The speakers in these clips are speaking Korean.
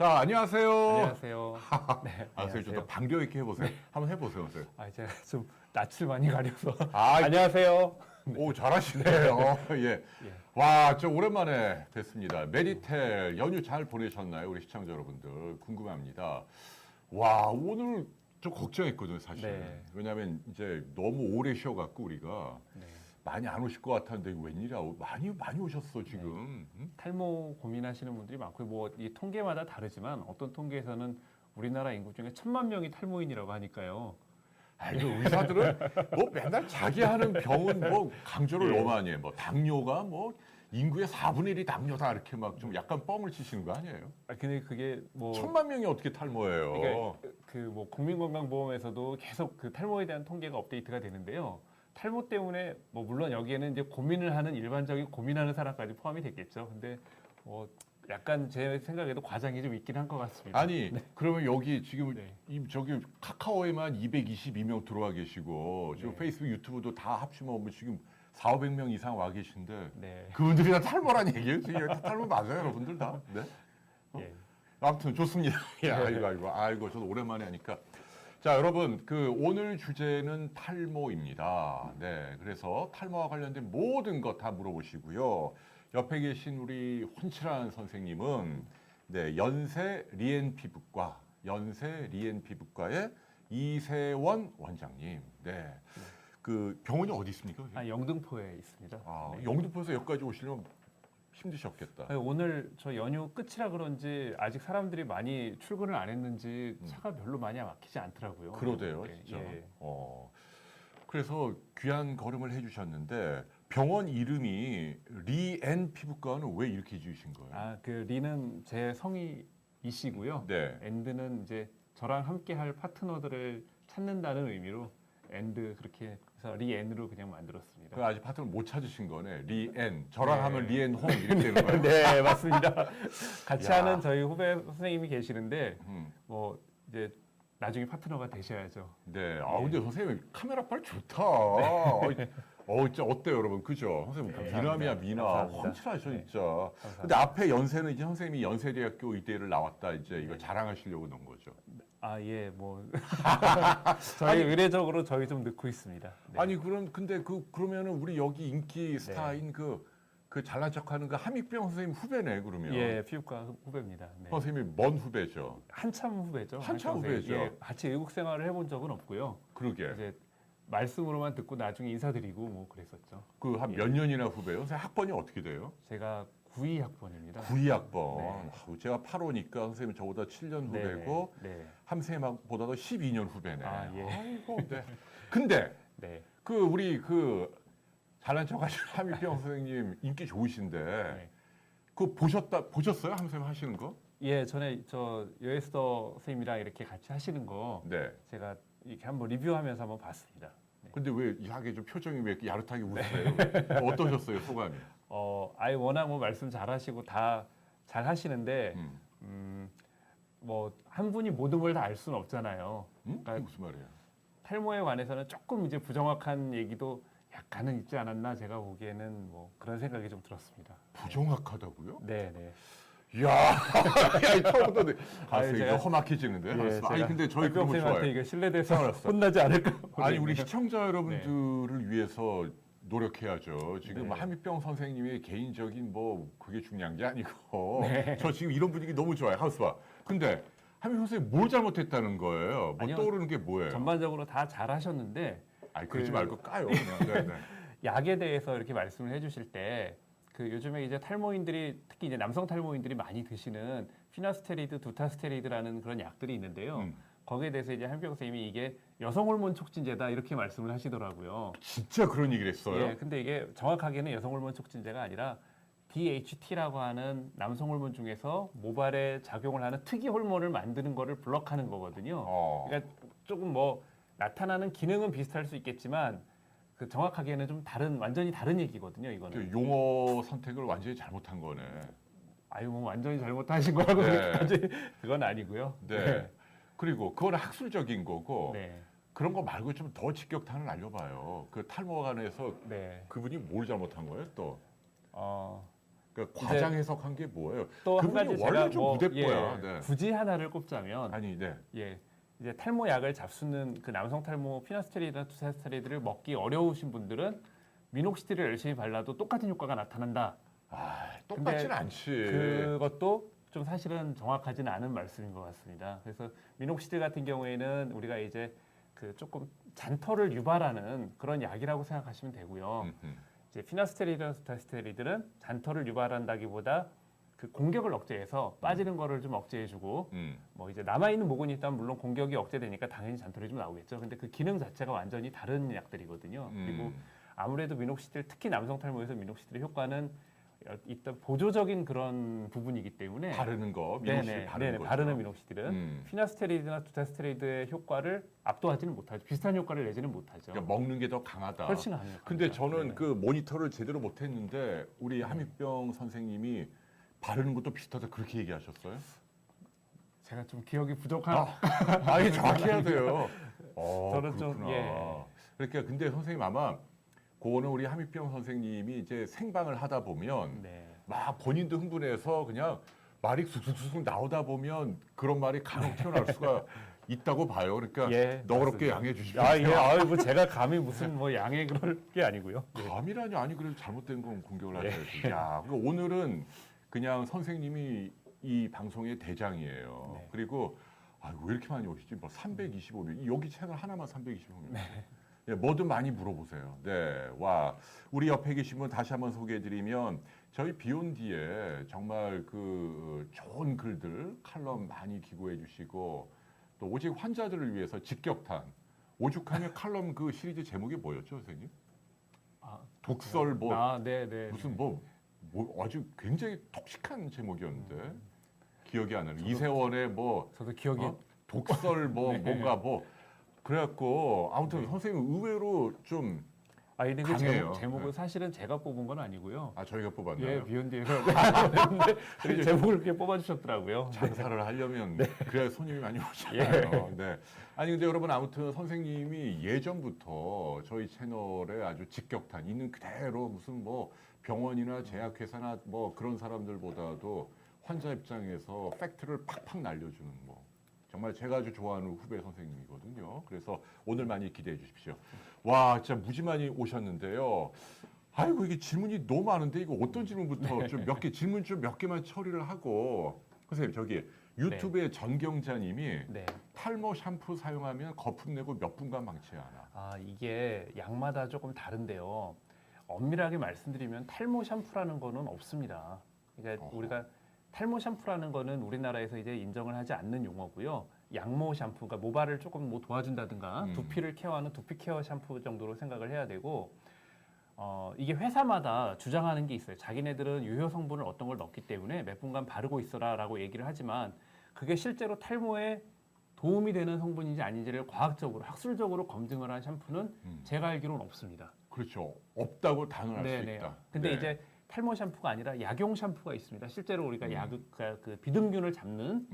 자, 안녕하세요. 안녕하세요. 네, 선생님 좀 반겨 있게 해보세요. 한번 해보세요, 선생님. 제가 좀 낯을 많이 가려서. 아, 안녕하세요. 오, 잘하시네요. 예. 와, 저 오랜만에 뵙습니다. 메디텔 연휴 잘 보내셨나요? 우리 시청자 여러분들 궁금합니다. 와, 오늘 좀 걱정했거든요, 사실. 네. 왜냐하면 이제 너무 오래 쉬어갖고 우리가 네. 많이 안 오실 것 같았는데 웬일이야? 많이 오셨어 지금. 응? 탈모 고민하시는 분들이 많고, 뭐 이 통계마다 다르지만 어떤 통계에서는 우리나라 인구 중에 1,000만 명이 탈모인이라고 하니까요. 아이고 의사들은 뭐 맨날 자기 하는 병은 뭐 강조를 예. 너무 많이 해. 뭐 당뇨가 뭐 인구의 4분의 1이 당뇨다 이렇게 막 좀 약간 뻥을 치시는 거 아니에요? 근데 그게 뭐 1,000만 명이 어떻게 탈모예요? 그러니까 그 뭐 국민건강보험에서도 계속 그 탈모에 대한 통계가 업데이트가 되는데요. 탈모 때문에 뭐 물론 여기에는 이제 고민을 하는 일반적인 고민하는 사람까지 포함이 됐겠죠. 근데 뭐 약간 제 생각에도 과장이 좀 있긴 한 것 같습니다. 아니 그러면 여기 지금 네. 저기 카카오에만 222명 들어와 계시고 지금 네. 페이스북 유튜브도 다 합치면 뭐 지금 400명 이상 와 계신데 네. 그분들이 다 탈모란 얘기예요? 지금 다 탈모 맞아요, 여러분들 다? 네? 예. 아무튼 좋습니다. 아이고, 저도 오랜만에 하니까. 자, 여러분, 오늘 주제는 탈모입니다. 네, 그래서 탈모와 관련된 모든 것 다 물어보시고요. 옆에 계신 우리 훤칠한 선생님은 네, 연세 리엔 피부과의 이세원 원장님. 네, 그 병원이 어디 있습니까? 영등포에 있습니다. 네. 영등포에서 여기까지 오시려면 힘드셨겠다. 오늘 저 연휴 끝이라 그런지 아직 사람들이 많이 출근을 안 했는지 차가 별로 많이 막히지 않더라고요. 그러대요, 네, 진짜. 예. 그래서 귀한 걸음을 해주셨는데 병원 이름이 리엔 피부과는 왜 이렇게 지으신 거예요? 그 리는 제 성이 이시고요. 네. 엔드는 이제 저랑 함께 할 파트너들을 찾는다는 의미로 엔드 그렇게 해서 리엔으로 그냥 만들었습니다. 그 아직 파트너 못 찾으신 거네. 리엔. 저랑 네. 하면 리엔 홍 이렇게 되는 거예요. 네, 맞습니다. 같이 야. 하는 저희 후배 선생님이 계시는데 음. 뭐 이제 나중에 파트너가 되셔야죠. 네. 근데 선생님 카메라빨 좋다. 진짜 어때요, 여러분? 그죠? 선생님 감사합니다. 미남이야, 미남. 감사합니다. 훤칠하셔, 네. 진짜. 감사합니다. 근데 앞에 연세는 이제 선생님이 연세대학교 의대를 나왔다. 이제 이거 자랑하시려고 넣은 거죠. 예, 뭐 저희 의례적으로 저희 좀 넣고 있습니다. 네. 아니 근데 그러면은 우리 여기 인기 스타인 그 잘난 척하는 그 함익병 선생님 후배네 그러면. 예, 피부과 후배입니다. 네. 선생님이 먼 후배죠. 한참 후배죠. 한참 선생님. 후배죠. 예, 같이 외국 생활을 해본 적은 없고요. 그러게. 이제 말씀으로만 듣고 나중에 인사드리고 뭐 그랬었죠. 그 한 몇 년이나 후배요? 선생님 학번이 어떻게 돼요? 제가 92학번입니다. 92학번. 네. 제가 8호니까 선생님은 저보다 7년 후배고 네. 함쌤보다도 12년 후배네. 예. 아이고, 네. 근데 네. 우리 잘난 척하시는 함익병 선생님 인기 좋으신데 네. 보셨어요? 함쌤 하시는 거? 예, 전에 저 여에스더 선생님이랑 이렇게 같이 하시는 거 네. 제가 이렇게 한번 리뷰하면서 한번 봤습니다. 네. 근데 왜 이상하게 좀 표정이 왜 이렇게 야릇하게 웃으세요? 어떠셨어요, 소감이? 워낙 뭐 말씀 잘하시고 다 잘 하시는데 음. 뭐 한 분이 모든 걸 다 알 수는 없잖아요. 그게 그러니까 무슨 말이에요? 탈모에 관해서는 조금 이제 부정확한 얘기도 약간은 있지 않았나 제가 보기에는 뭐 그런 생각이 좀 들었습니다. 부정확하다고요? 네, 네. 이야, 야, 처음부터 가슴이 제가- 허막해지는데. 아니, 제가 근데 저희 그런 거 선생님한테 좋아해요. 이게 신뢰돼서 혼나지 않을까? 아니, 우리 모르겠네요. 시청자 여러분들을 위해서 노력해야죠. 지금 네. 함익병 선생님의 개인적인 그게 중요한 게 아니고. 네. 저 지금 이런 분위기 너무 좋아요, 하우스와. 근데 함익병 선생님 뭘 잘못했다는 거예요? 아니요. 떠오르는 게 뭐예요? 전반적으로 다 잘하셨는데 아니, 그러지 그- 말고 까요, 그냥. 네. 약에 대해서 이렇게 말씀을 해주실 때 요즘에 이제 탈모인들이 특히 이제 남성 탈모인들이 많이 드시는 피나스테리드, 두타스테리드라는 그런 약들이 있는데요. 거기에 대해서 이제 한병 선생님이 이게 여성 호르몬 촉진제다 이렇게 말씀을 하시더라고요. 진짜 그런 얘기를 했어요? 예, 근데 이게 정확하게는 여성 호르몬 촉진제가 아니라 DHT라고 하는 남성 호르몬 중에서 모발에 작용을 하는 특이 호르몬을 만드는 거를 블럭하는 거거든요. 그러니까 조금 나타나는 기능은 비슷할 수 있겠지만 정확하게는 좀 완전히 다른 얘기거든요, 이거는. 용어 선택을 완전히 잘못한 거네. 완전히 잘못하신 거라고 네. 생각하지 그건 아니고요. 네. 그리고 그건 학술적인 거고 네. 그런 거 말고 좀 더 직격탄을 날려봐요. 그 탈모관에서 네. 그분이 뭘 잘못한 거예요 또? 그러니까 과장 해석한 게 뭐예요? 또 한 그분이 가지 원래 제가 좀 무대뽀야. 네. 굳이 하나를 꼽자면 아니, 네. 예. 이제 탈모 약을 잡수는 그 남성 탈모 피나스테리드나 투사스테리드를 먹기 어려우신 분들은 미녹시딜을 열심히 발라도 똑같은 효과가 나타난다. 똑같진 않지. 그것도 좀 사실은 정확하지는 않은 말씀인 것 같습니다. 그래서 미녹시딜 같은 경우에는 우리가 이제 그 조금 잔털을 유발하는 그런 약이라고 생각하시면 되고요. 이제 피나스테리드나 투사스테리드는 잔털을 유발한다기보다 그 공격을 억제해서 빠지는 거를 좀 억제해주고 뭐 이제 남아 있는 모근이 있다면 물론 공격이 억제되니까 당연히 잔털이 좀 나오겠죠. 근데 그 기능 자체가 완전히 다른 약들이거든요. 그리고 아무래도 미녹시딜 특히 남성 탈모에서 미녹시딜의 효과는 일단 보조적인 그런 부분이기 때문에 바르는 거, 미녹시딜 바르는 거. 바르는 미녹시딜은 피나스테리드나 투사스테리드의 효과를 압도하지는 못하죠. 비슷한 효과를 내지는 못하죠. 그러니까 먹는 게 더 강하다. 훨씬 강해요. 근데 저는 그 모니터를 제대로 못했는데 우리 함익병 선생님이 바르는 것도 비슷하다 그렇게 얘기하셨어요? 제가 좀 기억이 부족한. 이게 정확히 해야 돼요. 저는 좀 그러니까 근데 선생님 아마 그거는 우리 함익병 선생님이 이제 생방을 하다 보면 막 본인도 흥분해서 그냥 말이 쑥쑥쑥 나오다 보면 그런 말이 간혹 튀어나올 수가 있다고 봐요. 그러니까 너그럽게 양해해 주십시오. 뭐 제가 감히 무슨 뭐 양해 그럴 게 아니고요. 감이라니 아니 그래도 잘못된 건 공격을 하셔야지. 그러니까 오늘은 그냥 선생님이 이 방송의 대장이에요. 그리고 왜 이렇게 많이 오시지? 뭐 325명. 여기 채널 하나만 325명. 뭐든 많이 물어보세요. 네, 와 우리 옆에 계신 분 다시 한번 소개해드리면 저희 비욘디에 정말 그 좋은 글들 칼럼 많이 기고해주시고 또 오직 환자들을 위해서 직격탄 오죽하면 칼럼 그 시리즈 제목이 뭐였죠, 선생님? 독설 무슨 아주 굉장히 톡식한 제목이었는데 기억이 안 나요. 이세원의 저도 기억이 독설 뭔가 그래갖고 아무튼 선생님 의외로 좀 근데 강해요. 제목은 사실은 제가 뽑은 건 아니고요. 저희가 뽑았나요? 비욘디에서 제목을 그렇게 뽑아주셨더라고요. 장사를 하려면 그래야 손님이 많이 오잖아요. 네. 아니 근데 여러분 아무튼 선생님이 예전부터 저희 채널에 아주 직격탄 있는 그대로 무슨 병원이나 제약회사나 그런 사람들보다도 환자 입장에서 팩트를 팍팍 날려주는 정말 제가 아주 좋아하는 후배 선생님이거든요. 그래서 오늘 많이 기대해 주십시오. 와, 진짜 무지 많이 오셨는데요. 아이고 이게 질문이 너무 많은데 이거 어떤 질문부터 좀 질문 좀 몇 개만 처리를 하고 선생님 저기 유튜브에 전경자님이 탈모 샴푸 사용하면 거품 내고 몇 분간 망치 않아. 이게 약마다 조금 다른데요. 엄밀하게 말씀드리면 탈모 샴푸라는 거는 없습니다. 그러니까 우리가 탈모 샴푸라는 거는 우리나라에서 이제 인정을 하지 않는 용어고요. 양모 샴푸, 그러니까 모발을 조금 도와준다든가 두피를 케어하는 두피 케어 샴푸 정도로 생각을 해야 되고 이게 회사마다 주장하는 게 있어요. 자기네들은 유효 성분을 어떤 걸 넣기 때문에 몇 분간 바르고 있어라라고 얘기를 하지만 그게 실제로 탈모에 도움이 되는 성분인지 아닌지를 과학적으로 학술적으로 검증을 한 샴푸는 제가 알기로는 없습니다. 그렇죠. 없다고 단언할 수 있다. 근데 이제 탈모 샴푸가 아니라 약용 샴푸가 있습니다. 실제로 우리가 그 비듬균을 잡는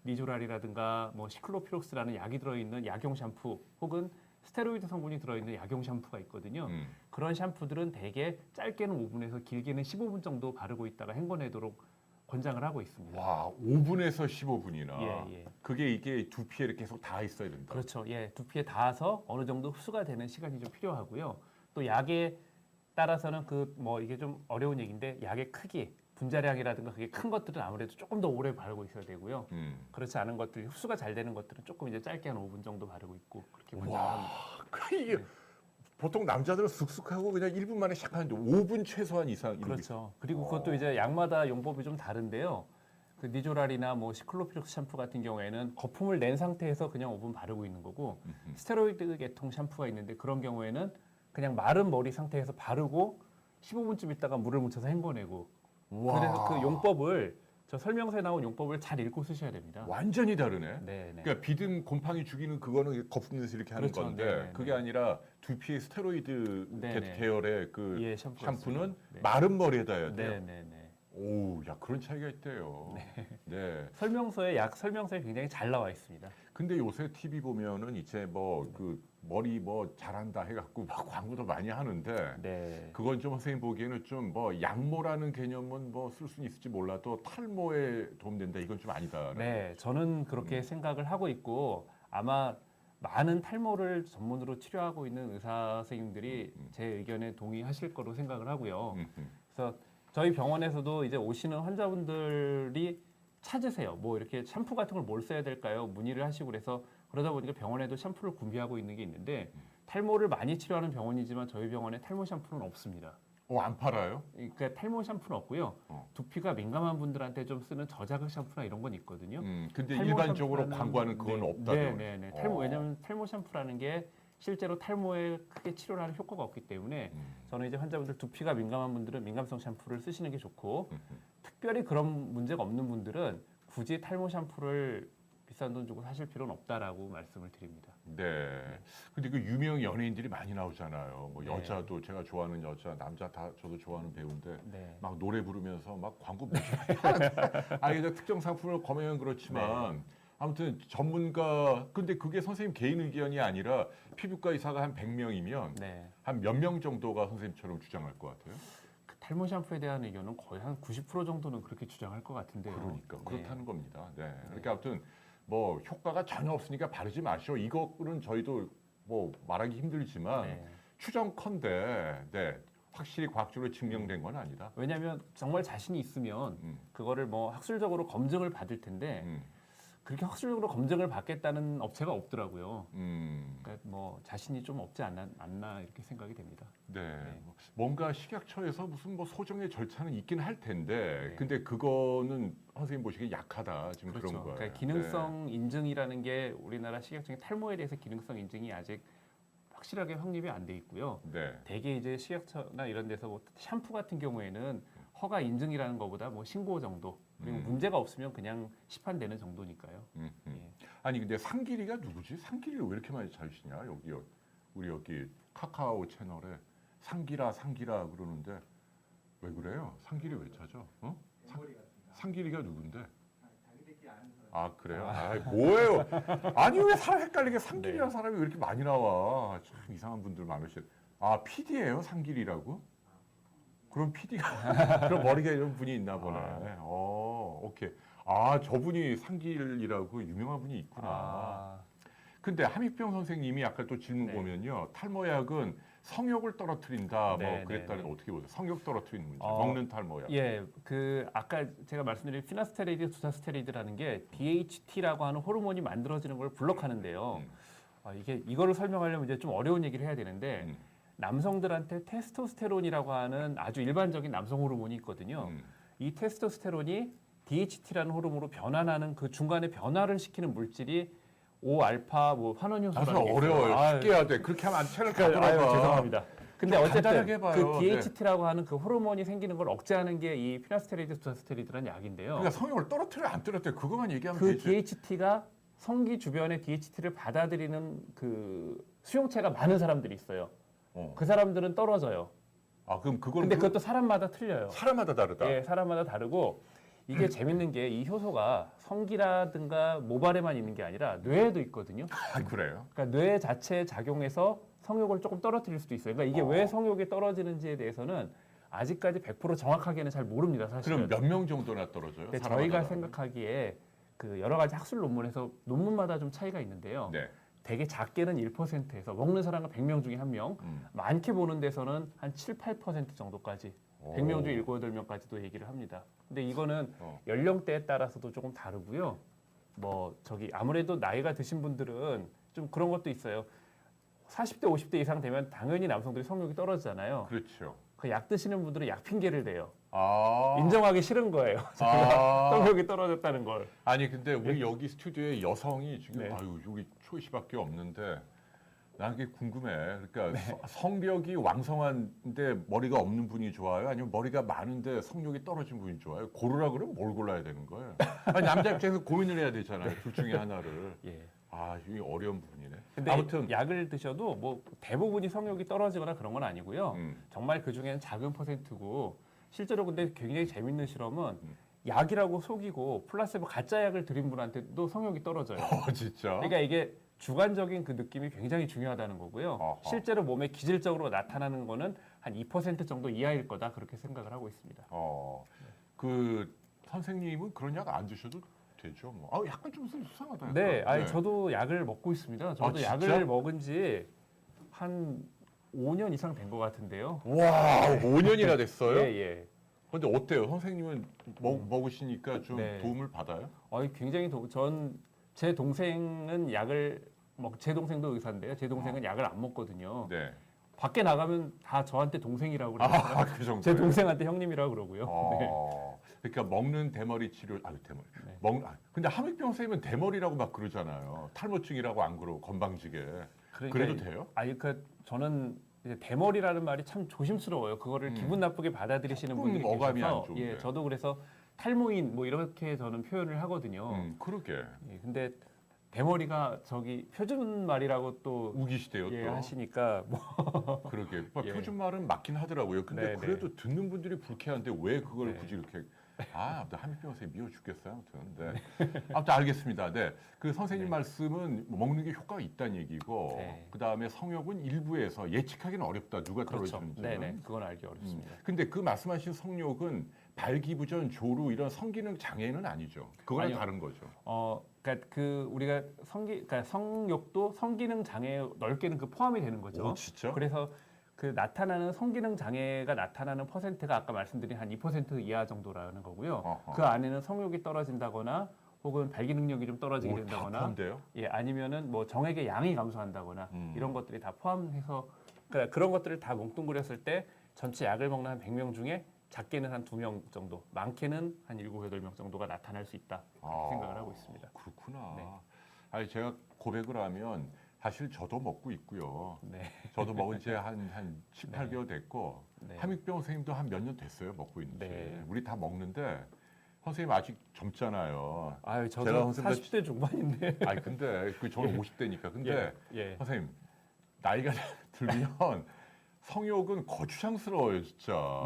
리조랄이라든가 시클로피록스라는 약이 들어있는 약용 샴푸 혹은 스테로이드 성분이 들어있는 약용 샴푸가 있거든요. 그런 샴푸들은 대개 짧게는 5분에서 길게는 15분 정도 바르고 있다가 헹궈내도록 권장을 하고 있습니다. 와, 5분에서 15분이나. 그게 이게 두피에 이렇게 계속 닿아 있어야 된다. 그렇죠. 두피에 닿아서 어느 정도 흡수가 되는 시간이 좀 필요하고요. 또 약에 따라서는 이게 좀 어려운 얘기인데 약의 크기, 분자량이라든가 그게 큰 것들은 아무래도 조금 더 오래 바르고 있어야 되고요. 그렇지 않은 것들, 흡수가 잘 되는 것들은 조금 이제 짧게 한 5분 정도 바르고 있고 그렇게 권장합니다. 이게 보통 남자들은 쑥쑥하고 그냥 1분 만에 시작하는데 5분 최소한 이상. 그렇죠. 그리고 그것도 이제 약마다 용법이 좀 다른데요. 그 니조랄이나 시클로피록스 샴푸 같은 경우에는 거품을 낸 상태에서 그냥 5분 바르고 있는 거고 스테로이드 계통 샴푸가 있는데 그런 경우에는 그냥 마른 머리 상태에서 바르고 15분쯤 있다가 물을 묻혀서 헹궈내고 그래서 그 용법을 저 설명서에 나온 용법을 잘 읽고 쓰셔야 됩니다. 완전히 다르네. 그러니까 비듬 곰팡이 죽이는 그거는 거품 내서 이렇게 하는 건데 그게 아니라 두피의 스테로이드 계열의 그 샴푸는 마른 머리에다 해야 돼요. 오, 그런 차이가 있대요. 설명서에 굉장히 잘 나와 있습니다. 근데 요새 TV 보면은 이제 그 머리 뭐 잘한다 해갖고 막 광고도 많이 하는데 네. 그건 좀 선생님 보기에는 좀 뭐 양모라는 개념은 뭐 쓸 수는 있을지 몰라도 탈모에 도움된다 이건 좀 아니다. 네, 저는 그렇게 생각을 하고 있고 아마 많은 탈모를 전문으로 치료하고 있는 의사 선생님들이 제 의견에 동의하실 거로 생각을 하고요. 그래서 저희 병원에서도 이제 오시는 환자분들이 찾으세요. 뭐 이렇게 샴푸 같은 걸 뭘 써야 될까요? 문의를 하시고 그래서 그러다 보니까 병원에도 샴푸를 구비하고 있는 게 있는데 탈모를 많이 치료하는 병원이지만 저희 병원에 탈모 샴푸는 없습니다. 안 팔아요? 그러니까 탈모 샴푸는 없고요. 두피가 민감한 분들한테 좀 쓰는 저자극 샴푸나 이런 건 있거든요. 근데 탈모 일반적으로 샴푸라는- 광고하는 그건 네, 없다고요. 네. 탈모 왜냐하면 탈모 샴푸라는 게 실제로 탈모에 크게 치료를 하는 효과가 없기 때문에 저는 이제 환자분들 두피가 민감한 분들은 민감성 샴푸를 쓰시는 게 좋고 특별히 그런 문제가 없는 분들은 굳이 탈모 샴푸를 비싼 돈 주고 사실 필요는 없다라고 말씀을 드립니다. 네. 근데 그 유명 연예인들이 많이 나오잖아요. 뭐 네. 여자도 제가 좋아하는 여자, 남자 다 저도 좋아하는 배우인데 네. 막 노래 부르면서 막 광고 뭐 이제 특정 상품을 검하면 그렇지만 네. 아무튼 전문가 근데 그게 선생님 개인 의견이 아니라 피부과 의사가 한 100명이면 네. 한 몇 명 정도가 선생님처럼 주장할 것 같아요. 그 탈모 샴푸에 대한 의견은 거의 한 90% 정도는 그렇게 주장할 것 같은데요. 그러니까 네. 그렇다는 겁니다. 네. 그러니까 아무튼 뭐 효과가 전혀 없으니까 바르지 마시오. 이거는 저희도 뭐 말하기 힘들지만 네. 추정컨대 네. 확실히 과학적으로 증명된 건 아니다. 왜냐하면 정말 자신이 있으면 그거를 뭐 학술적으로 검증을 받을 텐데 음. 그렇게 학술적으로 검증을 받겠다는 업체가 없더라고요. 음. 그러니까 뭐 자신이 좀 없지 않나 이렇게 생각이 됩니다. 네. 네. 뭔가 식약처에서 무슨 뭐 소정의 절차는 있긴 할 텐데 네. 근데 그거는 선생님 보시기에 약하다 지금 그런 그렇죠. 거예요. 그러니까 기능성 인증이라는 게 우리나라 식약청의 탈모에 대해서 기능성 인증이 아직 확실하게 확립이 안 돼 있고요. 네. 대개 이제 식약처나 이런 데서 뭐 샴푸 같은 경우에는 허가 인증이라는 것보다 뭐 신고 정도 그리고 문제가 없으면 그냥 시판되는 정도니까요. 예. 아니 근데 상길이가 누구지? 상길이를 왜 이렇게 많이 찾으시냐? 우리 여기 카카오 채널에 상길아 그러는데 왜 그래요? 상길이 왜 찾아? 어? 상길이가 누군데? 아 그래요? 아 뭐예요? 아니 왜 사람 헷갈리게 상길이라는 사람이 왜 이렇게 많이 나와? 참 이상한 분들 많으시. 아 PD예요 상길이라고? 그럼 PD가 그럼 머리가 이런 분이 있나 보네. 오케이. 아 저분이 상길이라고 유명한 분이 있구나. 아, 근데 함익병 선생님이 아까 또 질문 네. 보면요 탈모약은 성욕을 떨어뜨린다 네, 뭐 그랬다는 네. 어떻게 보세요? 성욕 떨어뜨리는 문제 어, 먹는 탈모약. 예, 그 아까 제가 말씀드린 피나스테로이드, 두사스테로이드라는 게 DHT라고 하는 호르몬이 만들어지는 걸 블록하는데요. 이거를 설명하려면 이제 좀 어려운 얘기를 해야 되는데 남성들한테 테스토스테론이라고 하는 아주 일반적인 남성 호르몬이 있거든요. 이 테스토스테론이 DHT라는 호르몬으로 변환하는 그 중간에 변화를 시키는 물질이 5알파 뭐 환원효소라는 아, 게 어려워요. 있어요. 쉽게 해야 돼. 그렇게 하면 안 채널 그러니까, 가더라고. 죄송합니다. 근데 좀 어쨌든 간단하게 해봐요. 그 DHT라고 하는 그 호르몬이 생기는 걸 억제하는 게 이 피나스테로이드, 두사스테로이드라는 약인데요. 그러니까 성욕을 떨어뜨려 안 떨어뜨려 그것만 얘기하면 그 되지. DHT가 성기 주변의 DHT를 받아들이는 그 수용체가 많은 사람들이 있어요. 그 사람들은 떨어져요. 아 그럼 그건 근데 그것도 사람마다 틀려요. 사람마다 다르다. 예, 사람마다 다르고 이게 재밌는 게 이 효소가 성기라든가 모발에만 있는 게 아니라 뇌에도 있거든요. 아 그래요? 그러니까 뇌 자체에 작용해서 성욕을 조금 떨어뜨릴 수도 있어요. 그러니까 이게 왜 성욕이 떨어지는지에 대해서는 아직까지 100% 정확하게는 잘 모릅니다, 사실은. 그럼 몇 명 정도나 떨어져요? 근데 사람마다 저희가 다르면? 생각하기에 그 여러 가지 학술 논문에서 논문마다 좀 차이가 있는데요. 네. 되게 작게는 1%에서 먹는 사람과 100명 중에 1명, 많게 보는 데서는 한 7, 8% 정도까지 100명 중에 7, 8명까지도 얘기를 합니다. 근데 이거는 연령대에 따라서도 조금 다르고요. 뭐 저기 아무래도 나이가 드신 분들은 좀 그런 것도 있어요. 40대, 50대 이상 되면 당연히 남성들이 성욕이 떨어지잖아요. 그렇죠. 그 약 드시는 분들은 약 핑계를 대요. 아. 인정하기 싫은 거예요. 성욕이 떨어졌다는 걸. 아니 근데 우리 여기 스튜디오에 여성이 지금 네. 아유 여기 초이씨밖에 없는데 난 그게 궁금해. 그러니까 성벽이 왕성한데 머리가 없는 분이 좋아요? 아니면 머리가 많은데 성욕이 떨어진 분이 좋아요? 고르라 그러면 뭘 골라야 되는 거예요? 아니 남자 입장에서 고민을 해야 되잖아요. 둘 중에 하나를. 예. 아 이게 어려운 부분이네. 근데 아무튼 약을 드셔도 뭐 대부분이 성욕이 떨어지거나 그런 건 아니고요. 음. 정말 그 중에는 작은 퍼센트고 실제로 근데 굉장히 재밌는 실험은 약이라고 속이고 플라세보 가짜 약을 드린 분한테도 성욕이 떨어져요. 진짜. 그러니까 이게 주관적인 그 느낌이 굉장히 중요하다는 거고요. 어허. 실제로 몸에 기질적으로 나타나는 거는 한 2% 정도 이하일 거다 그렇게 생각을 하고 있습니다. 그 선생님은 그런 약 안 드셔도 되죠. 뭐. 약간 좀 수상하다. 네, 약간. 저도 약을 먹고 있습니다. 저도 진짜? 약을 먹은 지 한 5년 이상 된 것 같은데요. 와, 5년이나 됐어요? 예, 예. 근데 어때요? 선생님은 먹으시니까 좀 네. 도움을 받아요? 굉장히 제 동생은 제 동생도 의사인데요. 제 동생은 약을 안 먹거든요. 네. 밖에 나가면 다 저한테 동생이라고 그러고요. 그 정도. 제 동생한테 형님이라고 그러고요. 네. 그러니까 먹는 대머리 치료, 대머리. 네. 근데 함익병 선생님은 대머리라고 막 그러잖아요. 탈모증이라고 안 그러고 건방지게. 그러니까 그래도 돼요? 저는 이제 대머리라는 말이 참 조심스러워요. 그거를 기분 나쁘게 받아들이시는 조금 분들이 어감이 안 계셔서 좋은데. 저도 그래서 탈모인 뭐 이렇게 저는 표현을 하거든요. 그러게. 근데 대머리가 표준 말이라고 또 우기시대요 또. 하시니까 뭐 그러게. 예. 표준 말은 맞긴 하더라고요. 근데 네, 그래도 듣는 분들이 불쾌한데 왜 그걸 네. 굳이 이렇게 함익병 선생님 미워 죽겠어요. 아무튼. 네. 아무튼 알겠습니다. 네. 그 선생님 네. 말씀은 먹는 게 효과가 있다는 얘기고 네. 그다음에 성욕은 일부에서 예측하기는 어렵다. 누가 그렇죠. 떨어지는지. 네네. 그건 알기 어렵습니다. 근데 그 말씀하신 성욕은 발기부전, 조루 이런 성기능 장애는 아니죠. 그거랑 아니요. 다른 거죠. 그러니까 우리가 그러니까 성욕도 성기능 장애에 넓게는 포함이 되는 거죠. 진짜? 그래서 그 나타나는 성기능 장애가 나타나는 퍼센트가 아까 말씀드린 한 2% 이하 정도라는 거고요. 어허. 그 안에는 성욕이 떨어진다거나 혹은 발기 능력이 좀 떨어지게 다 된다거나 포함돼요? 아니면은 뭐 정액의 양이 감소한다거나 이런 것들이 다 포함해서 그러니까 그런 것들을 다 뭉뚱그렸을 때 전체 약을 먹는 한 100명 중에 작게는 한 2명 정도, 많게는 한 7, 8명 정도가 나타날 수 있다 이렇게 생각을 하고 있습니다. 그렇구나. 네. 아니 제가 고백을 하면 사실 저도 먹고 있고요. 네. 저도 먹은 지 한 7, 8개월 됐고 네. 함익병 선생님도 한 몇 년 됐어요. 먹고 있는지. 네. 우리 다 먹는데 선생님 아직 젊잖아요. 저도 제가 선생님보다 40대 중반인데. 근데 저는 50대니까. 근데 예. 선생님 나이가 들면 성욕은 거추장스러워요, 진짜.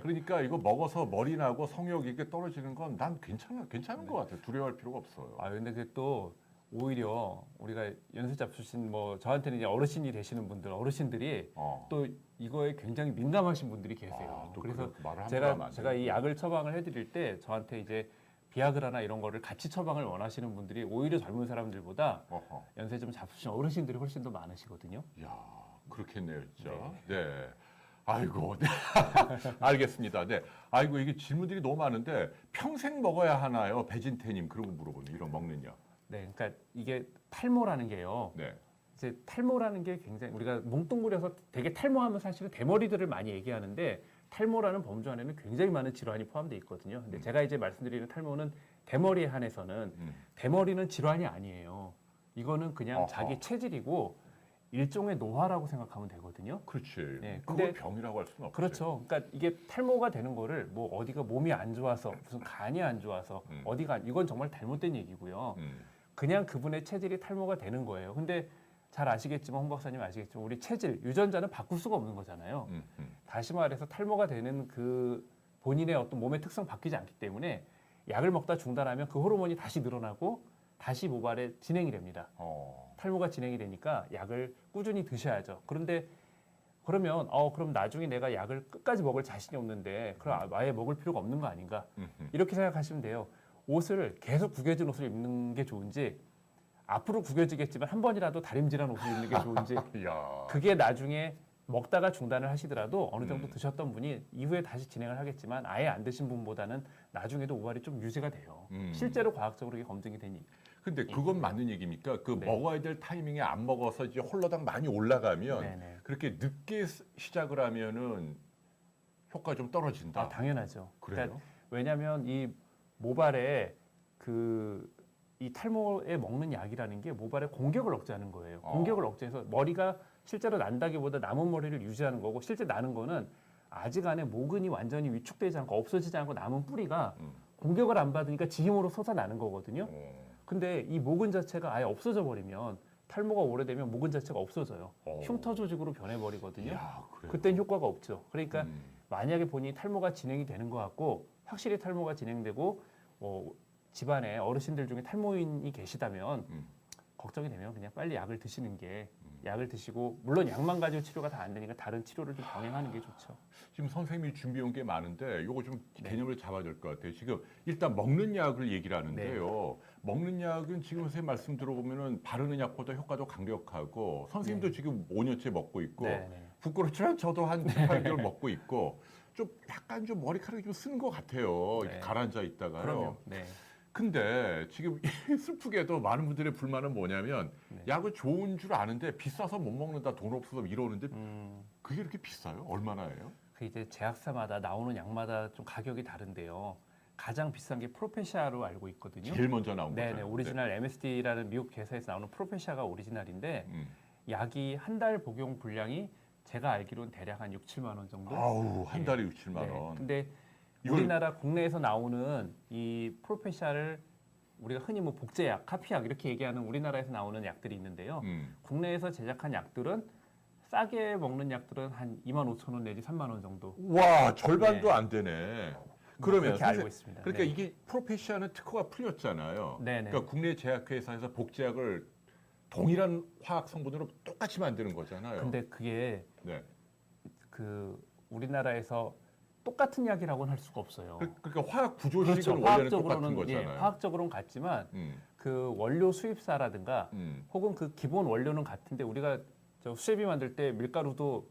그러니까 이거 먹어서 머리 나고 성욕이 이게 떨어지는 건 난 괜찮은 것 같아요. 두려워할 필요가 없어요. 근데 그게 또 오히려 우리가 연세 잡수신 저한테는 이제 어르신이 되시는 분들, 어르신들이 또 이거에 굉장히 민감하신 분들이 계세요. 또 그래서 말을 함부로 하면 안 제가 이 되는데. 약을 처방을 해드릴 때 저한테 이제 비아그라나 이런 거를 같이 처방을 원하시는 분들이 오히려 젊은 사람들보다 어허. 연세 좀 잡수신 어르신들이 훨씬 더 많으시거든요. 야, 그렇겠네요, 진짜. 네. 아이고, 네. 알겠습니다. 네. 아이고, 이게 질문들이 너무 많은데 평생 먹어야 하나요? 배진태님 그런 거 물어보는 이런 먹는 약. 네, 그러니까 이게 탈모라는 게요. 네. 이제 탈모라는 게 굉장히 우리가 뭉뚱그려서 되게 탈모하면 사실은 대머리들을 많이 얘기하는데 탈모라는 범주 안에는 굉장히 많은 질환이 포함되어 있거든요. 근데 제가 이제 말씀드리는 탈모는 대머리에 한해서는 대머리는 질환이 아니에요. 이거는 그냥 어허. 자기 체질이고 일종의 노화라고 생각하면 되거든요. 그렇지. 네, 그걸 근데- 병이라고 할 수는 없지. 그렇죠. 그러니까 이게 탈모가 되는 거를 뭐 어디가 몸이 안 좋아서 무슨 간이 안 좋아서 이건 정말 잘못된 얘기고요. 그냥 그분의 체질이 탈모가 되는 거예요. 근데 잘 아시겠지만 홍 박사님 아시겠지만 우리 체질 유전자는 바꿀 수가 없는 거잖아요. 다시 말해서 탈모가 되는 그 본인의 어떤 몸의 특성 바뀌지 않기 때문에 약을 먹다 중단하면 그 호르몬이 다시 늘어나고 다시 모발에 진행이 됩니다. 탈모가 진행이 되니까 약을 꾸준히 드셔야죠. 그러면 그럼 나중에 내가 약을 끝까지 먹을 자신이 없는데 그럼 아예 먹을 필요가 없는 거 아닌가? 이렇게 생각하시면 돼요. 옷을 계속 구겨진 옷을 입는 게 좋은지 앞으로 구겨지겠지만 한 번이라도 다림질한 옷을 입는 게 좋은지 야. 그게 나중에 먹다가 중단을 하시더라도 어느 정도 드셨던 분이 이후에 다시 진행을 하겠지만 아예 안 드신 분보다는 나중에도 모발이 좀 유지가 돼요. 실제로 과학적으로 이게 검증이 되니. 근데 그건 맞는 얘기입니까? 그 네. 먹어야 될 타이밍에 안 먹어서 이제 홀라당 많이 올라가면 네네. 그렇게 늦게 시작을 하면은 효과 좀 떨어진다. 당연하죠. 그래요? 왜냐하면 이 모발에 이 탈모에 먹는 약이라는 게 모발의 공격을 억제하는 거예요. 공격을 억제해서 머리가 실제로 난다기보다 남은 머리를 유지하는 거고 실제 나는 거는 아직 안에 모근이 완전히 위축되지 않고 없어지지 않고 남은 뿌리가 공격을 안 받으니까 지 힘으로 솟아나는 거거든요. 근데 이 모근 자체가 아예 없어져 버리면 탈모가 오래되면 모근 자체가 없어져요. 흉터 조직으로 변해버리거든요. 야, 그래요? 그땐 효과가 없죠. 그러니까 만약에 본인이 탈모가 진행이 되는 것 같고 확실히 탈모가 진행되고 집안에 어르신들 중에 탈모인이 계시다면 걱정이 되면 그냥 빨리 약을 드시는 게 약을 드시고 물론 약만 가지고 치료가 다 안 되니까 다른 치료를 좀 병행하는 게 좋죠. 지금 선생님이 준비해 온 게 많은데 요거 좀 개념을 잡아야 될 것 같아요. 지금 일단 먹는 약을 얘기를 하는데요. 먹는 약은 지금 선생님 말씀 들어보면은 바르는 약보다 효과도 강력하고 선생님도 지금 5년째 먹고 있고 부끄럽지만 저도 한 8개월 먹고 있고 좀 약간 좀 머리카락이 좀 쓰는 것 같아요. 이렇게 가라앉아 있다가요. 그럼요. 근데 지금 슬프게도 많은 분들의 불만은 뭐냐면 약은 좋은 줄 아는데 비싸서 못 먹는다, 돈 없어서 이러는데 그게 이렇게 비싸요? 얼마나 해요? 그 이제 제약사마다 나오는 약마다 좀 가격이 다른데요. 가장 비싼 게 프로페시아로 알고 있거든요. 제일 먼저 나온 거죠. 네네, 오리지널 MSD라는 미국 회사에서 나오는 프로페시아가 오리지널인데 약이 한 달 복용 분량이 제가 알기로는 대략 한 6, 7만 원 정도. 아우, 한 달에 6, 7만 원. 근데 우리나라 국내에서 나오는 이 프로페시아를 우리가 흔히 뭐 복제약, 카피약 이렇게 얘기하는 우리나라에서 나오는 약들이 있는데요. 국내에서 제작한 약들은 싸게 먹는 약들은 한 2만 5천 원 내지 3만 원 정도. 와, 절반도 안 되네. 그러면 그렇게 알고 있습니다. 그러니까 이게 프로페시아는 특허가 풀렸잖아요. 그러니까 국내 제약회사에서 복제약을 동일한 화학 성분으로 똑같이 만드는 거잖아요. 근데 그게 그 우리나라에서 똑같은 약이라고는 할 수가 없어요. 그러니까 화학 구조식은 원래는 똑같은 거잖아요. 예, 화학적으로는 같지만 그 원료 수입사라든가 혹은 그 기본 원료는 같은데 우리가 저 수제비 만들 때 밀가루도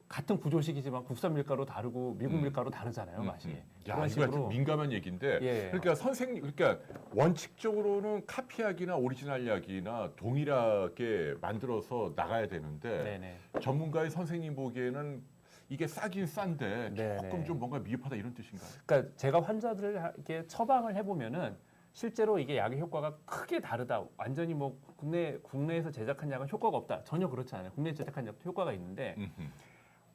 같은 구조식이지만 국산 밀가루 다르고 미국 밀가루 다르잖아요, 맛이. 야, 그런 이거 식으로 아주 민감한 얘기인데. 예. 그러니까 그러니까 원칙적으로는 카피약이나 오리지널 약이나 동일하게 만들어서 나가야 되는데 전문가의 선생님 보기에는 이게 싸긴 싼데 조금 좀 뭔가 미흡하다 이런 뜻인가요? 그러니까 제가 환자들에게 처방을 해보면은 실제로 이게 약의 효과가 크게 다르다. 완전히 뭐 국내에서 제작한 약은 효과가 없다. 전혀 그렇지 않아요. 국내에 제작한 약도 효과가 있는데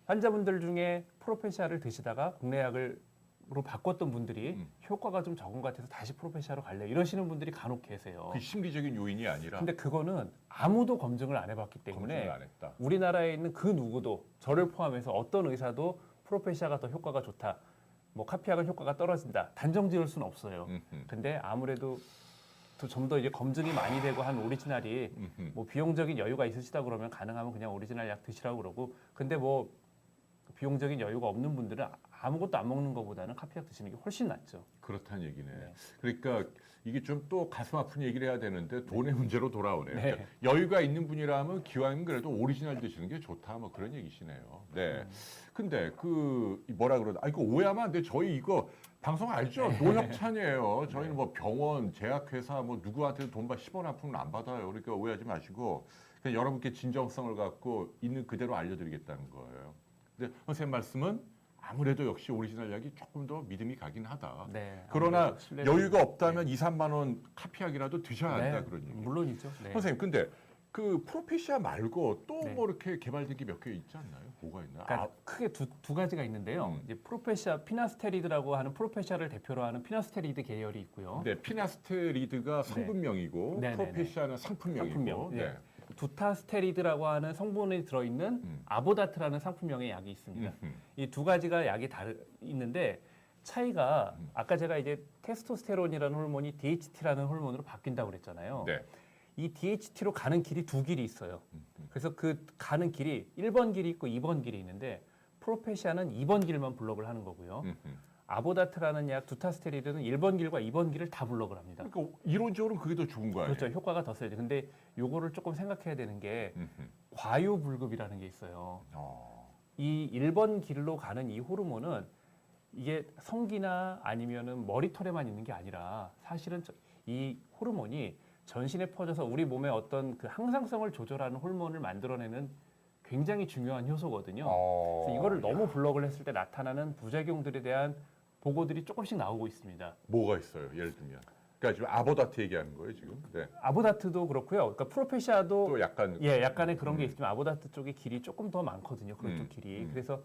환자분들 중에 프로페시아를 드시다가 국내 약으로 바꿨던 분들이 효과가 좀 적은 것 같아서 다시 프로페시아로 갈래 이러시는 분들이 간혹 계세요. 그 심리적인 요인이 아니라. 근데 그거는 아무도 검증을 안 해봤기 때문에 검증을 안 했다. 우리나라에 있는 그 누구도 저를 포함해서 어떤 의사도 프로페시아가 더 효과가 좋다. 뭐 카피약은 효과가 떨어진다. 단정 지을 수는 없어요. 근데 아무래도 좀 더 이제 검증이 많이 되고 한 오리지널이 뭐 비용적인 여유가 있으시다 그러면 가능하면 그냥 오리지널 약 드시라고 그러고 근데 뭐 비용적인 여유가 없는 분들은 아무것도 안 먹는 것보다는 카피약 드시는 게 훨씬 낫죠. 그렇다는 얘기네. 그러니까 이게 좀 또 가슴 아픈 얘기를 해야 되는데 돈의 문제로 돌아오네요. 그러니까 여유가 있는 분이라면 기왕이면 그래도 오리지널 드시는 게 좋다 뭐 그런 얘기시네요. 네. 근데 그 뭐라 그러나 이거 오해하면 안 돼. 저희 이거 방송 알죠? 노협찬이에요. 저희는 뭐 병원, 제약회사 뭐 누구한테도 돈 10원 한 푼은 안 받아요. 그러니까 오해하지 마시고 그냥 여러분께 진정성을 갖고 있는 그대로 알려드리겠다는 거예요. 근데 선생님 말씀은 아무래도 역시 오리지널 약이 조금 더 믿음이 가긴 하다. 그러나 여유가 없다면 2, 3만 원 카피약이라도 드셔야 한다 그런 얘기. 물론이죠. 선생님 근데 그 프로페시아 말고 또 뭐 이렇게 개발된 게 몇 개 있지 않나요? 뭐가 있나요? 그러니까 크게 두 가지가 있는데요. 이제 프로페시아 피나스테리드라고 하는 프로페시아를 대표로 하는 피나스테리드 계열이 있고요. 네, 피나스테리드가 성분명이고 프로페시아는 상품명이고. 두타스테리드라고 하는 성분이 들어있는 아보다트라는 상품명의 약이 있습니다. 이 두 가지가 약이 있는데 차이가 아까 제가 이제 테스토스테론이라는 호르몬이 DHT라는 호르몬으로 바뀐다고 그랬잖아요. 이 DHT로 가는 길이 두 길이 있어요. 그래서 그 가는 길이 1번 길이 있고 2번 길이 있는데 프로페시아는 2번 길만 블록을 하는 거고요. 아보다트라는 약 두타스테리드는 1번 길과 2번 길을 다 블록을 합니다. 그러니까 이론적으로는 그게 더 좋은 거예요. 그렇죠. 효과가 더 세죠. 근데 요거를 조금 생각해야 되는 게 과유불급이라는 게 있어요. 이 1번 길로 가는 이 호르몬은 이게 성기나 아니면은 머리털에만 있는 게 아니라 사실은 이 호르몬이 전신에 퍼져서 우리 몸의 어떤 그 항상성을 조절하는 호르몬을 만들어내는 굉장히 중요한 효소거든요. 그래서 이거를 너무 블록을 했을 때 나타나는 부작용들에 대한 보고들이 조금씩 나오고 있습니다. 뭐가 있어요? 예를 들면. 그러니까 지금 아보다트 얘기하는 거예요, 지금. 아보다트도 그렇고요. 그러니까 프로페시아도 또 약간 약간의 그런 게 있지만 아보다트 쪽의 길이 조금 더 많거든요. 그쪽 길이. 그래서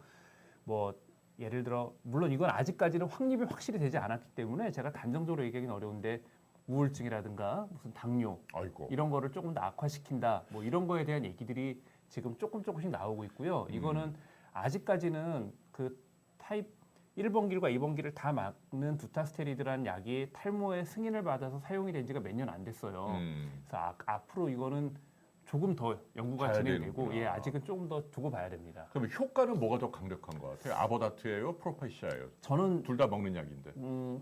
뭐 예를 들어 물론 이건 아직까지는 확립이 확실히 되지 않았기 때문에 제가 단정적으로 얘기하기는 어려운데 우울증이라든가 무슨 당뇨 이런 거를 조금 더 악화시킨다. 뭐 이런 거에 대한 얘기들이 지금 조금씩 나오고 있고요. 이거는 아직까지는 그 타입 1번기과 2번기를 다 막는 두타스테리드라는 약이 탈모의 승인을 받아서 사용이 된 지가 몇 년 안 됐어요. 그래서 앞으로 이거는 조금 더 연구가 진행되고 되는구나. 예, 아직은 조금 더 두고 봐야 됩니다. 그럼 효과는 뭐가 더 강력한 것 같아요? 아보다트예요, 프로페시아예요? 저는 둘 다 먹는 약인데.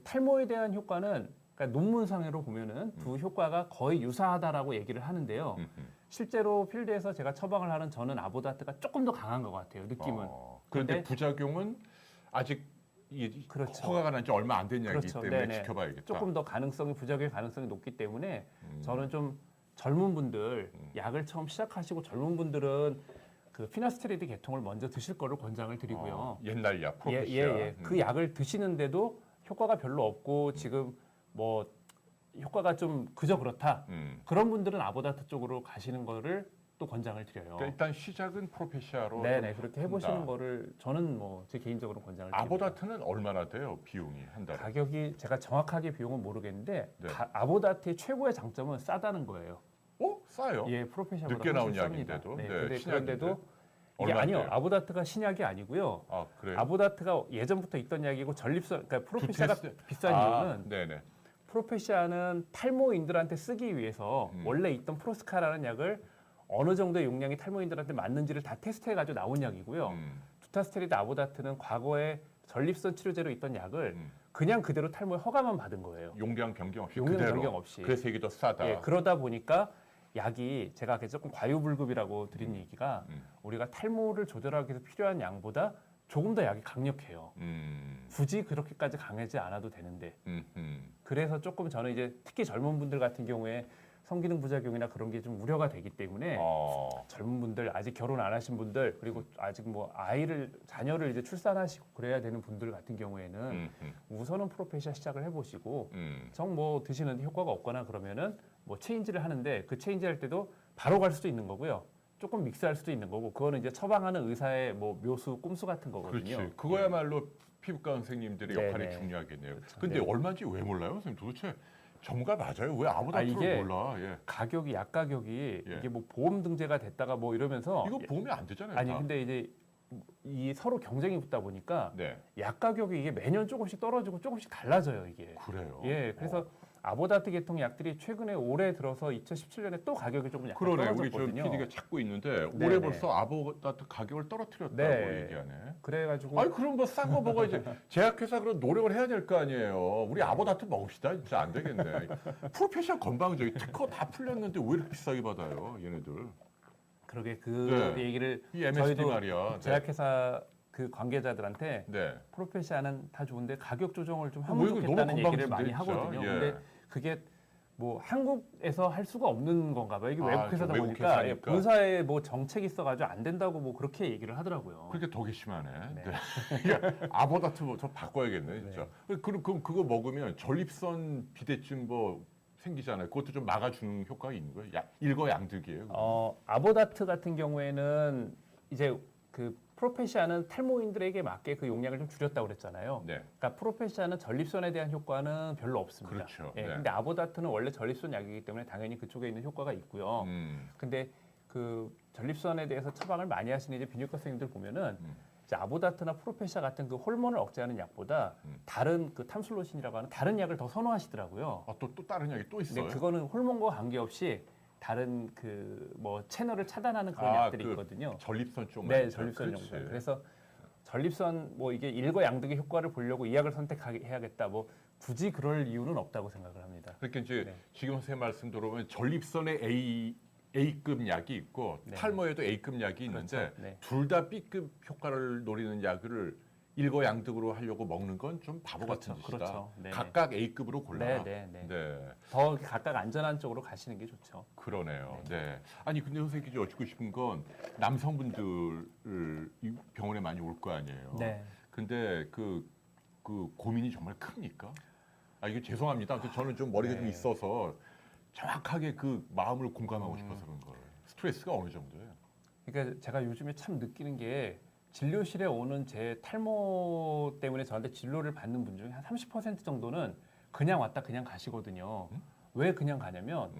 탈모에 대한 효과는 그러니까 논문상으로 보면은 두 효과가 거의 유사하다라고 얘기를 하는데요. 실제로 필드에서 제가 처방을 하는 저는 아보다트가 조금 더 강한 것 같아요. 느낌은. 그런데 근데 부작용은 아직 그렇죠. 허가가 난 지 얼마 안 된 약이기 그렇죠. 때문에 네네. 지켜봐야겠다. 조금 더 부작용의 가능성이 높기 때문에 저는 좀 젊은 분들 약을 처음 시작하시고 젊은 분들은 그 피나스테리드 계통을 먼저 드실 거를 권장을 드리고요. 옛날 약 프로페시아. 예. 그 약을 드시는데도 효과가 별로 없고 지금 뭐 효과가 좀 그저 그렇다. 그런 분들은 아보다트 쪽으로 가시는 거를 또 권장을 드려요. 그러니까 일단 시작은 프로페시아로. 네네 그렇게 해보시는 한다. 거를 저는 뭐 제 개인적으로 권장을 드립니다. 아보다트는 얼마나 돼요? 비용이 한 달에? 가격이 제가 정확하게 비용은 모르겠는데 네. 아보다트의 최고의 장점은 싸다는 거예요. 싸요? 예, 프로페시아보다 늦게 나온 훨씬 쌉니다. 약인데도? 네, 네, 근데 신약인데? 그런데도 이게 얼마인데요? 아니요. 아보다트가 신약이 아니고요. 아, 그래요? 아보다트가 예전부터 있던 약이고 전립선 그러니까 프로페시아가 비싼 이유는 네네. 프로페시아는 탈모인들한테 쓰기 위해서 원래 있던 프로스카라는 약을 어느 정도의 용량이 탈모인들한테 맞는지를 다 테스트해가지고 나온 약이고요. 두타스테리드 아보다트는 과거에 전립선 치료제로 있던 약을 그냥 그대로 탈모에 허가만 받은 거예요. 용량 변경 없이 용량 그대로. 변경 없이. 그래서 이게 더 싸다. 예, 그러다 보니까 약이 제가 조금 과유불급이라고 드린 얘기가 우리가 탈모를 조절하기 위해서 필요한 양보다 조금 더 약이 강력해요. 굳이 그렇게까지 강하지 않아도 되는데. 그래서 조금 저는 이제 특히 젊은 분들 같은 경우에 성기능 부작용이나 그런 게 좀 우려가 되기 때문에 젊은 분들 아직 결혼 안 하신 분들 그리고 아직 뭐 자녀를 이제 출산하시고 그래야 되는 분들 같은 경우에는 우선은 프로페시아 시작을 해보시고 정 뭐 드시는데 효과가 없거나 그러면은 뭐 체인지를 하는데 그 체인지 할 때도 바로 갈 수도 있는 거고요. 조금 믹스할 수도 있는 거고 그거는 이제 처방하는 의사의 뭐 묘수 꼼수 같은 거거든요. 그렇지. 그거야말로 피부과 선생님들의 역할이 네네. 중요하겠네요. 그렇죠. 근데 네. 얼마인지 왜 몰라요, 선생님? 도대체 전문가 맞아요? 왜 아보다트를 이게 몰라? 예. 가격이 약 가격이 예. 이게 뭐 보험 등재가 됐다가 뭐 이러면서 이거 보험이 안 되잖아요. 아니 다. 근데 이제 이 서로 경쟁이 붙다 보니까 네. 약 가격이 이게 매년 조금씩 떨어지고 조금씩 달라져요 이게. 그래요. 예, 그래서 아보다트 계통 약들이 최근에 올해 들어서 2017년에 또 가격이 조금 약간 그러네. 우리 저 떨어졌거든요. PD가 찾고 있는데 네네. 올해 벌써 아보다트 가격을 떨어뜨렸다고 네. 얘기하네. 그래가지고 아니 그럼 뭐 싼 거 먹어야지. 제약회사 그런 노력을 해야 될 거 아니에요. 우리 아보다트 먹읍시다. 진짜 안 되겠네. 프로페셔널 건방져요. 특허 다 풀렸는데 왜 이렇게 비싸게 받아요, 얘네들? 그러게 그 네. 얘기를 이 MSD 저희도 말이야. 네. 제약회사 그 관계자들한테 네. 프로페시아는 다 좋은데 가격 조정을 좀 뭐 하면 이거 너무 좋겠다는 얘기를 건방진데, 많이 진짜. 하거든요. 예. 근데 그게 뭐 한국에서 할 수가 없는 건가 봐요. 이게 외국 저 회사다 외국 보니까 회사니까. 예, 본사에 뭐 정책이 있어가지고 안 된다고 뭐 그렇게 얘기를 하더라고요. 그렇게 더 괘씸하네. 네. 네. 이게 아보다트 저 바꿔야겠네, 진짜. 그럼 그거 먹으면 전립선 비대증 뭐 생기잖아요. 그것도 좀 막아주는 효과가 있는 거예요. 일거양득이에요. 아보다트 같은 경우에는 이제 그 프로페시아는 탈모인들에게 맞게 그 용량을 좀 줄였다고 그랬잖아요. 네. 그러니까 프로페시아는 전립선에 대한 효과는 별로 없습니다. 그렇죠. 예, 네. 근데 아보다트는 원래 전립선 약이기 때문에 당연히 그쪽에 있는 효과가 있고요. 근데 그 전립선에 대해서 처방을 많이 하시는 이제 비뇨기과 선생님들 보면은 이제 아보다트나 프로페시아 같은 그 호르몬을 억제하는 약보다 다른 그 탐슬로신이라고 하는 다른 약을 더 선호하시더라고요. 또 다른 약이 또 있어요? 근데 그거는 호르몬과 관계없이 다른 그 뭐 채널을 차단하는 그런 약들이 있거든요. 전립선 쪽. 네, 전립선 용량. 그래서 전립선 뭐 이게 일거양득의 효과를 보려고 이 약을 선택해야겠다. 뭐 굳이 그럴 이유는 없다고 생각을 합니다. 그러니까 이제 네. 지금 선생님 말씀 들어보면 전립선에 A급 약이 있고 네. 탈모에도 A급 약이 있는데 그렇죠. 네. 둘 다 B급 효과를 노리는 약을 일거양득으로 하려고 먹는 건 좀 바보 그렇죠, 같은 짓이다. 그렇죠. 네. 각각 A급으로 골라. 네. 네. 더 각각 안전한 쪽으로 가시는 게 좋죠. 그러네요. 네. 아니 근데 선생님께 여쭙고 싶은 건 남성분들 이 병원에 많이 올 거 아니에요. 네. 근데 그 고민이 정말 큽니까? 이게 죄송합니다. 저는 좀 머리가 좀 네. 있어서 정확하게 그 마음을 공감하고 싶어서 그런 거예요. 스트레스가 어느 정도예요? 그러니까 제가 요즘에 참 느끼는 게 진료실에 오는 제 탈모 때문에 저한테 진료를 받는 분 중에 한 30% 정도는 그냥 왔다 그냥 가시거든요. 왜 그냥 가냐면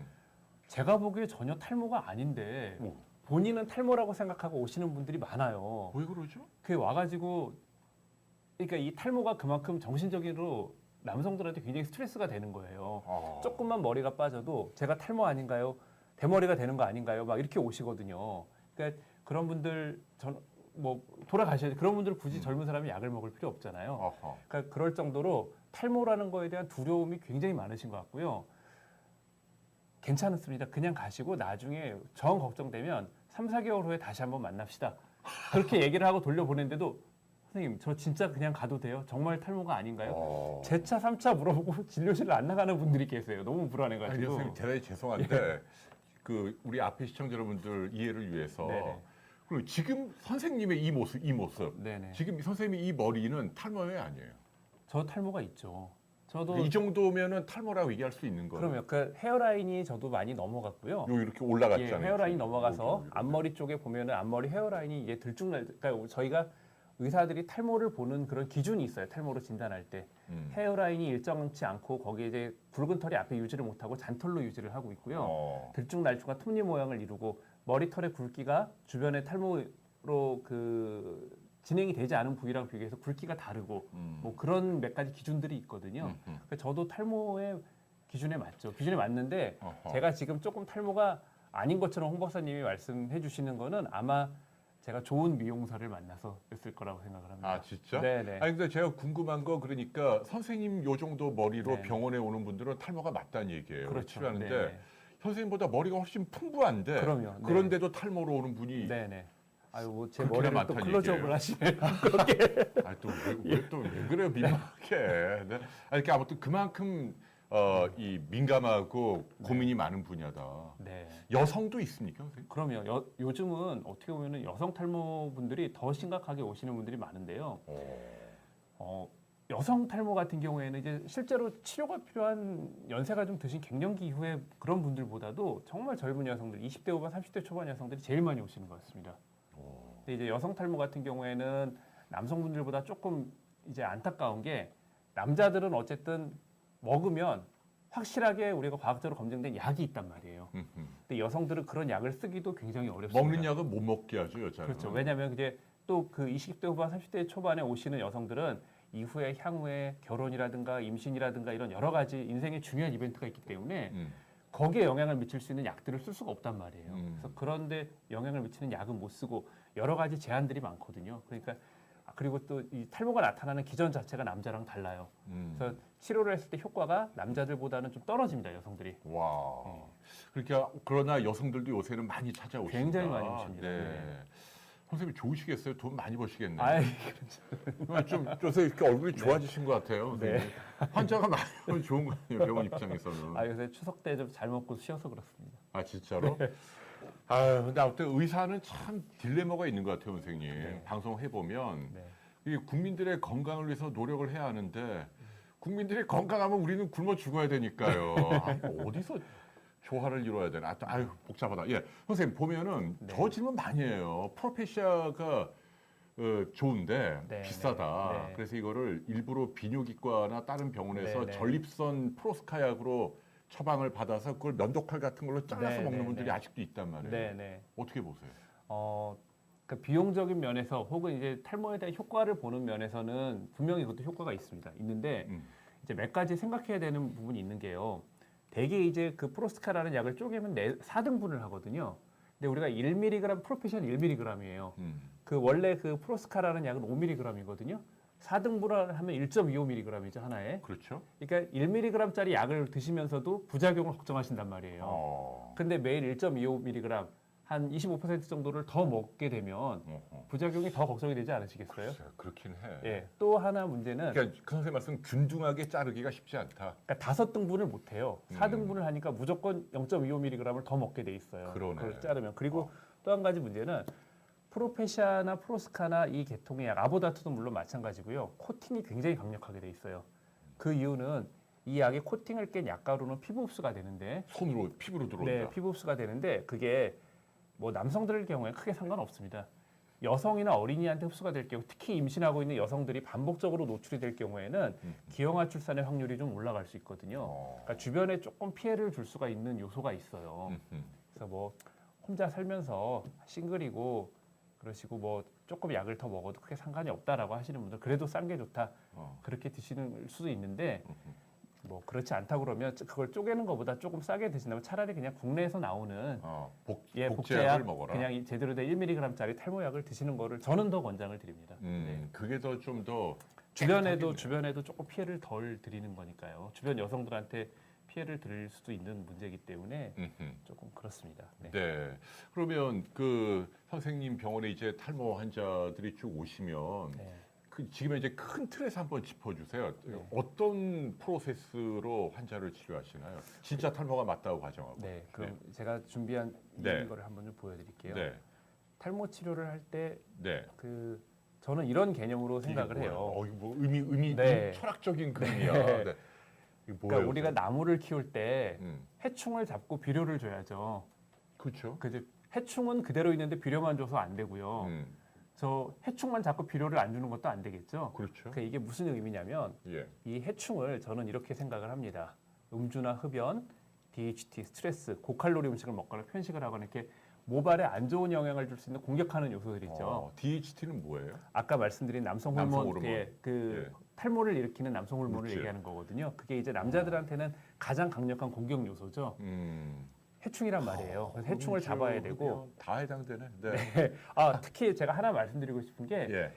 제가 보기에 전혀 탈모가 아닌데 본인은 탈모라고 생각하고 오시는 분들이 많아요. 왜 그러죠? 그게 와가지고 그러니까 이 탈모가 그만큼 정신적으로 남성들한테 굉장히 스트레스가 되는 거예요. 조금만 머리가 빠져도 제가 탈모 아닌가요? 대머리가 되는 거 아닌가요? 막 이렇게 오시거든요. 그러니까 그런 분들 뭐 돌아가셔야 돼. 그런 분들 굳이 젊은 사람이 약을 먹을 필요 없잖아요. 그러니까 그럴 정도로 탈모라는 거에 대한 두려움이 굉장히 많으신 것 같고요. 괜찮습니다. 그냥 가시고 나중에 정 걱정되면 3, 4개월 후에 다시 한번 만납시다. 그렇게 얘기를 하고 돌려보냈는데도 선생님 저 진짜 그냥 가도 돼요? 정말 탈모가 아닌가요? 제 차 3차 물어보고 진료실을 안 나가는 분들이 계세요. 너무 불안해가지고. 아니, 선생님 대단히 죄송한데 그 우리 앞에 시청자 여러분들 이해를 위해서 네네. 그리고 지금 선생님의 이 모습 네네. 지금 선생님이 이 머리는 탈모예요 아니에요? 저 탈모가 있죠. 저도 이 정도면은 탈모라고 얘기할 수 있는 거예요. 그러면 그 헤어라인이 저도 많이 넘어갔고요. 요 이렇게 올라갔잖아요. 헤어라인이 넘어가서 여기. 앞머리 쪽에 보면은 앞머리 헤어라인이 이제 들쭉날. 그러니까 저희가 의사들이 탈모를 보는 그런 기준이 있어요. 탈모로 진단할 때 헤어라인이 일정치 않고 거기에 이제 붉은 털이 앞에 유지를 못하고 잔털로 유지를 하고 있고요. 들쭉날쭉한 톱니 모양을 이루고 머리털의 굵기가 주변의 탈모로 그 진행이 되지 않은 부위랑 비교해서 굵기가 다르고 뭐 그런 몇 가지 기준들이 있거든요. 그러니까 저도 탈모의 기준에 맞죠. 기준에 맞는데 제가 지금 조금 탈모가 아닌 것처럼 홍 박사님이 말씀해 주시는 거는 아마 제가 좋은 미용사를 만나서였을 거라고 생각을 합니다. 아 진짜? 네네. 아니 근데 제가 궁금한 거 그러니까 선생님 요 정도 머리로 네. 병원에 오는 분들은 탈모가 맞다는 얘기예요. 그렇죠. 치료하는데 네네. 선생님보다 머리가 훨씬 풍부한데 그럼요. 네. 그런데도 탈모로 오는 분이 네네. 아유 뭐제 그렇게나 머리를 또 많다는 클로즈업을 얘기예요. 하시네요. 그렇게. 아또왜 그래요 민망하게. 네. 아니 그러니까 아무튼 그만큼 이 민감하고 고민이 많은 분야다. 네. 여성도 있습니까, 선생님? 그럼요. 요즘은 어떻게 보면은 여성 탈모 분들이 더 심각하게 오시는 분들이 많은데요. 여성 탈모 같은 경우에는 이제 실제로 치료가 필요한 연세가 좀 드신 갱년기 이후에 그런 분들보다도 정말 젊은 여성들, 20대 후반, 30대 초반 여성들이 제일 많이 오시는 것 같습니다. 근데 이제 여성 탈모 같은 경우에는 남성분들보다 조금 이제 안타까운 게 남자들은 어쨌든 먹으면 확실하게 우리가 과학적으로 검증된 약이 있단 말이에요. 근데 여성들은 그런 약을 쓰기도 굉장히 어렵습니다. 먹는 약은 못 먹게 하죠, 여자는. 그렇죠. 왜냐하면 이제 또 그 20대 후반, 30대 초반에 오시는 여성들은 이후에 향후에 결혼이라든가 임신이라든가 이런 여러 가지 인생의 중요한 이벤트가 있기 때문에 거기에 영향을 미칠 수 있는 약들을 쓸 수가 없단 말이에요. 그래서 그런데 영향을 미치는 약은 못 쓰고 여러 가지 제한들이 많거든요. 그러니까 그리고 또 이 탈모가 나타나는 기전 자체가 남자랑 달라요. 그래서 치료를 했을 때 효과가 남자들보다는 좀 떨어집니다, 여성들이. 와. 그러니까 그러나 여성들도 요새는 많이 찾아오신다. 굉장히 많이 오십니다. 네. 선생님 좋으시겠어요? 돈 많이 버시겠네요. 아이, 좀 요새 이렇게 얼굴이 좋아지신 것 같아요. 네. 선생님. 환자가 많으면 좋은 거 아니에요, 병원 입장에서는. 요새 추석 때 좀 잘 먹고 쉬어서 그렇습니다. 아 진짜로? 근데 아무튼 의사는 참 딜레마가 있는 것 같아요, 선생님. 네. 방송 해보면 네. 이 국민들의 건강을 위해서 노력을 해야 하는데 국민들이 건강하면 우리는 굶어 죽어야 되니까요. 어디서 조화를 이루어야 되나? 아유 복잡하다. 예, 선생님 보면은 네. 저 질문 많이 해요. 프로페시아가 좋은데 네, 비싸다. 네, 네. 그래서 이거를 일부러 비뇨기과나 다른 병원에서 네, 네. 전립선 프로스카 약으로 처방을 받아서 그걸 면도칼 같은 걸로 잘라서 네, 먹는 네, 분들이 네. 아직도 있단 말이에요. 네네. 어떻게 보세요? 그 비용적인 면에서 혹은 이제 탈모에 대한 효과를 보는 면에서는 분명히 그것도 효과가 있습니다. 있는데 이제 몇 가지 생각해야 되는 부분이 있는 게요. 대개 이제 그 프로스카라는 약을 쪼개면 4등분을 하거든요. 근데 우리가 1mg 프로페션 1mg이에요. 그 원래 그 프로스카라는 약은 5mg이거든요. 4등분을 하면 1.25mg이죠, 하나에. 그렇죠. 그러니까 1mg짜리 약을 드시면서도 부작용을 걱정하신단 말이에요. 근데 매일 1.25mg 한 25% 정도를 더 먹게 되면 부작용이 더 걱정이 되지 않으시겠어요? 글쎄요, 그렇긴 해. 예. 또 하나 문제는 그러니까 그 선생님 말씀 균등하게 자르기가 쉽지 않다. 그러니까 5등분을 못 해요. 4등분을 하니까 무조건 0.25mg을 더 먹게 돼 있어요. 그러네. 그걸 자르면. 그리고 또 한 가지 문제는 프로페시아나 프로스카나 이 계통의 약 아보다트도 물론 마찬가지고요. 코팅이 굉장히 강력하게 돼 있어요. 그 이유는 이 약의 코팅을 깬 약가루는 피부 흡수가 되는데 손으로 피부로 들어온다. 네, 피부 흡수가 되는데 그게 뭐 남성들의 경우에 크게 상관없습니다. 여성이나 어린이한테 흡수가 될 경우, 특히 임신하고 있는 여성들이 반복적으로 노출이 될 경우에는 기형아 출산의 확률이 좀 올라갈 수 있거든요. 그러니까 주변에 조금 피해를 줄 수가 있는 요소가 있어요. 그래서 뭐 혼자 살면서 싱글이고 그러시고 뭐 조금 약을 더 먹어도 크게 상관이 없다라고 하시는 분들 그래도 싼 게 좋다 그렇게 드시는 수도 있는데 뭐 그렇지 않다 그러면 그걸 쪼개는 것보다 조금 싸게 드신다면 차라리 그냥 국내에서 나오는 복제약을 먹어라. 그냥 제대로 된 1mg짜리 탈모약을 드시는 거를 저는 더 권장을 드립니다. 네. 그게 더 좀 더 주변에도 조금 피해를 덜 드리는 거니까요. 주변 여성들한테 피해를 드릴 수도 있는 문제이기 때문에 조금 그렇습니다. 네. 네. 그러면 그 선생님 병원에 이제 탈모 환자들이 쭉 오시면 네. 그 지금 이제 큰 틀에서 한번 짚어주세요. 네. 어떤 프로세스로 환자를 치료하시나요? 진짜 탈모가 맞다고 가정하고. 네, 그럼 제가 준비한 네. 이거를 한번 좀 보여드릴게요. 네. 탈모 치료를 할 때 네. 저는 이런 개념으로 생각을 이게 해요. 뭐예요? 이거 뭐 의미 네. 철학적인 그림이야. 네. 네. 이게 뭐예요? 그러니까 우리가 나무를 키울 때 음. 해충을 잡고 비료를 줘야죠. 그렇죠. 그 해충은 그대로 있는데 비료만 줘서 안 되고요. 저 해충만 잡고 비료를 안 주는 것도 안 되겠죠. 그렇죠. 그러니까 이게 무슨 의미냐면 예. 이 해충을 저는 이렇게 생각을 합니다. 음주나 흡연, DHT, 스트레스, 고칼로리 음식을 먹거나 편식을 하거나 이렇게 모발에 안 좋은 영향을 줄 수 있는 공격하는 요소들이죠. DHT는 뭐예요? 아까 말씀드린 남성 호르몬, 예. 탈모를 일으키는 남성 호르몬을 그렇지. 얘기하는 거거든요. 그게 이제 남자들한테는 가장 강력한 공격 요소죠. 해충이란 말이에요. 그래서 해충을 잡아야 되고 다 해당되네. 네. 특히 제가 하나 말씀드리고 싶은 게 예.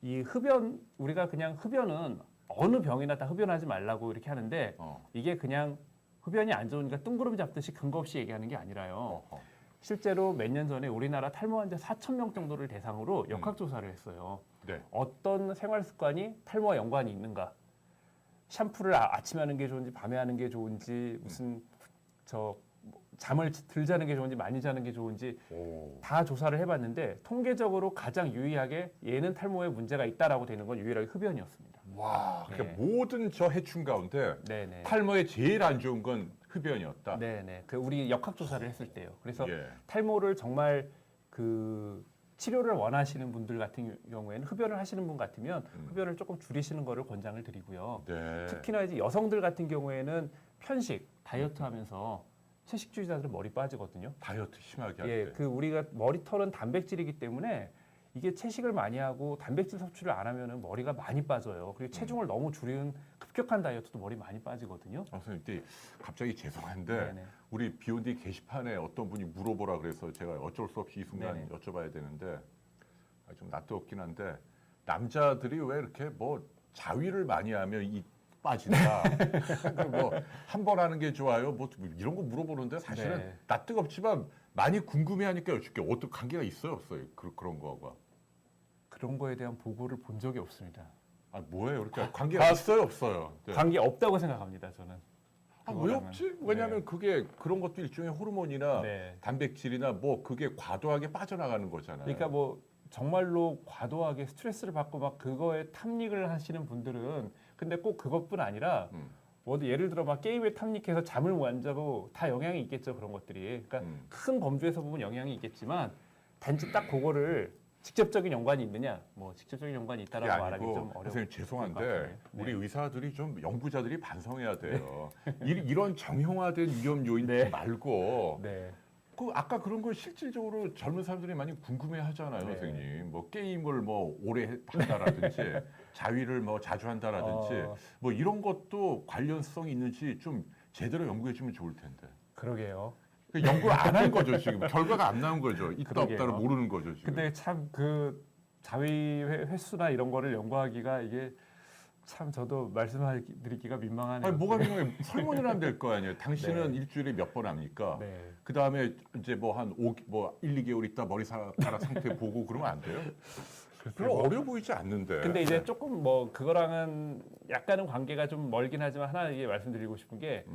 이 흡연 우리가 그냥 흡연은 어느 병이나 다 흡연하지 말라고 이렇게 하는데 이게 그냥 흡연이 안 좋으니까 뜬구름 잡듯이 근거 없이 얘기하는 게 아니라요. 실제로 몇 년 전에 우리나라 탈모 환자 4,000명 정도를 대상으로 역학조사를 했어요. 네. 어떤 생활 습관이 탈모와 연관이 있는가? 샴푸를 아침에 하는 게 좋은지 밤에 하는 게 좋은지 무슨 잠을 덜 자는 게 좋은지 많이 자는 게 좋은지 다 조사를 해봤는데 통계적으로 가장 유의하게 얘는 탈모에 문제가 있다라고 되는 건 유일하게 흡연이었습니다. 와, 그러니까 네. 모든 저 해충 가운데 네네. 탈모에 제일 안 좋은 건 흡연이었다. 네네. 우리 역학조사를 했을 때요. 그래서 예. 탈모를 정말 치료를 원하시는 분들 같은 경우에는 흡연을 하시는 분 같으면 흡연을 조금 줄이시는 거를 권장을 드리고요. 네. 특히나 이제 여성들 같은 경우에는 편식, 다이어트 하면서 채식주의자들은 머리 빠지거든요. 다이어트 심하게 할 예, 때. 우리가 머리털은 단백질이기 때문에 이게 채식을 많이 하고 단백질 섭취를 안 하면은 머리가 많이 빠져요. 그리고 체중을 너무 줄이는 급격한 다이어트도 머리 많이 빠지거든요. 선생님, 이때 갑자기 죄송한데 네네. 우리 비욘디 게시판에 어떤 분이 물어보라 그래서 제가 어쩔 수 없이 이 순간 네네. 여쭤봐야 되는데 좀 낯도 없긴 한데 남자들이 왜 이렇게 뭐 자위를 많이 하면 이 빠진다. 뭐 한 번 하는 게 좋아요. 뭐 이런 거 물어보는데 사실은 네. 낯 뜨겁지만 많이 궁금해하니까 여쭙게 어떤 관계가 있어요, 없어요? 그런 거하고. 그런 거에 대한 보고를 본 적이 없습니다. 뭐예요? 그러니까 관계가 있어요, 없어요? 네. 관계 없다고 생각합니다, 저는. 왜 그거랑은. 없지? 왜냐하면 네. 그게 그런 것도 일종의 호르몬이나 네. 단백질이나 뭐 그게 과도하게 빠져나가는 거잖아요. 그러니까 뭐 정말로 과도하게 스트레스를 받고 막 그거에 탐닉을 하시는 분들은 근데 꼭 그것뿐 아니라 뭐 예를 들어 막 게임에 탐닉해서 잠을 못 자고 다 영향이 있겠죠, 그런 것들이. 그러니까 큰 범주에서 보면 영향이 있겠지만 단지 딱 그거를 직접적인 연관이 있느냐? 뭐 직접적인 연관이 그게 있다라고 말하기 아니고 좀 어려워. 선생님 죄송한데 우리 네. 의사들이 좀 연구자들이 반성해야 돼요. 이런 정형화된 위험 요인 네. 말고 네. 아까 그런 걸 실질적으로 젊은 사람들이 많이 궁금해하잖아요, 네. 선생님. 뭐 게임을 뭐 오래 한다라든지 자위를 뭐 자주 한다라든지 뭐 이런 것도 관련성이 있는지 좀 제대로 연구해주면 좋을 텐데. 그러게요. 연구를 안 한 거죠 지금. 결과가 안 나온 거죠. 있다 그러게요. 없다를 모르는 거죠 지금. 근데 참 자위 횟수나 이런 거를 연구하기가 이게 참 저도 말씀드리기가 민망하네요. 아니 뭐가 민망해? 설문이라면 될 거 아니에요. 당신은 일주일에 몇 번 합니까? 네. 그 다음에 이제 뭐 한 1, 2개월 있다 머리카락 상태 보고 그러면 안 돼요? 별로 어려 보이지 않는데. 근데 이제 조금 뭐 그거랑은 약간은 관계가 좀 멀긴 하지만 하나 이게 말씀드리고 싶은 게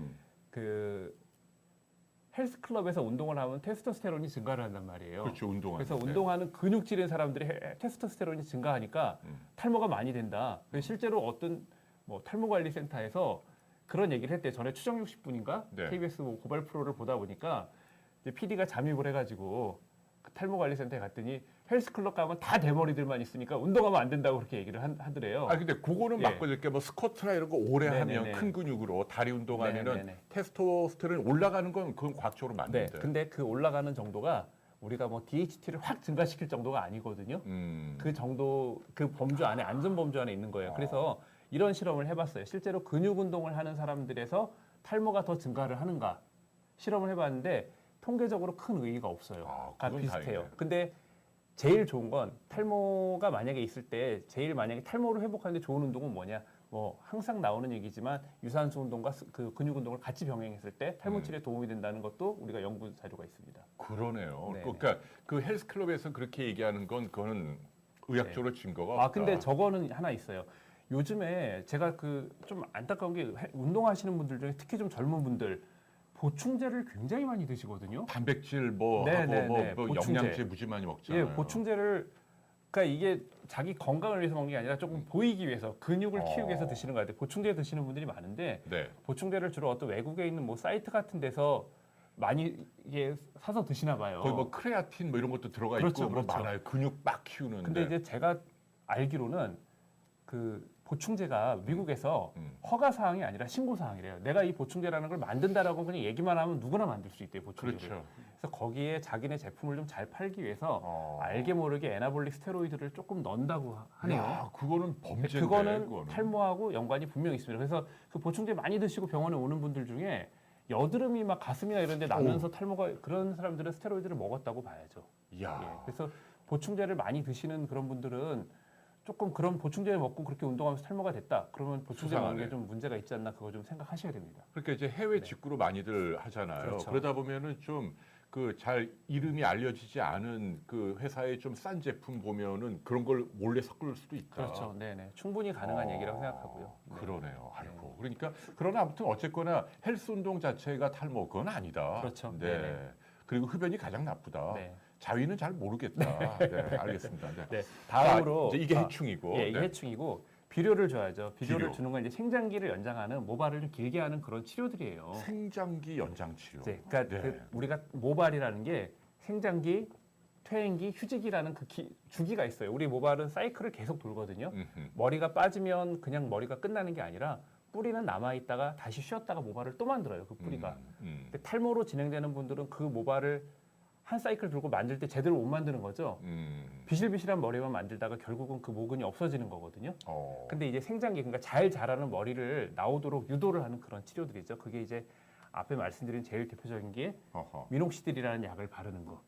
헬스클럽에서 운동을 하면 테스토스테론이 증가를 한단 말이에요. 그렇죠, 운동하는. 그래서 운동하는 근육질인 사람들이 테스토스테론이 증가하니까 탈모가 많이 된다. 그래서 실제로 어떤 뭐 탈모관리센터에서 그런 얘기를 했대요. 전에 추정 60분인가 네. KBS 뭐 고발 프로를 보다 보니까 이제 PD가 잠입을 해가지고 그 탈모관리센터에 갔더니 헬스클럽 가면 다 대머리들만 있으니까 운동하면 안 된다고 그렇게 얘기를 하더래요. 근데 그거는 예. 맞거든요. 뭐 스쿼트나 이런 거 오래 네네네. 하면 큰 근육으로 다리 운동하면은 네네네. 테스토스테론 올라가는 건 그건 과학적으로 네. 맞는데. 근데 그 올라가는 정도가 우리가 뭐 DHT를 확 증가시킬 정도가 아니거든요. 음. 그 정도 그 범주 안에 안전 범주 안에 있는 거예요. 그래서 이런 실험을 해봤어요. 실제로 근육 운동을 하는 사람들에서 탈모가 더 증가를 하는가 실험을 해봤는데 통계적으로 큰 의의가 없어요. 다 그건 비슷해요. 다행이네요. 근데 제일 좋은 건 탈모가 만약에 있을 때 제일 만약에 탈모를 회복하는데 좋은 운동은 뭐냐? 뭐 항상 나오는 얘기지만 유산소 운동과 그 근육 운동을 같이 병행했을 때 탈모 치료에 도움이 된다는 것도 우리가 연구 자료가 있습니다. 그러네요. 네. 그러니까 그 헬스클럽에서 그렇게 얘기하는 건 그거는 의학적으로 증거가 없다. 근데 저거는 하나 있어요. 요즘에 제가 그 좀 안타까운 게 운동하시는 분들 중에 특히 좀 젊은 분들 보충제를 굉장히 많이 드시거든요. 단백질 뭐 네, 하고 네, 뭐, 네. 뭐 보충제. 영양제 무지 많이 먹잖아요. 예, 보충제를 그러니까 이게 자기 건강을 위해서 먹는 게 아니라 조금 보이기 위해서 근육을 키우기 위해서 드시는 거 같아요. 보충제 드시는 분들이 많은데 네. 보충제를 주로 어떤 외국에 있는 뭐 사이트 같은 데서 많이 이게 사서 드시나 봐요. 거기 뭐 크레아틴 뭐 이런 것도 들어가 그렇죠, 있고 뭐 그렇죠. 많아요. 근육 막 키우는데. 근데 이제 제가 알기로는 그 보충제가 미국에서 허가 사항이 아니라 신고 사항이래요. 내가 이 보충제라는 걸 만든다라고 그냥 얘기만 하면 누구나 만들 수 있대요, 보충제를. 그렇죠. 그래서 거기에 자기네 제품을 좀 잘 팔기 위해서 알게 모르게 에나볼릭 스테로이드를 조금 넣는다고 하네요. 야, 그거는 범죄인데. 그거는 탈모하고 연관이 분명히 있습니다. 그래서 그 보충제 많이 드시고 병원에 오는 분들 중에 여드름이 막 가슴이나 이런 데 나면서 탈모가 그런 사람들은 스테로이드를 먹었다고 봐야죠. 야. 예, 그래서 보충제를 많이 드시는 그런 분들은 조금 그런 보충제를 먹고 그렇게 운동하면서 탈모가 됐다. 그러면 보충제 먹는 게 좀 문제가 있지 않나 그거 좀 생각하셔야 됩니다. 그러니까 이제 해외 직구로 많이들 하잖아요. 그렇죠. 그러다 보면은 좀 그 잘 이름이 알려지지 않은 그 회사의 좀 싼 제품 보면은 그런 걸 몰래 섞을 수도 있다. 그렇죠. 네네. 충분히 가능한 얘기라고 생각하고요. 네. 그러네요. 아이고. 그러니까 그러나 아무튼 어쨌거나 헬스 운동 자체가 탈모 그건 아니다. 그렇죠. 네. 네네. 그리고 흡연이 가장 나쁘다. 네. 자위는 잘 모르겠다. 네, 알겠습니다. 네. 네. 다음으로 이제 이게 해충이고. 예, 이 네. 해충이고 비료를 줘야죠. 비료를 비료. 주는 건 이제 생장기를 연장하는 모발을 좀 길게 하는 그런 치료들이에요. 생장기 연장 치료. 네, 그러니까 네. 그 우리가 모발이라는 게 생장기, 퇴행기, 휴지기라는 그 주기가 있어요. 우리 모발은 사이클을 계속 돌거든요. 음흠. 머리가 빠지면 그냥 머리가 끝나는 게 아니라 뿌리는 남아 있다가 다시 쉬었다가 모발을 또 만들어요. 그 뿌리가. 근데 탈모로 진행되는 분들은 그 모발을 한 사이클 돌고 만들 때 제대로 못 만드는 거죠. 비실비실한 머리만 만들다가 결국은 그 모근이 없어지는 거거든요. 근데 이제 생장기, 그러니까 잘 자라는 머리를 나오도록 유도를 하는 그런 치료들이죠. 그게 이제 앞에 말씀드린 제일 대표적인 게 미녹시딜이라는 약을 바르는 거.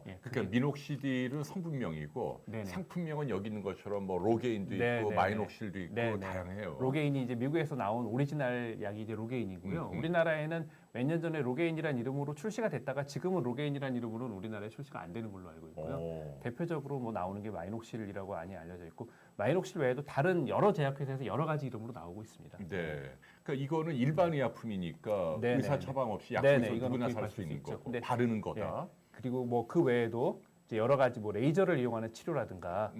예, 그러니까 미녹시딜은 성분명이고 네네. 상품명은 여기 있는 것처럼 뭐 로게인도 있고 마이녹실도 있고 네네. 다양해요. 로게인이 이제 미국에서 나온 오리지널 약이 이제 로게인이고요. 우리나라에는 몇 년 전에 로게인이라는 이름으로 출시가 됐다가 지금은 로게인이라는 이름으로는 우리나라에 출시가 안 되는 걸로 알고 있고요. 대표적으로 뭐 나오는 게 마이녹실이라고 많이 알려져 있고 마이녹실 외에도 다른 여러 제약회사에서 여러 가지 이름으로 나오고 있습니다. 네. 그러니까 이거는 일반 의약품이니까 네네. 의사 처방 없이 네네. 약국에서 이거는 누구나 살 구입할 수 수 있는 있죠. 거고 근데 바르는 거다. 그리고 뭐 그 외에도 이제 여러 가지 뭐 레이저를 이용하는 치료라든가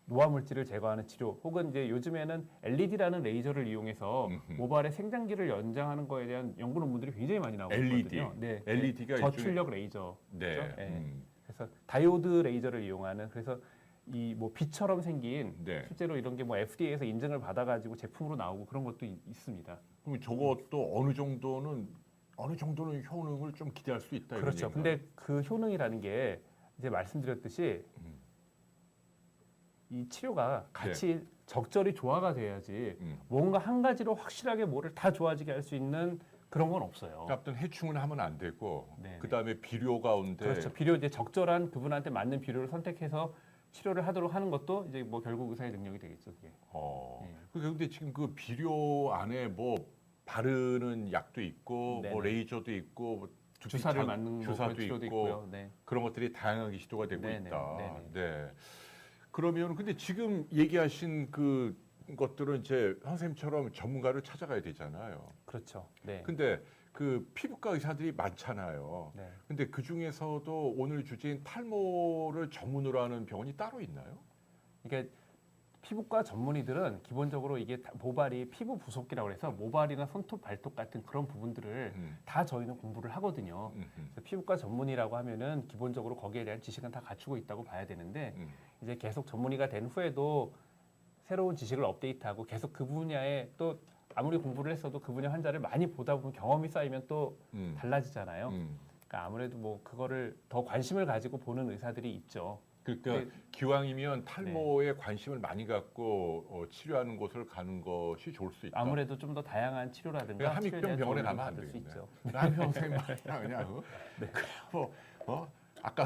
노화 물질을 제거하는 치료, 혹은 이제 요즘에는 LED라는 레이저를 이용해서 모발의 생장기를 연장하는 거에 대한 연구 논문들이 굉장히 많이 나오고 LED. 있거든요. 네, LED가 저출력 레이저. 네. 그렇죠? 네. 그래서 다이오드 레이저를 이용하는, 그래서 이 뭐 빛처럼 생긴 네. 실제로 이런 게 뭐 FDA에서 인증을 받아가지고 제품으로 나오고 그런 것도 있습니다. 그럼 저것도 어느 정도는 효능을 좀 기대할 수 있다. 그렇죠. 이런 근데 그 효능이라는 게 이제 말씀드렸듯이 이 치료가 같이 적절히 조화가 돼야지 뭔가 한 가지로 확실하게 뭐를 다 좋아지게 할 수 있는 그런 건 없어요. 그러니까 어떤 해충은 하면 안 되고 네네. 그다음에 비료 가운데 그렇죠. 비료, 이제 적절한 그분한테 맞는 비료를 선택해서 치료를 하도록 하는 것도 이제 뭐 결국 의사의 능력이 되겠죠. 그게. 근데 지금 그 비료 안에 뭐 바르는 약도 있고 네네. 뭐 레이저도 있고 뭐 주사를 맞는 주사도 치료도 있고 있고요. 네. 그런 것들이 다양하게 시도가 되고 네네. 있다. 네네. 네. 그러면 근데 지금 얘기하신 그 것들은 이제 선생님처럼 전문가를 찾아가야 되잖아요. 그렇죠. 네. 근데 그 피부과 의사들이 많잖아요. 네. 근데 그 중에서도 오늘 주제인 탈모를 전문으로 하는 병원이 따로 있나요? 이게 피부과 전문의들은 기본적으로 이게 모발이 피부 부속기라고 해서 모발이나 손톱, 발톱 같은 그런 부분들을 다 저희는 공부를 하거든요. 그래서 피부과 전문의라고 하면은 기본적으로 거기에 대한 지식은 다 갖추고 있다고 봐야 되는데 이제 계속 전문의가 된 후에도 새로운 지식을 업데이트하고 계속 그 분야에 또 아무리 공부를 했어도 그 분야 환자를 많이 보다 보면 경험이 쌓이면 또 달라지잖아요. 그러니까 아무래도 뭐 그거를 더 관심을 가지고 보는 의사들이 있죠. 그러니까 네. 기왕이면 탈모에 관심을 많이 갖고 치료하는 곳을 가는 것이 좋을 수 있다. 아무래도 좀 더 다양한 치료라든가 함익병 병원에 가면 안 받을 수 되겠네. 있죠. 함익병 선생님 말이야 그냥 아까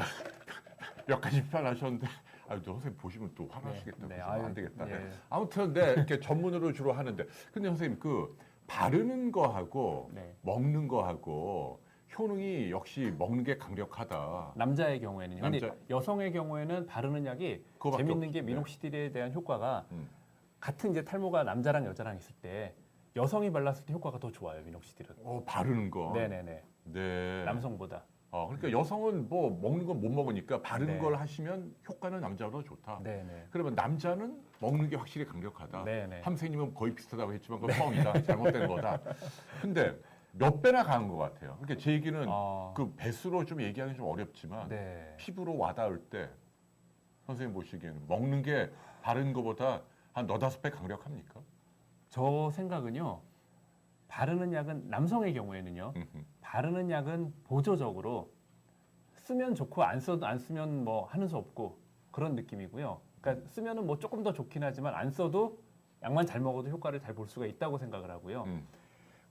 몇 가지 비판하셨는데 저 선생님 보시면 또 화나시겠다. 네. 안 되겠다. 예. 아무튼 이렇게 전문으로 주로 하는데 근데 선생님 그 바르는 거하고 네. 먹는 거하고 효능이 역시 먹는 게 강력하다. 남자의 경우에는요. 근데 남자- 여성의 경우에는 바르는 약이 그거밖에 재밌는 게 없- 미녹시딜에 대한 효과가 음. 같은 이제 탈모가 남자랑 여자랑 있을 때 여성이 발랐을 때 효과가 더 좋아요. 미녹시딜은. 바르는 거. 네네네. 네. 남성보다. 그러니까 여성은 뭐 먹는 건 못 먹으니까 바르는 네. 걸 하시면 효과는 남자보다 좋다. 네네. 그러면 남자는 먹는 게 확실히 강력하다. 네네. 함생님은 거의 비슷하다고 했지만 그건 뻥이다. 잘못된 거다. 근데 몇 배나 강한 것 같아요. 그러니까 제 얘기는 그 배수로 좀 얘기하기 좀 어렵지만 네. 피부로 와닿을 때 선생님 보시기에는 먹는 게 바른 거보다 한 너다섯 배 강력합니까? 저 생각은요. 바르는 약은 남성의 경우에는요. 바르는 약은 보조적으로 쓰면 좋고 안 쓰면 뭐 하는 수 없고 그런 느낌이고요. 그러니까 쓰면은 뭐 조금 더 좋긴 하지만 안 써도 약만 잘 먹어도 효과를 잘 볼 수가 있다고 생각을 하고요.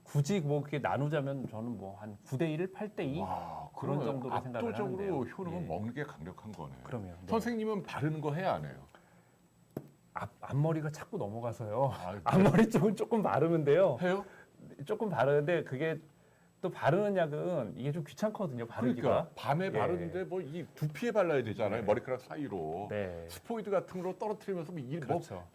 굳이 뭐 그렇게 나누자면 저는 뭐 한 9대1, 8대2 와, 그런 그러면 정도로 생각을 압도적으로 하는데요. 효능은 예. 먹는 게 강력한 거네. 그럼요. 네. 선생님은 바르는 거 해야 안 해요? 앞머리가 자꾸 넘어가서요. 아, 앞머리 쪽은 조금 바르는데요. 해요? 조금 바르는데 그게 또 바르는 약은 이게 좀 귀찮거든요. 바르기가. 그러니까 밤에 예. 바르는데 뭐 이 두피에 발라야 되잖아요. 네. 머리카락 사이로. 네. 스포이드 같은 걸로 떨어뜨리면서 그렇죠.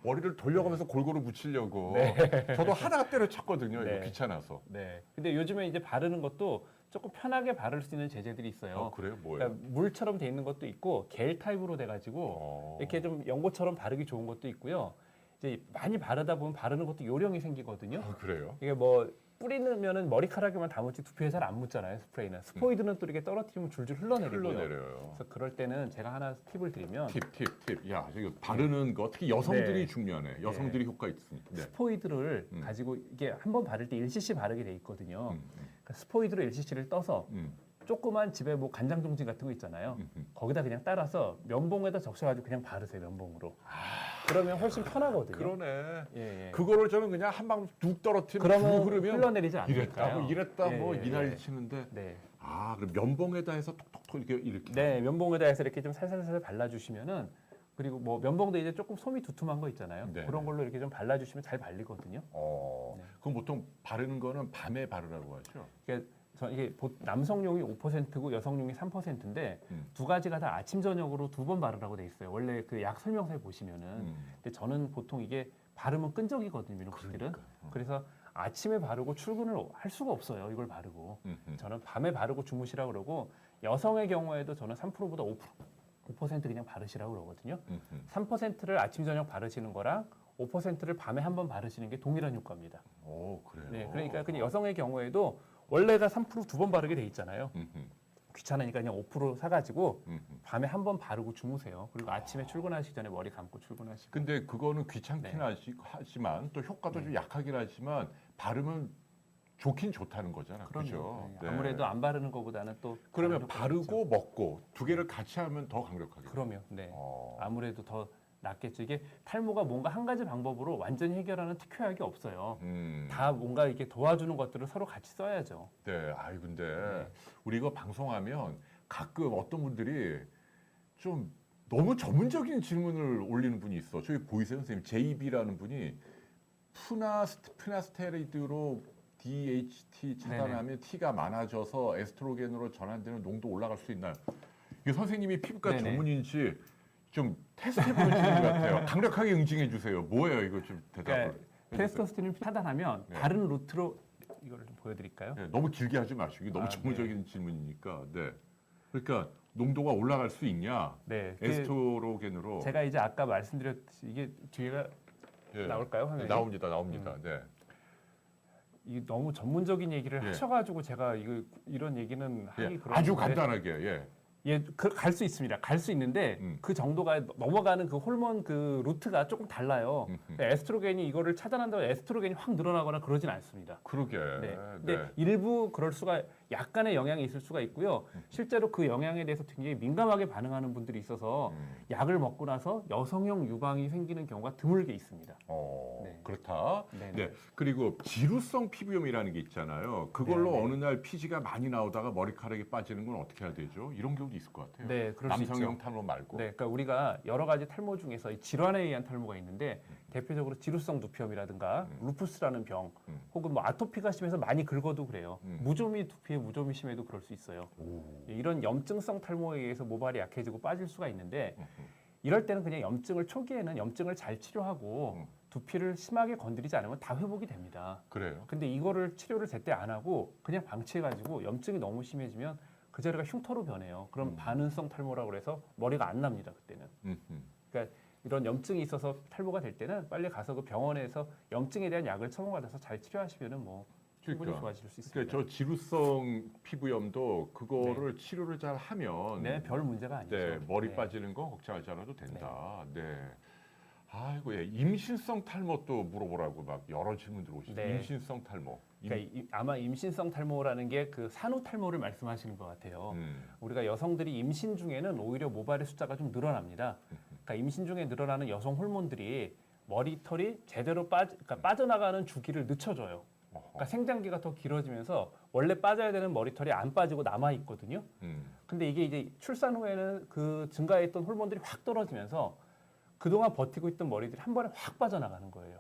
머리를 돌려가면서 골고루 묻히려고. 네. 저도 하나 때려쳤거든요. 네. 이거 귀찮아서. 네. 근데 요즘에 이제 바르는 것도 조금 편하게 바를 수 있는 제재들이 있어요. 그래요? 뭐예요? 그러니까 물처럼 돼 있는 것도 있고 겔 타입으로 돼가지고 이렇게 좀 연고처럼 바르기 좋은 것도 있고요. 이제 많이 바르다 보면 바르는 것도 요령이 생기거든요. 그래요? 이게 뭐 뿌리면은 머리카락에만 담을지 두피에 잘 안 묻잖아요. 스프레이는. 스포이드는 또 이렇게 떨어뜨리면 줄줄 흘러내리고요. 흘러내려요. 그래서 그럴 때는 제가 하나 팁을 드리면 팁. 야, 저기 바르는 거 특히 여성들이 네. 중요하네. 여성들이 효과 있으니까. 네. 스포이드를 가지고 이게 한 번 바를 때 1cc 바르게 돼 있거든요. 그러니까 스포이드로 1cc를 떠서 조그만 집에 뭐 간장 종지 같은 거 있잖아요. 거기다 그냥 따라서 면봉에다 적셔가지고 그냥 바르세요. 면봉으로. 그러면 훨씬 편하거든요. 그러네. 예. 그거를 저는 그냥 한 방 뚝 떨어뜨리면 그러면 쭉 흐르면 흘러내리지 이랬다 않을까요? 이랬다 뭐 예, 이날 예. 치는데 네. 그럼 면봉에다 해서 톡톡톡 이렇게 네, 면봉에다 해서 이렇게 좀 살살살 발라주시면은 그리고 뭐 면봉도 이제 조금 솜이 두툼한 거 있잖아요. 네. 그런 걸로 이렇게 좀 발라주시면 잘 발리거든요. 네. 그럼 보통 바르는 거는 밤에 바르라고 하죠. 그러니까 이게 남성용이 5%고 여성용이 3%인데 두 가지가 다 아침 저녁으로 2번 바르라고 돼 있어요. 원래 그 약 설명서에 보시면은. 근데 저는 보통 이게 바르면 끈적이거든요. 미녹시딜은. 그러니까. 그래서 아침에 바르고 출근을 할 수가 없어요. 이걸 바르고. 저는 밤에 바르고 주무시라고 그러고 여성의 경우에도 저는 3%보다 5% 그냥 바르시라고 그러거든요. 3%를 아침 저녁 바르시는 거랑 5%를 밤에 한 번 바르시는 게 동일한 효과입니다. 그래요. 네, 그러니까 그냥 여성의 경우에도 원래가 3% 2번 바르게 돼 있잖아요. 귀찮으니까 그냥 5% 사가지고 밤에 한 번 바르고 주무세요. 그리고 아침에 출근하시기 전에 머리 감고 출근하시고. 근데 그거는 귀찮긴 네. 하지만 또 효과도 좀 약하긴 하지만 바르면 좋긴 좋다는 거잖아. 그렇죠. 네. 아무래도 안 바르는 것보다는 또 그러면 다른 효과가 바르고 먹고 두 개를 같이 하면 더 강력하겠죠. 그럼요. 네. 어. 아무래도 더 낫겠죠. 이게 탈모가 뭔가 한 가지 방법으로 완전히 해결하는 특효약이 없어요. 다 뭔가 이렇게 도와주는 것들을 서로 같이 써야죠. 네, 근데 우리 이거 방송하면 가끔 어떤 분들이 좀 너무 전문적인 질문을 올리는 분이 있어. 저기 보이세요, 선생님? JB라는 분이 푸나스테로이드로 DHT 차단하면 T가 많아져서 에스트로겐으로 전환되는 농도 올라갈 수 있나요? 이게 선생님이 피부과 네네. 전문인지 좀 테스트해보는 질문 같아요. 강력하게 응징해 주세요. 뭐예요, 이거 좀 대답을. 그러니까 테스토스테론을 차단하면 네. 다른 루트로 이걸 좀 보여드릴까요? 네, 너무 길게 하지 마시고 이게 너무 전문적인 질문이니까. 네. 그러니까 농도가 올라갈 수 있냐? 네. 에스트로겐으로. 제가 이제 아까 말씀드렸듯이 이게 뒤에가 예. 나올까요? 화면에? 나옵니다. 네. 이게 너무 전문적인 얘기를 예. 하셔가지고 제가 이런 얘기는 하기 예. 그런데 아주 간단하게. 예. 예, 갈 수 있습니다. 갈 수 있는데 그 정도가 넘어가는 그 호르몬 그 루트가 조금 달라요. 에스트로겐이 이거를 차단한다고 에스트로겐이 확 늘어나거나 그러진 않습니다. 그러게. 네. 근데 일부 그럴 수가 약간의 영향이 있을 수가 있고요. 실제로 그 영향에 대해서 굉장히 민감하게 반응하는 분들이 있어서 약을 먹고 나서 여성형 유방이 생기는 경우가 드물게 있습니다. 네. 그렇다. 네네. 네. 그리고 지루성 피부염이라는 게 있잖아요. 그걸로 네네. 어느 날 피지가 많이 나오다가 머리카락이 빠지는 건 어떻게 해야 되죠? 이런 경우도 있을 것 같아요. 네, 그럴 수 남성형 있죠. 탈모 말고. 네, 그러니까 우리가 여러 가지 탈모 중에서 이 질환에 의한 탈모가 있는데 대표적으로 지루성 두피염이라든가 루푸스라는 병, 혹은 뭐 아토피가 심해서 많이 긁어도 그래요. 무좀이 두피에 무좀이 심해도 그럴 수 있어요. 이런 염증성 탈모에 의해서 모발이 약해지고 빠질 수가 있는데 이럴 때는 그냥 초기에는 염증을 잘 치료하고 두피를 심하게 건드리지 않으면 다 회복이 됩니다. 그래요. 근데 이거를 치료를 제때 안 하고 그냥 방치해가지고 염증이 너무 심해지면 그 자리가 흉터로 변해요. 그럼 반응성 탈모라고 그래서 머리가 안 납니다. 그때는. 그러니까 이런 염증이 있어서 탈모가 될 때는 빨리 가서 그 병원에서 염증에 대한 약을 처방받아서 잘 치료하시면은 뭐 충분히 그러니까. 좋아질 수 있습니다. 그러니까 저 지루성 피부염도 그거를 치료를 잘 하면 네, 별 문제가 아니죠. 네, 머리 네. 빠지는 거 걱정하지 않아도 된다. 네. 아이고, 예. 임신성 탈모도 물어보라고 막 여러 질문들 오시죠. 네. 임신성 탈모. 그러니까 아마 임신성 탈모라는 게 그 산후 탈모를 말씀하시는 것 같아요. 우리가 여성들이 임신 중에는 오히려 모발의 숫자가 좀 늘어납니다. 그러니까 임신 중에 늘어나는 여성 호르몬들이 머리털이 제대로 빠져나가는 주기를 늦춰줘요. 그러니까 생장기가 더 길어지면서 원래 빠져야 되는 머리털이 안 빠지고 남아 있거든요. 근데 이게 이제 출산 후에는 그 증가했던 호르몬들이 확 떨어지면서 그동안 버티고 있던 머리들이 한 번에 확 빠져나가는 거예요.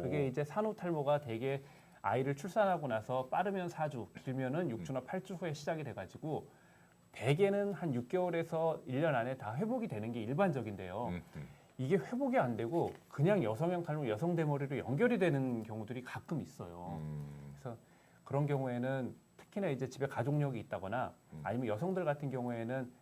그게 이제 산후 탈모가 되게 아이를 출산하고 나서 빠르면 4주, 길면은 6주나 8주 후에 시작이 돼가지고 대개는 한 6개월에서 1년 안에 다 회복이 되는 게 일반적인데요. 이게 회복이 안 되고 그냥 여성형 탈모, 여성 대머리로 연결이 되는 경우들이 가끔 있어요. 그래서 그런 경우에는 특히나 이제 집에 가족력이 있다거나 아니면 여성들 같은 경우에는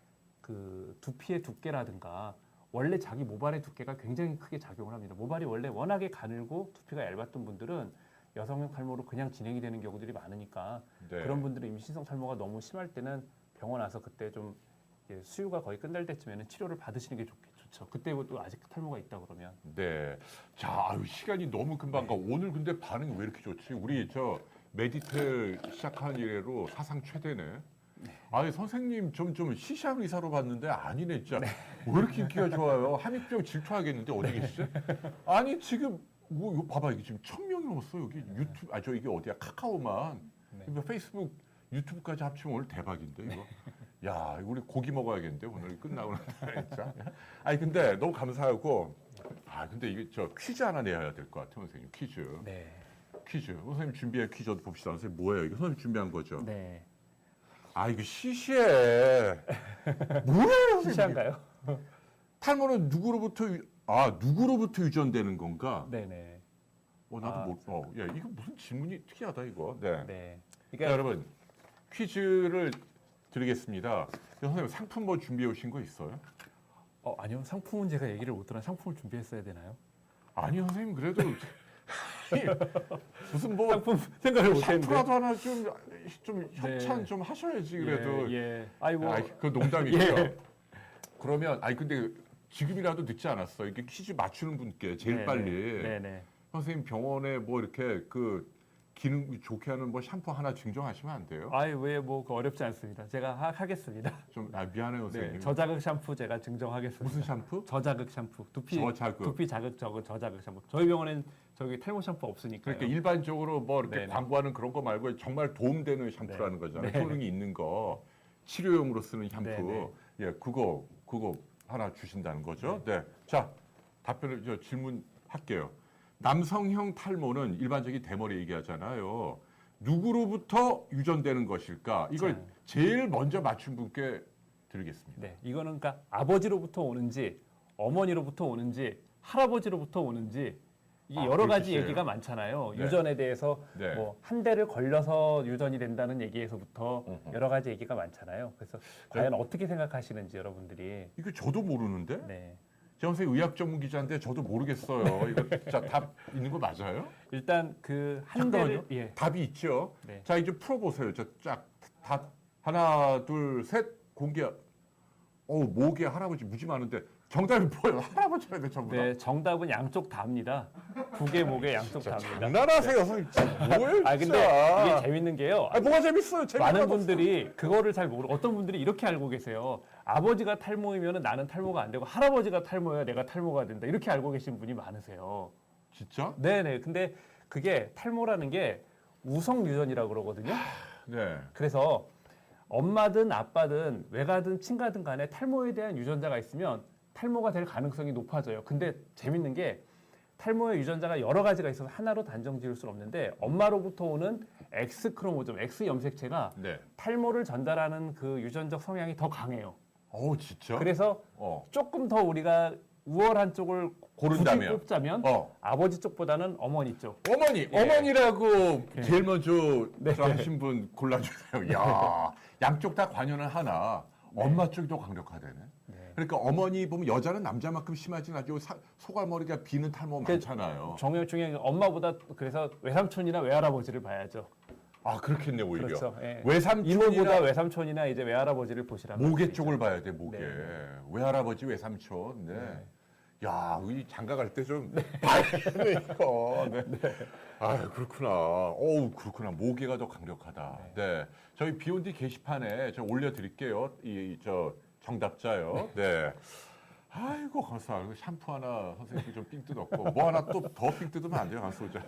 그 두피의 두께라든가 원래 자기 모발의 두께가 굉장히 크게 작용을 합니다. 모발이 원래 워낙에 가늘고 두피가 얇았던 분들은 여성형 탈모로 그냥 진행이 되는 경우들이 많으니까 네. 그런 분들은 임신성 탈모가 너무 심할 때는 병원 와서 그때 좀 수유가 거의 끝날 때쯤에는 치료를 받으시는 게 좋죠. 그때도 아직 탈모가 있다 그러면. 네. 자, 아유, 시간이 너무 금방 가. 오늘 근데 반응이 왜 이렇게 좋지? 우리 저 메디텔 시작한 이래로 사상 최대네. 아니 선생님 좀 시시한 의사로 봤는데 아니네 진짜. 왜 이렇게 인기가 좋아요? 함익병 질투하겠는데 어디 계시죠? 아니 지금 뭐 이거 봐봐 이게 지금 1,000명이 넘었어 여기 유튜브 저 이게 어디야 카카오만 이거 페이스북 유튜브까지 합치면 오늘 대박인데 이거. 야 우리 고기 먹어야겠는데 오늘 끝나고 나서 진짜. 아니 근데 너무 감사하고 근데 이게 저 퀴즈 하나 내야 될 것 같아요 선생님 퀴즈. 네. 퀴즈 선생님 준비한 퀴즈 봅시다. 선생님 뭐예요 이거 선생님 준비한 거죠? 네. 이거 시시해. 뭐예요? 시시한가요? 탈모는 누구로부터 유전되는 건가? 네네. 나도 야 이거 무슨 질문이 특이하다 이거. 네. 네. 자, 그러니까 여러분 퀴즈를 드리겠습니다. 선생님 상품 뭐 준비해 오신 거 있어요? 아니요. 상품은 제가 얘기를 못 들어. 상품을 준비했어야 되나요? 아니요 선생님 그래도 무슨 뭐 상품 생각을 못 했는데. 샴푸라도 하나 좀 협찬 네. 좀 하셔야지 그래도. 예. 아이고. 그 농담이고요. 예. 그러면 근데 지금이라도 늦지 않았어. 이게 퀴즈 맞추는 분께 제일 네네. 빨리 네네. 선생님 병원에 뭐 이렇게 그 기능 좋게 하는 뭐 샴푸 하나 증정하시면 안 돼요? 왜 뭐 어렵지 않습니다. 제가 하겠습니다. 좀 미안해요 선생님. 네, 저자극 샴푸 제가 증정하겠습니다. 무슨 샴푸? 저자극 샴푸. 두피 자극 저자극 샴푸. 저희 병원엔 저기 탈모 샴푸 없으니까요. 그러니까 일반적으로 뭐 이렇게 네네. 광고하는 그런 거 말고 정말 도움되는 샴푸라는 거잖아요. 네. 효능이 있는 거 치료용으로 쓰는 샴푸. 네네. 예, 그거 하나 주신다는 거죠. 네. 자 답변을 질문할게요. 남성형 탈모는 일반적인 대머리 얘기하잖아요. 누구로부터 유전되는 것일까? 이걸 자. 제일 먼저 맞춘 분께 드리겠습니다. 네, 이거는 그러니까 아버지로부터 오는지 어머니로부터 오는지 할아버지로부터 오는지 이게 여러 가지 그렇겠어요. 얘기가 많잖아요. 네. 유전에 대해서 네. 뭐 한 대를 걸려서 유전이 된다는 얘기에서부터 여러 가지 얘기가 많잖아요. 그래서 과연 어떻게 생각하시는지 여러분들이. 이거 저도 모르는데? 네. 제 선생님 의학 전문 기자인데 저도 모르겠어요. 이거 진짜 답 있는 거 맞아요? 일단 그 한 대를 잠깐만요. 답이 있죠. 네. 자 이제 풀어보세요. 답 하나 둘 셋 공개. 목에 할아버지 무지 많은데 정답이 뭐예요? 할아버지가 돼 전부 다. 네, 정답은 양쪽 다입니다. 북의 목에 양쪽 다입니다. 장난하세요, 선생님. 뭐예요? 아 근데 이게 재밌는 게요. 뭐가 재밌어요? 많은 분들이 그거를 잘 모르고 어떤 분들이 이렇게 알고 계세요. 아버지가 탈모이면 나는 탈모가 안 되고 할아버지가 탈모야 내가 탈모가 된다. 이렇게 알고 계신 분이 많으세요. 진짜? 네네. 근데 그게 탈모라는 게 우성 유전이라고 그러거든요. 네. 그래서 엄마든 아빠든 외가든 친가든 간에 탈모에 대한 유전자가 있으면 탈모가 될 가능성이 높아져요. 근데 재밌는 게 탈모의 유전자가 여러 가지가 있어서 하나로 단정 지을 수는 없는데 엄마로부터 오는 X 크로모좀, X 염색체가 네. 탈모를 전달하는 그 유전적 성향이 더 강해요. 진짜? 그래서 조금 더 우리가 우월한 쪽을 고른다면? 굳이 꼽자면 아버지 쪽보다는 어머니 쪽. 어머니라고 제일 먼저 하신 분 골라주세요. 야, 양쪽 다 관여는 하나 엄마 쪽이 더 강력하다네. 그러니까 어머니 보면 여자는 남자만큼 심하진 않죠. 소갈머리가 비는 탈모 많잖아요. 중요한 엄마보다 그래서 외삼촌이나 외할아버지를 봐야죠. 그렇겠네 오히려. 그렇죠. 예. 외삼촌이나 이모보다 외삼촌이나 이제 외할아버지를 보시라면 모계 쪽을 봐야 돼 모계. 네. 외할아버지 외삼촌. 네. 야, 이 장가 갈 때 좀 봐야 돼 이거. 네. 그렇구나. 그렇구나. 모계가 더 강력하다. 네. 저희 비욘디 게시판에 저 올려드릴게요. 저 정답자요. 네. 아이고 감사합니다. 샴푸 하나 선생님 좀 삥 뜯었고 뭐 하나 또 더 삥 뜯으면 안 돼요, 강소자.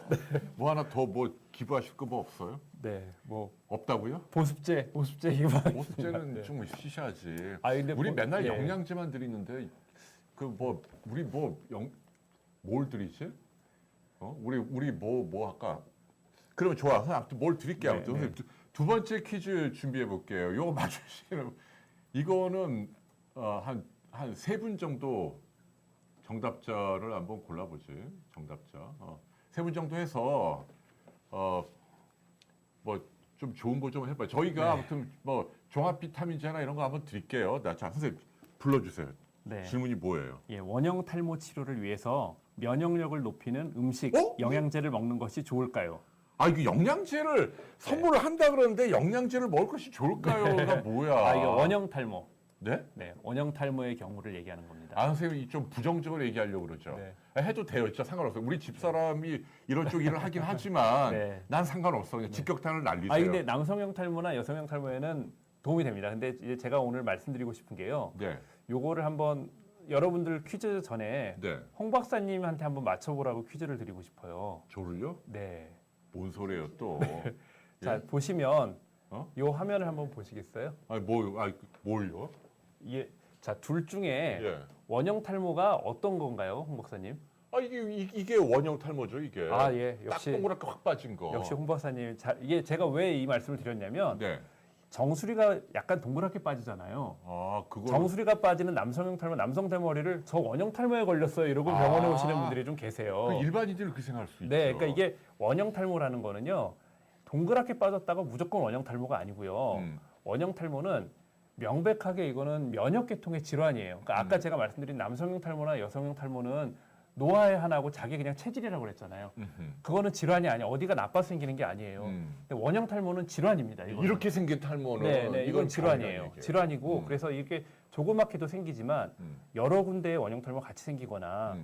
뭐 하나 더 기부하실 거 뭐 없어요? 네, 뭐 없다고요? 보습제 기부. 보습제는 좀 쉬셔야지. 근데 우리 맨날 영양제만 드리는데 우리 뭘 드리지? 우리 뭐 할까? 그러면 좋아. 아무튼 뭘 드릴게요. 아무튼 선생님 두 번째 퀴즈 준비해 볼게요. 요거 맞추시는 이거는 한 세 분 정도 정답자를 한번 골라보지. 정답자. 세 분 정도 해서 뭐 좀 좋은 거 좀 해봐요. 저희가 아무튼 뭐 종합 비타민제나 이런 거 한번 드릴게요. 자, 선생님 불러주세요. 네. 질문이 뭐예요? 예, 원형 탈모 치료를 위해서 면역력을 높이는 음식, 영양제를 먹는 것이 좋을까요? 이거 영양제를 선물을 한다 그러는데 영양제를 먹을 것이 좋을까요가 뭐야? 이게 원형 탈모. 네? 네, 원형 탈모의 경우를 얘기하는 겁니다. 선생님이 좀 부정적으로 얘기하려고 그러죠. 해도 돼요. 진짜 상관없어요. 우리 집사람이 이런 쪽 일을 하긴 하지만 난 상관없어. 그냥 직격탄을 날리세요. 근데 남성형 탈모나 여성형 탈모에는 도움이 됩니다. 근데 이제 제가 오늘 말씀드리고 싶은 게요. 요거를 한번 여러분들 퀴즈 전에 홍 박사님한테 한번 맞춰보라고 퀴즈를 드리고 싶어요. 저를요? 네. 뭔 소리예요 또? 자, 보시면 요 화면을 한번 보시겠어요? 뭘요? 이게 둘 중에 원형 탈모가 어떤 건가요, 홍 박사님? 이게 원형 탈모죠, 이게. 역시 딱 동그랗게 확 빠진 거. 역시 홍 박사님. 이게 제가 왜 이 말씀을 드렸냐면 정수리가 약간 동그랗게 빠지잖아요. 정수리가 빠지는 남성형 탈모, 남성 대머리를 저 원형 탈모에 걸렸어요. 이러고 병원에 오시는 분들이 좀 계세요. 일반인들은 그렇게 생각할 수 있죠. 네, 그러니까 이게 원형 탈모라는 거는요. 동그랗게 빠졌다가 무조건 원형 탈모가 아니고요. 원형 탈모는 명백하게 이거는 면역계통의 질환이에요. 그러니까 아까 제가 말씀드린 남성형 탈모나 여성형 탈모는 노화의 하나고 자기 그냥 체질이라고 그랬잖아요. 그거는 질환이 아니야. 어디가 나빠서 생기는 게 아니에요. 근데 원형 탈모는 질환입니다. 이거는. 이렇게 생긴 탈모는 이건 질환이에요. 질환이고 그래서 이렇게 조그맣게도 생기지만 여러 군데의 원형 탈모가 같이 생기거나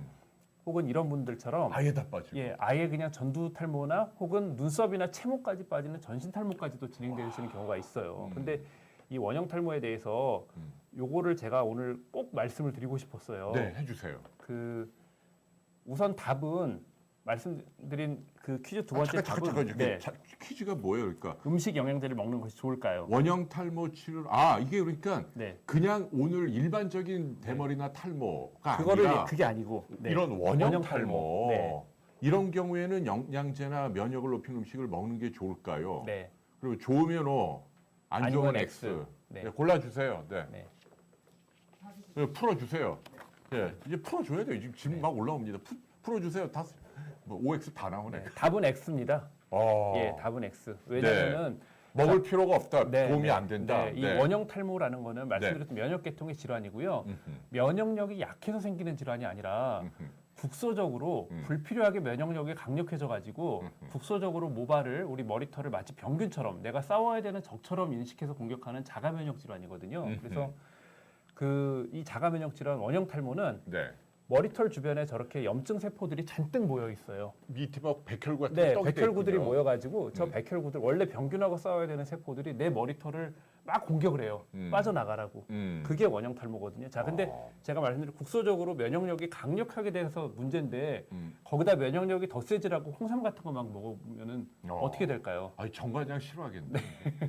혹은 이런 분들처럼 아예 다 빠지고 아예 그냥 전두 탈모나 혹은 눈썹이나 채모까지 빠지는 전신 탈모까지도 진행되시는 경우가 있어요. 근데 이 원형 탈모에 대해서 요거를 제가 오늘 꼭 말씀을 드리고 싶었어요. 네, 해주세요. 우선 답은 말씀드린 그 퀴즈 두 번째 답은 퀴즈가 뭐예요, 그러니까 음식 영양제를 먹는 것이 좋을까요? 원형 탈모 치료 이게 그러니까 그냥 오늘 일반적인 대머리나 탈모가 아니라 그게 아니고 이런 원형 탈모 이런 경우에는 영양제나 면역을 높이는 음식을 먹는 게 좋을까요? 그리고 좋으면 O, 안 좋으면 X. 골라주세요. 풀어주세요. 이제 풀어줘야 돼요. 지금 질문 막 올라옵니다. 풀어주세요. OX 다 나오네. 답은 X입니다. 답은 X. 왜냐하면 먹을 필요가 없다. 도움이 안 된다. 이 원형 탈모라는 거는 말씀드렸던 면역계통의 질환이고요. 면역력이 약해서 생기는 질환이 아니라 국소적으로 불필요하게 면역력이 강력해져 가지고 국소적으로 모발을 우리 머리털을 마치 병균처럼 내가 싸워야 되는 적처럼 인식해서 공격하는 자가 면역 질환이거든요. 그래서 이 자가 면역 질환 원형 탈모는 네. 머리털 주변에 저렇게 염증 세포들이 잔뜩 모여 있어요. 밑에 막 백혈구 같은 네, 떡이 백혈구들이 있군요. 모여가지고 저 백혈구들 원래 병균하고 싸워야 되는 세포들이 내 머리털을 막 공격을 해요. 빠져나가라고. 그게 원형 탈모거든요. 자, 근데 제가 말씀드린 국소적으로 면역력이 강력하게 돼서 문제인데 거기다 면역력이 더 세지라고 홍삼 같은 거 막 먹으면은 어떻게 될까요? 아니 정관장 싫어하겠네.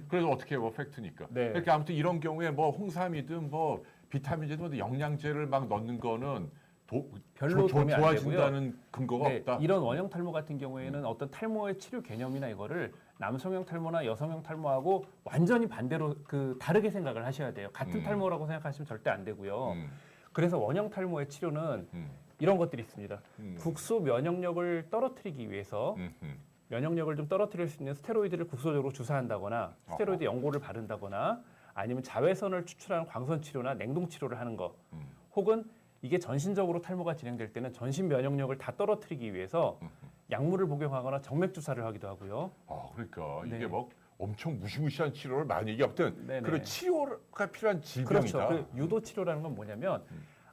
그래서 어떻게 뭐 팩트니까. 네. 이렇게 아무튼 이런 경우에 뭐 홍삼이든 뭐 비타민제든 뭐 영양제를 막 넣는 거는 별로 도움이 안 좋아진다는 근거가 네, 없다. 이런 원형 탈모 같은 경우에는 어떤 탈모의 치료 개념이나 이거를 남성형 탈모나 여성형 탈모하고 완전히 반대로 다르게 생각을 하셔야 돼요. 같은 탈모라고 생각하시면 절대 안 되고요. 그래서 원형 탈모의 치료는 이런 것들이 있습니다. 국소 면역력을 떨어뜨리기 위해서 면역력을 좀 떨어뜨릴 수 있는 스테로이드를 국소적으로 주사한다거나 스테로이드 연고를 바른다거나 아니면 자외선을 추출하는 광선 치료나 냉동 치료를 하는 거 혹은 이게 전신적으로 탈모가 진행될 때는 전신 면역력을 다 떨어뜨리기 위해서 약물을 복용하거나 정맥 주사를 하기도 하고요. 그러니까 네. 이게 막 엄청 무시무시한 치료를 많이 얘기 아무튼 네네. 그런 치료가 필요한 질병이다. 그렇죠. 유도 치료라는 건 뭐냐면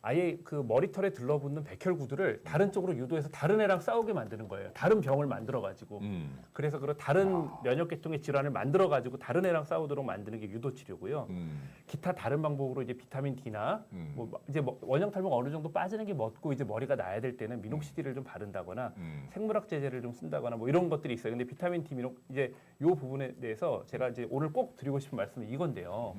아예 머리털에 들러붙는 백혈구들을 다른 쪽으로 유도해서 다른 애랑 싸우게 만드는 거예요. 다른 병을 만들어 가지고. 그래서 그런 다른 면역 계통의 질환을 만들어 가지고 다른 애랑 싸우도록 만드는 게 유도 치료고요. 기타 다른 방법으로 이제 비타민 D나 이제 원형 탈모가 어느 정도 빠지는 게 멋고 이제 머리가 나야 될 때는 미녹시딜을 좀 바른다거나 생물학 제제를 좀 쓴다거나 뭐 이런 것들이 있어요. 근데 비타민 D 이제 요 부분에 대해서 제가 이제 오늘 꼭 드리고 싶은 말씀은 이건데요.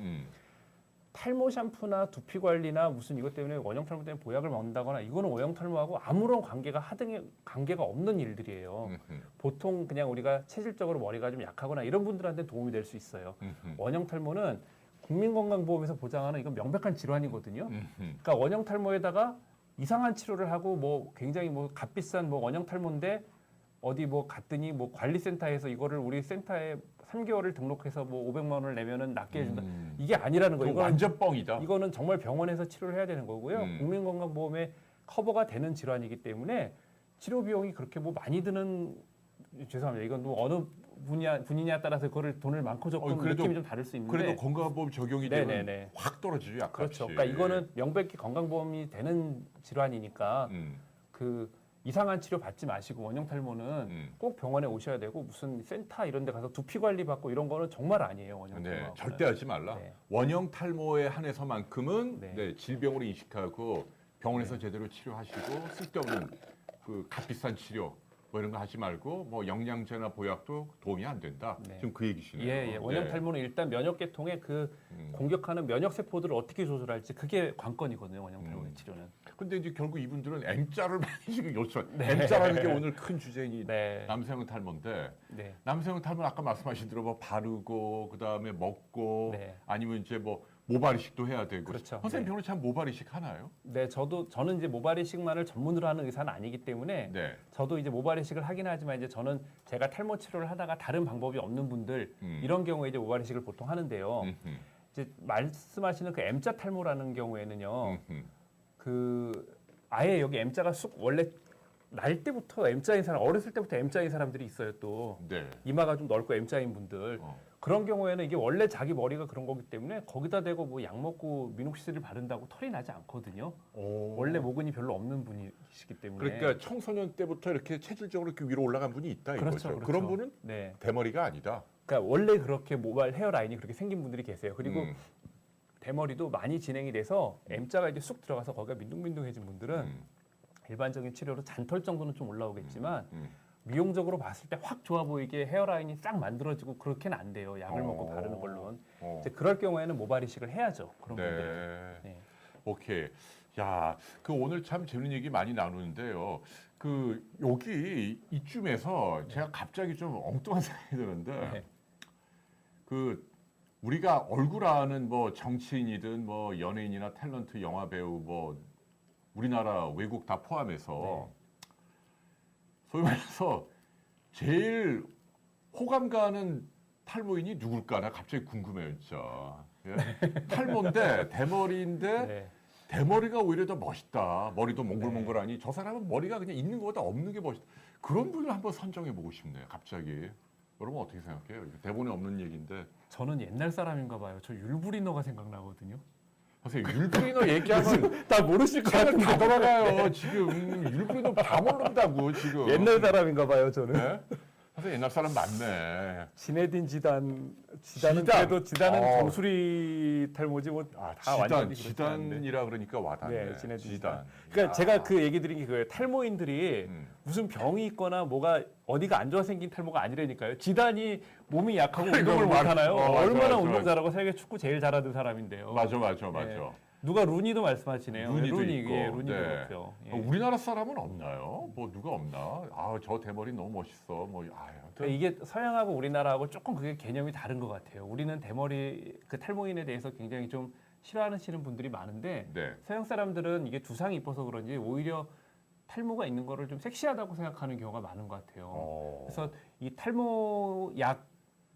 탈모 샴푸나 두피 관리나 무슨 이것 때문에 원형 탈모 때문에 보약을 먹는다거나 이거는 원형 탈모하고 아무런 관계가 없는 일들이에요. 보통 그냥 우리가 체질적으로 머리가 좀 약하거나 이런 분들한테 도움이 될 수 있어요. 원형 탈모는 국민건강보험에서 보장하는 이건 명백한 질환이거든요. 그러니까 원형 탈모에다가 이상한 치료를 하고 뭐 굉장히 뭐 값비싼 뭐 원형 탈모인데 어디 뭐 갔더니 뭐 관리센터에서 이거를 우리 센터에 3개월을 등록해서 뭐 500만 원을 내면은 낫게 해준다. 이게 아니라는 거예요. 이거는 완전 뻥이다. 이거는 정말 병원에서 치료를 해야 되는 거고요. 국민건강보험에 커버가 되는 질환이기 때문에 치료 비용이 그렇게 뭐 많이 드는 죄송합니다. 이건 뭐 어느 분이냐에 따라서 그거를 돈을 많고 적고 느낌이 좀 다를 수 있는데 그래도 건강보험 적용이 되면 확 떨어지죠, 약간. 그렇죠. 그러니까 이거는 명백히 건강보험이 되는 질환이니까 이상한 치료 받지 마시고 원형 탈모는 꼭 병원에 오셔야 되고 무슨 센터 이런 데 가서 두피 관리 받고 이런 거는 정말 아니에요. 원형 탈모. 네, 절대 하지 말라. 네. 원형 탈모에 한해서만큼은 네. 질병으로 인식하고 병원에서 제대로 치료하시고 쓸데없는 값비싼 치료 뭐 이런 거 하지 말고 뭐 영양제나 보약도 도움이 안 된다. 네. 지금 그 얘기시네요. 예. 원형 탈모는 일단 면역 계통의 공격하는 면역 세포들을 어떻게 조절할지 그게 관건이거든요. 원형 탈모의 치료는. 근데 이제 결국 이분들은 M자를 많이 지금 요청. M자라는 게 오늘 큰 주제니 네. 남성형 탈모인데 네. 남성형 탈모는 아까 말씀하신 대로 뭐 바르고 그다음에 먹고 네. 아니면 이제 뭐 모발 이식도 해야 되고. 그렇죠. 선생님 네. 병원에 참 모발 이식 하나요? 네, 저는 이제 모발 이식만을 전문으로 하는 의사는 아니기 때문에 네. 저도 이제 모발 이식을 하긴 하지만 이제 저는 제가 탈모 치료를 하다가 다른 방법이 없는 분들 이런 경우에 이제 모발 이식을 보통 하는데요. 이제 말씀하시는 그 M자 탈모라는 경우에는요. 아예 여기 M자가 쑥 원래 날 때부터 M자인 사람, 어렸을 때부터 M자인 사람들이 있어요. 또 네. 이마가 좀 넓고 M자인 분들. 그런 경우에는 이게 원래 자기 머리가 그런 거기 때문에 거기다 대고 뭐 약 먹고 미녹시딜을 바른다고 털이 나지 않거든요. 원래 모근이 별로 없는 분이시기 때문에. 그러니까 청소년 때부터 이렇게 체질적으로 이렇게 위로 올라간 분이 있다 그렇죠, 이거죠. 그렇죠. 그런 분은 네. 대머리가 아니다. 그러니까 원래 그렇게 모발 헤어라인이 그렇게 생긴 분들이 계세요. 그리고 대머리도 많이 진행이 돼서 M자가 이제 쑥 들어가서 거기가 민둥민둥해진 분들은 일반적인 치료로 잔털 정도는 좀 올라오겠지만 미용적으로 봤을 때 확 좋아 보이게 헤어라인이 싹 만들어지고 그렇게는 안 돼요. 약을 먹고 바르는 걸로는. 이제 그럴 경우에는 모발 이식을 해야죠. 그런 분들. 네. 오케이. 야, 오늘 참 재밌는 얘기 많이 나누는데요. 여기 이쯤에서 제가 갑자기 좀 엉뚱한 생각이 드는데, 우리가 얼굴 아는 뭐 정치인이든 뭐 연예인이나 탤런트, 영화 배우, 뭐 우리나라 외국 다 포함해서 소위 말해서 제일 호감 가는 탈모인이 누굴까? 나 갑자기 궁금해요, 진짜. 예? 탈모인데 대머리인데 네. 대머리가 오히려 더 멋있다. 머리도 몽글몽글하니 저 사람은 머리가 그냥 있는 것보다 없는 게 멋있다. 그런 분을 한번 선정해 보고 싶네요. 갑자기. 여러분 어떻게 생각해요? 이거 대본에 없는 얘기인데. 저는 옛날 사람인가 봐요. 저 율브리너가 생각나거든요. 선생님 율브리너 얘기하면 다 모르실 것 채널 같은데. 다 돌아가요. 지금 율브리너 다 모른다고 지금. 옛날 사람인가 봐요, 저는. 네? 선생님 옛날 사람 맞네. 지네딘 지단은 지단. 그래도 지단은 어. 정수리 탈모지 뭐 다 완전히 그렇지 않은데. 지단이라 그러니까 와닿네. 네, 지네딘 지단. 그러니까 야. 제가 그 얘기 드린 게 그거예요. 탈모인들이 음. 무슨 병이 있거나 뭐가 어디가 안 좋아 생긴 탈모가 아니라니까요. 지단이 몸이 약하고 이걸 운동을 못 말- 하나요? 맞아, 얼마나 맞아, 운동 맞아. 잘하고 세계 축구 제일 잘하는 사람인데요. 맞아. 네. 누가 루니도 말씀하시네요. 루니도 루니, 있고. 예, 루니도 네. 그렇고요. 예. 우리나라 사람은 없나요? 뭐 누가 없나? 아, 저 대머리 너무 멋있어. 뭐 그러니까 이게 서양하고 우리나라하고 조금 그게 개념이 다른 것 같아요. 우리는 대머리 그 탈모인에 대해서 굉장히 좀 싫어하시는 분들이 많은데 네. 서양 사람들은 이게 두상이 이뻐서 그런지 오히려 탈모가 있는 거를 좀 섹시하다고 생각하는 경우가 많은 것 같아요. 그래서 이 탈모 약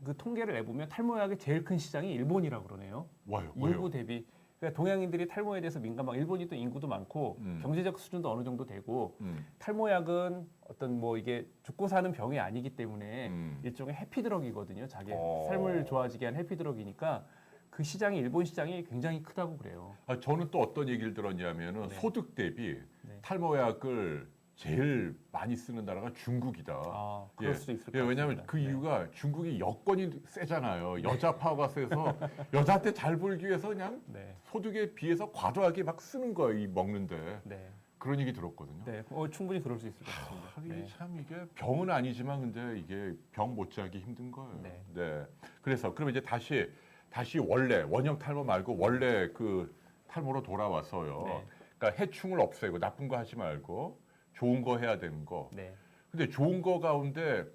그 통계를 내보면 탈모 약의 제일 큰 시장이 일본이라고 그러네요. 왜요? 인구 대비. 그러니까 동양인들이 탈모에 대해서 민감하고 일본이 또 인구도 많고 경제적 수준도 어느 정도 되고 탈모약은 어떤 뭐 이게 죽고 사는 병이 아니기 때문에 일종의 해피드럭이거든요. 자기 삶을 좋아지게 한 해피드럭이니까 그 시장이 일본 시장이 굉장히 크다고 그래요. 아, 저는 또 어떤 얘기를 들었냐면은 네. 소득 대비 네. 탈모약을 제일 많이 쓰는 나라가 중국이다. 아, 그럴 예. 수도 있을 것 예, 같습니다. 왜냐하면 그 네. 이유가 중국이 여건이 세잖아요. 여자 파워가 세서 여자한테 잘 보이기 위해서 그냥 네. 소득에 비해서 과도하게 막 쓰는 거예요. 이 먹는데. 네. 그런 얘기 들었거든요. 네. 충분히 그럴 수 있을 것 같습니다. 이게 네. 참 이게 병은 아니지만 근데 이게 병 못지하기 힘든 거예요. 네. 그래서 그러면 이제 다시 원래 원형 탈모 말고 원래 그 탈모로 돌아와서요. 네. 그러니까 해충을 없애고 나쁜 거 하지 말고 좋은 거 해야 되는 거. 네. 근데 좋은 거 가운데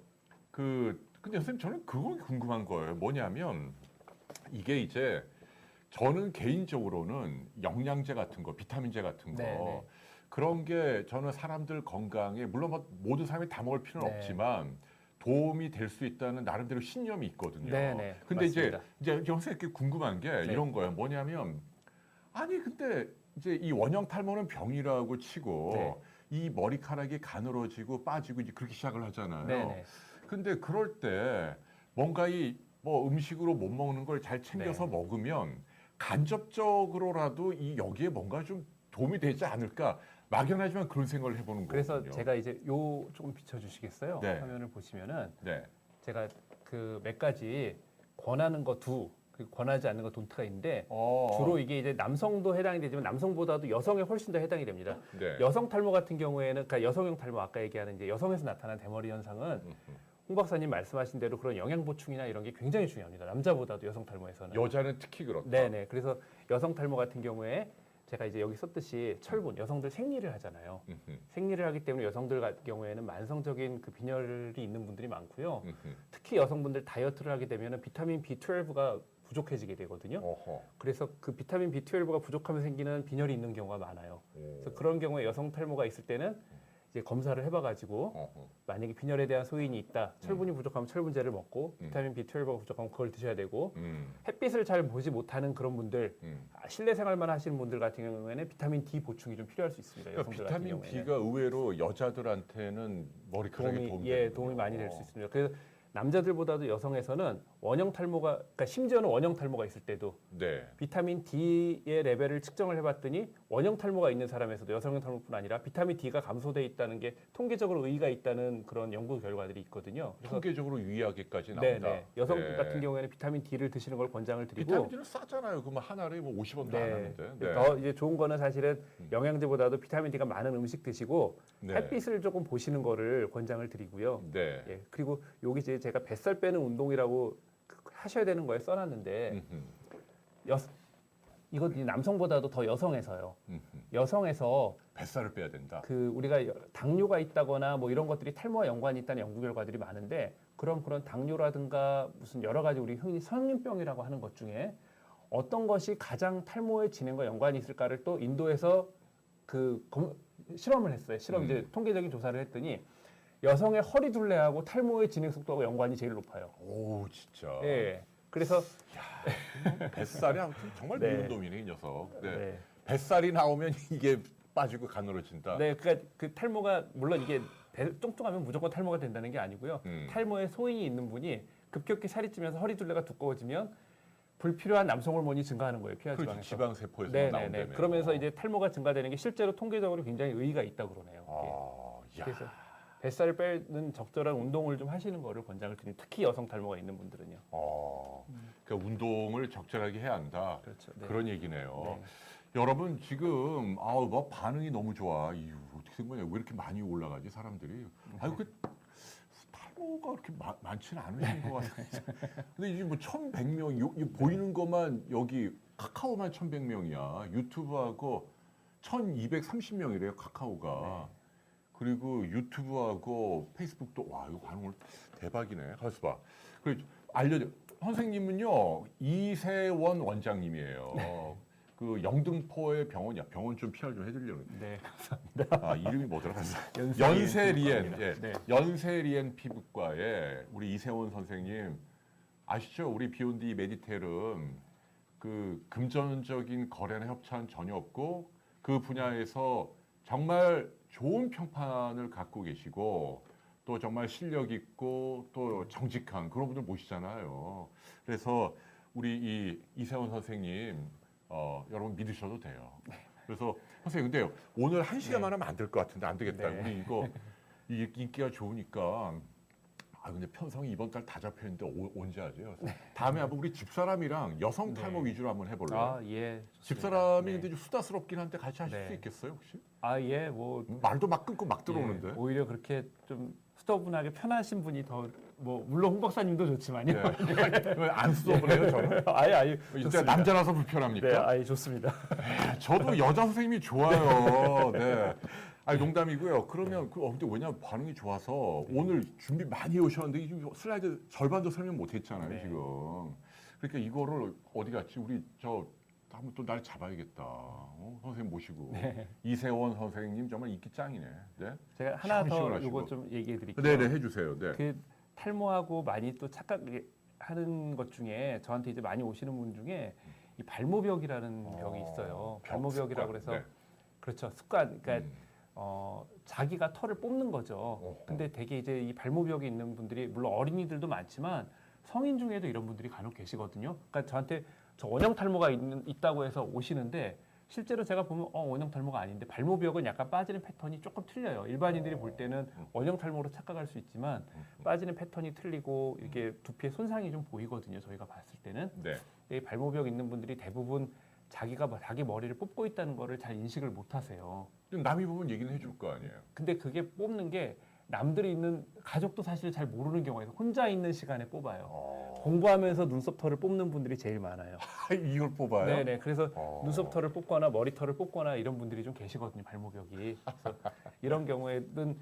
근데 선생님 저는 그거 궁금한 거예요. 뭐냐면 이게 이제 저는 개인적으로는 영양제 같은 거, 비타민제 같은 거 네, 네. 그런 게 저는 사람들 건강에 물론 뭐 모든 사람이 다 먹을 필요는 네. 없지만 도움이 될 수 있다는 나름대로 신념이 있거든요. 네, 네. 근데 맞습니다. 이제 선생님 궁금한 게 네. 이런 거예요. 뭐냐면 아니 근데 이제 이 원형 탈모는 병이라고 치고 네. 이 머리카락이 가늘어지고 빠지고 이제 그렇게 시작을 하잖아요. 네, 네. 근데 그럴 때 뭔가 이 뭐 음식으로 못 먹는 걸 잘 챙겨서 네. 먹으면 간접적으로라도 이 여기에 뭔가 좀 도움이 되지 않을까 막연하지만 그런 생각을 해보는 거예요. 그래서 제가 이제 요 조금 비춰주시겠어요? 네. 화면을 보시면은 네. 제가 그 몇 가지 권하는 거 그리고 권하지 않는 거 돈트가 있는데 주로 이게 이제 남성도 해당이 되지만 남성보다도 여성에 훨씬 더 해당이 됩니다. 네. 여성 탈모 같은 경우에는 그러니까 여성형 탈모 아까 얘기하는 이제 여성에서 나타난 대머리 현상은 홍 박사님 말씀하신 대로 그런 영양 보충이나 이런 게 굉장히 중요합니다. 남자보다도 여성 탈모에서는. 여자는 특히 그렇다. 네네. 그래서 여성 탈모 같은 경우에 제가 이제 여기 썼듯이 철분 여성들 생리를 하잖아요. 생리를 하기 때문에 여성들 같은 경우에는 만성적인 그 빈혈이 있는 분들이 많고요. 특히 여성분들 다이어트를 하게 되면 비타민 B12가 부족해지게 되거든요. 어허. 그래서 그 비타민 B12가 부족하면 생기는 빈혈이 있는 경우가 많아요. 그래서 그런 경우에 여성 탈모가 있을 때는 이제 검사를 해봐가지고 어허. 만약에 빈혈에 대한 소인이 있다, 철분이 부족하면 철분제를 먹고 비타민 B12가 부족하면 그걸 드셔야 되고 햇빛을 잘 보지 못하는 그런 분들, 실내 생활만 하시는 분들 같은 경우에는 비타민 D 보충이 좀 필요할 수 있습니다. 그러니까 여성들 같은 비타민 경우에는 D가 의외로 여자들한테는 머리카락에 도움이 많이 될 수 있습니다. 그래서 남자들보다도 여성에서는 원형 탈모가, 그러니까 심지어는 원형 탈모가 있을 때도 네. 비타민 D의 레벨을 측정을 해봤더니 원형 탈모가 있는 사람에서도 여성형 탈모뿐 아니라 비타민 D가 감소돼 있다는 게 통계적으로 의의가 있다는 그런 연구 결과들이 있거든요. 그래서 통계적으로 유의하게까지 나온다. 네네. 여성 네. 같은 경우에는 비타민 D를 드시는 걸 권장을 드리고 비타민D는 싸잖아요. 그뭐 하나를 뭐 50원도 안 하는데. 네. 더 이제 좋은 거는 사실은 영양제보다도 비타민 D가 많은 음식 드시고 네. 햇빛을 조금 보시는 거를 권장을 드리고요. 네. 예, 그리고 여기 이제 제가 뱃살 빼는 운동이라고 하셔야 되는 거에 써놨는데 이거 남성보다도 더 여성에서요. 여성에서 뱃살을 빼야 된다. 그 우리가 당뇨가 있다거나 뭐 이런 것들이 탈모와 연관이 있다는 연구 결과들이 많은데 그런 당뇨라든가 무슨 여러 가지 우리 흔히 성인병이라고 하는 것 중에 어떤 것이 가장 탈모의 진행과 연관이 있을까를 또 인도에서 실험을 했어요. 이제 통계적인 조사를 했더니 여성의 허리 둘레하고 탈모의 진행 속도하고 연관이 제일 높아요. 오 진짜. 예. 그래서 뱃살이 아무튼 정말 네. 미운 놈이네 이 녀석. 네. 네. 뱃살이 나오면 이게 빠지고 가늘어진다. 네, 그러니까 그 탈모가 물론 이게 뚱뚱하면 무조건 탈모가 된다는 게 아니고요. 탈모에 소인이 있는 분이 급격히 살이 찌면서 허리 둘레가 두꺼워지면 불필요한 남성 호르몬이 증가하는 거예요. 피하 그렇지, 지방에서. 지방 세포에서 네네네. 나온다며. 그러면서 이제 탈모가 증가되는 게 실제로 통계적으로 굉장히 의의가 있다 그러네요. 야. 그래서 뱃살을 빼는 적절한 운동을 좀 하시는 거를 권장을 드립니다. 특히 여성 탈모가 있는 분들은요. 그러니까 운동을 적절하게 해야 한다. 그렇죠. 네. 그런 얘기네요. 네. 여러분 지금 뭐 반응이 너무 좋아. 이유 어떻게 된 거냐? 왜 이렇게 많이 올라가지 사람들이? 아유 그 탈모가 그렇게 많지는 않으신 것 같아요. 근데 이제 뭐 1,100명 보이는 것만 여기 카카오만 1,100명이야. 유튜브하고 1,230명이래요 카카오가. 네. 그리고 유튜브하고 페이스북도 와 이거 반응 대박이네. 가서 봐. 그 알려줘. 선생님은요 이세원 원장님이에요. 그 영등포의 병원이야. 병원 좀 PR 좀 해주려고. 네, 감사합니다. 이름이 뭐더라? 연세리엔 연세리엔. 예. 네. 연세리엔 피부과에 우리 이세원 선생님 아시죠? 우리 비욘디 메디텔은 그 금전적인 거래나 협찬 전혀 없고 그 분야에서 정말 좋은 평판을 갖고 계시고 또 정말 실력 있고 또 정직한 그런 분들 모시잖아요. 그래서 우리 이세원 선생님 여러분 믿으셔도 돼요. 그래서 선생님 근데 오늘 1시간만 하면 안 될 것 같은데 안 되겠다. 네. 우리 이거 이게 인기가 좋으니까 근데 편성이 이번 달 다 잡혀 있는데 언제 하죠? 다음에 한번 우리 집사람이랑 여성 탈모 위주로 한번 해볼래요? 예. 좋습니다. 집사람이 네. 근데 좀 수다스럽긴 한데 같이 하실 네. 수 있겠어요 혹시? 예, 뭐 말도 막 끊고 막 들어오는데. 예, 오히려 그렇게 좀 수더분하게 편하신 분이 더 뭐 물론 홍 박사님도 좋지만요. 안 수업을 해요 저는? 아예 진짜 남자라서 불편합니까? 네, 아예 좋습니다. 저도 여자 선생님이 좋아요. 네. 농담이고요. 그러면 근데 왜냐면 반응이 좋아서 오늘 준비 많이 오셨는데 지금 슬라이드 절반도 설명 못했잖아요 네. 지금. 그러니까 이거를 어디 갔지? 우리 한번 또 날 잡아야겠다. 선생님 모시고 이세원 선생님 정말 인기 짱이네. 네? 제가 하나 더 시원시원하시고. 요거 좀 얘기해 드릴게요. 네네 해주세요. 네. 그 탈모하고 많이 또 착각하는 것 중에 저한테 이제 많이 오시는 분 중에 이 발모벽이라는 벽이 있어요. 발모벽이라고 그래서 네. 그렇죠. 습관. 그러니까 자기가 털을 뽑는 거죠. 근데 되게 이제 이 발모벽이 있는 분들이 물론 어린이들도 많지만 성인 중에도 이런 분들이 간혹 계시거든요. 그러니까 저한테 저 원형 탈모가 있다고 해서 오시는데 실제로 제가 보면 원형 탈모가 아닌데 발모벽은 약간 빠지는 패턴이 조금 틀려요. 일반인들이 볼 때는 원형 탈모로 착각할 수 있지만 빠지는 패턴이 틀리고 이렇게 두피에 손상이 좀 보이거든요. 저희가 봤을 때는. 네. 이 발모벽 있는 분들이 대부분 자기 머리를 뽑고 있다는 거를 잘 인식을 못 하세요. 남이 보면 얘기는 해줄 거 아니에요. 근데 그게 뽑는 게 남들이 있는 가족도 사실 잘 모르는 경우에서 혼자 있는 시간에 뽑아요. 공부하면서 눈썹털을 뽑는 분들이 제일 많아요. 이걸 뽑아요? 네네. 그래서 눈썹털을 뽑거나 머리털을 뽑거나 이런 분들이 좀 계시거든요. 발모벽이. 그래서 이런 경우에는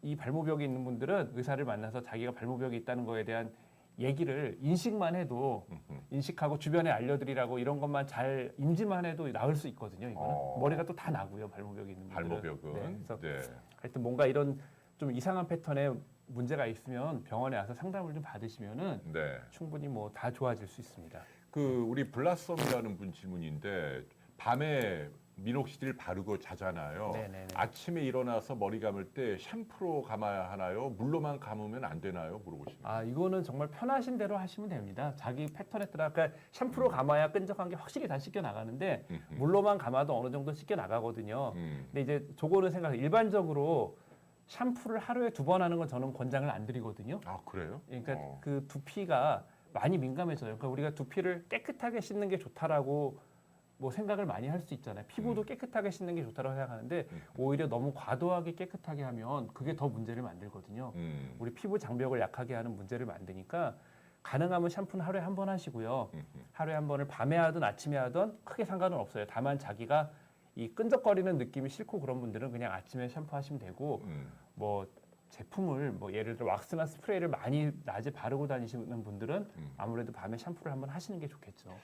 이 발모벽이 있는 분들은 의사를 만나서 자기가 발모벽이 있다는 거에 대한 얘기를 인식만 해도 인식하고 주변에 알려드리라고 이런 것만 잘 인지만 해도 나을 수 있거든요. 이거는 머리가 또 다 나고요. 발모벽이 있는 분들은. 발모벽은. 네, 그래서 네. 하여튼 뭔가 이런 좀 이상한 패턴에 문제가 있으면 병원에 와서 상담을 좀 받으시면은 네. 충분히 뭐 다 좋아질 수 있습니다. 우리 블라썸이라는 분 질문인데 밤에 미녹시딜 바르고 자잖아요. 네네네. 아침에 일어나서 머리 감을 때 샴푸로 감아야 하나요? 물로만 감으면 안 되나요? 물어보시네요. 이거는 정말 편하신 대로 하시면 됩니다. 자기 패턴에 따라 그러니까 샴푸로 감아야 끈적한 게 확실히 다 씻겨 나가는데 물로만 감아도 어느 정도 씻겨 나가거든요. 근데 이제 저거는 일반적으로 샴푸를 하루에 2번 하는 건 저는 권장을 안 드리거든요. 그래요? 그러니까 그 두피가 많이 민감해져요. 그러니까 우리가 두피를 깨끗하게 씻는 게 좋다라고 뭐 생각을 많이 할 수 있잖아요. 피부도 깨끗하게 씻는 게 좋다고 생각하는데 오히려 너무 과도하게 깨끗하게 하면 그게 더 문제를 만들거든요. 우리 피부 장벽을 약하게 하는 문제를 만드니까 가능하면 샴푸는 하루에 1번 하시고요. 하루에 1번을 밤에 하든 아침에 하든 크게 상관은 없어요. 다만 자기가 이 끈적거리는 느낌이 싫고 그런 분들은 그냥 아침에 샴푸하시면 되고 뭐 제품을 뭐 예를 들어 왁스나 스프레이를 많이 낮에 바르고 다니시는 분들은 아무래도 밤에 샴푸를 한번 하시는 게 좋겠죠.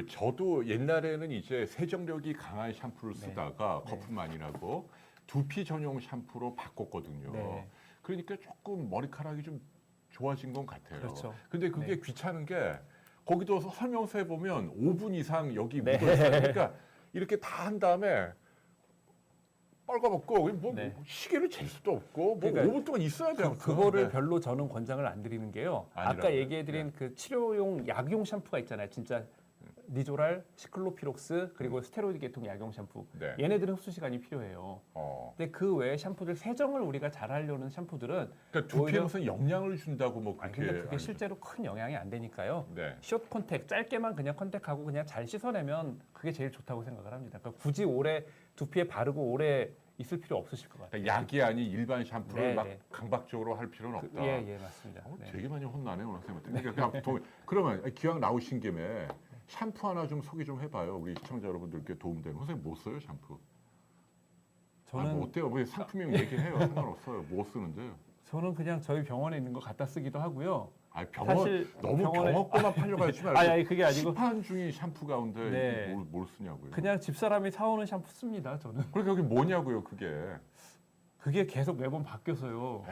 저도 옛날에는 이제 세정력이 강한 샴푸를 쓰다가 거품만이라고 두피 전용 샴푸로 바꿨거든요. 네. 그러니까 조금 머리카락이 좀 좋아진 것 같아요. 그렇죠. 근데 그게 귀찮은 게 거기도 설명서에 보면 5분 이상 여기 네. 묻어 있어요. 그러니까 이렇게 다 한 다음에 빨가벗고 뭐 네. 시계를 잴 수도 없고 뭐 그러니까 5분 동안 있어야 돼요. 그거를 별로 저는 권장을 안 드리는 게요. 아까 아니라고요? 얘기해드린 그 치료용 약용 샴푸가 있잖아요. 진짜 니조랄, 시클로피록스 그리고 스테로이드 계통 약용 샴푸. 네. 얘네들은 흡수 시간이 필요해요. 근데 그 외에 샴푸들 세정을 우리가 잘 하려는 샴푸들은 그러니까 두피에 오히려- 무슨 영양을 준다고 뭐 아니, 그렇게 근데 그게 아니죠. 실제로 큰 영향이 안 되니까요. 네. 숏 컨택, 짧게만 그냥 컨택하고 그냥 잘 씻어내면 그게 제일 좋다고 생각을 합니다. 그러니까 굳이 오래 두피에 바르고 오래 있을 필요 없으실 것 같아요. 그러니까 약이 아닌 일반 샴푸를 네, 막 네. 강박적으로 할 필요는 없다. 예, 맞습니다. 네. 되게 많이 혼나네요, 오늘 선생님한테. 그러니까 그러면 기왕 나오신 김에 샴푸 하나 좀 소개 좀 해봐요. 우리 시청자 여러분들께 도움되는. 선생님 뭐 써요, 샴푸? 저는 뭐 어때요? 뭐 상품명 얘기해요. 상관없어요. 뭐 쓰는데요? 저는 그냥 저희 병원에 있는 거 갖다 쓰기도 하고요. 아니 병원 사실 너무 병원에- 병원 거만 팔려고 하지 말고. 아니 그게 아니고 시판 중인 샴푸 가운데 네. 뭘 쓰냐고요? 그냥 집사람이 사오는 샴푸 씁니다. 저는 그러니까 여기 뭐냐고요, 그게. 그게 계속 매번 바뀌어서요.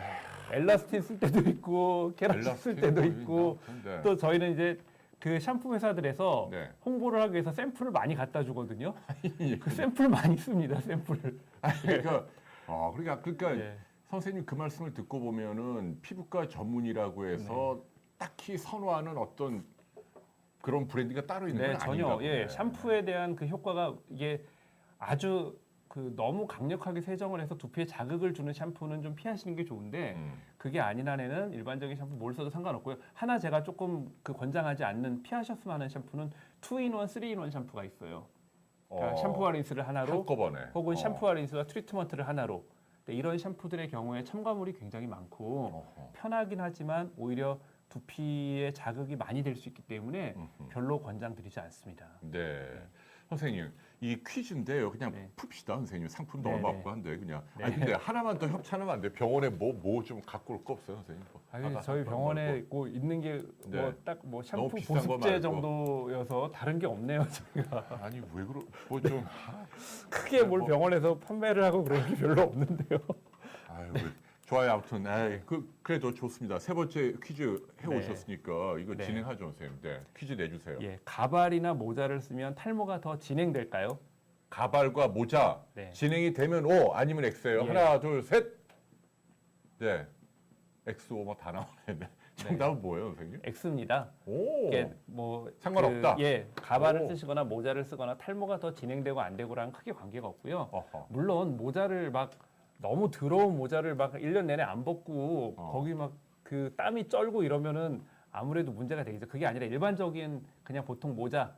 엘라스틴 쓸 때도 있고 케라틴 쓸 때도 엘라스틴 있고 네. 또 저희는 이제 그 샴푸 회사들에서 네. 홍보를 하기 위해서 샘플을 많이 갖다 주거든요. 그 샘플 많이 씁니다. 샘플을. 그러니까 예. 선생님 그 말씀을 듣고 보면은 피부과 전문이라고 해서 네. 딱히 선호하는 어떤 그런 브랜드가 따로 있는 네, 건 전혀 아닌가 예, 보네. 샴푸에 대한 그 효과가 이게 아주 그 너무 강력하게 세정을 해서 두피에 자극을 주는 샴푸는 좀 피하시는 게 좋은데 그게 아닌 한에는 일반적인 샴푸 뭘 써도 상관없고요. 하나 제가 조금 그 권장하지 않는 피하셨으면 하는 샴푸는 2-in-1, 3-in-1 샴푸가 있어요. 그러니까 샴푸와 린스를 하나로 한꺼번에. 혹은 샴푸와 린스와 트리트먼트를 하나로. 근데 이런 샴푸들의 경우에 첨가물이 굉장히 많고 어허. 편하긴 하지만 오히려 두피에 자극이 많이 될 수 있기 때문에 별로 권장드리지 않습니다. 네. 선생님, 이 퀴즈인데요. 그냥 네. 풉시다, 선생님. 상품도 네, 얼마 네. 없고 한데 그냥. 네. 아니 근데 하나만 더 협찬하면 안 돼. 병원에 뭐 좀 갖고 올 거 없어요, 선생님? 아니, 저희 병원에 뭐 있는 게 네. 뭐 딱 뭐 너무 샴푸 비싼 거 보습제 말고. 정도여서 다른 게 없네요. 저희가 아니 왜 뭐좀 크게 뭘 뭐- 병원에서 판매를 하고 그런 게 별로 없는데요. 아유, 좋아요. 아무튼 그래도 좋습니다. 세 번째 퀴즈 해오셨으니까 이거 네. 진행하죠, 선생님. 네, 퀴즈 내주세요. 예, 가발이나 모자를 쓰면 탈모가 더 진행될까요? 가발과 모자 네. 진행이 되면 O 아니면 X예요. 예. 하나, 둘, 셋. 네, X, O 다 나오네. 네. 정답은 뭐예요, 선생님? X입니다. 오, 이게 뭐 상관없다. 가발을 오. 쓰시거나 모자를 쓰거나 탈모가 더 진행되고 안 되고랑 크게 관계가 없고요. 어허. 물론 모자를 막 너무 더러운 모자를 막 1년 내내 안 벗고 거기 막 그 땀이 쩔고 이러면은 아무래도 문제가 되겠죠. 그게 아니라 일반적인 그냥 보통 모자,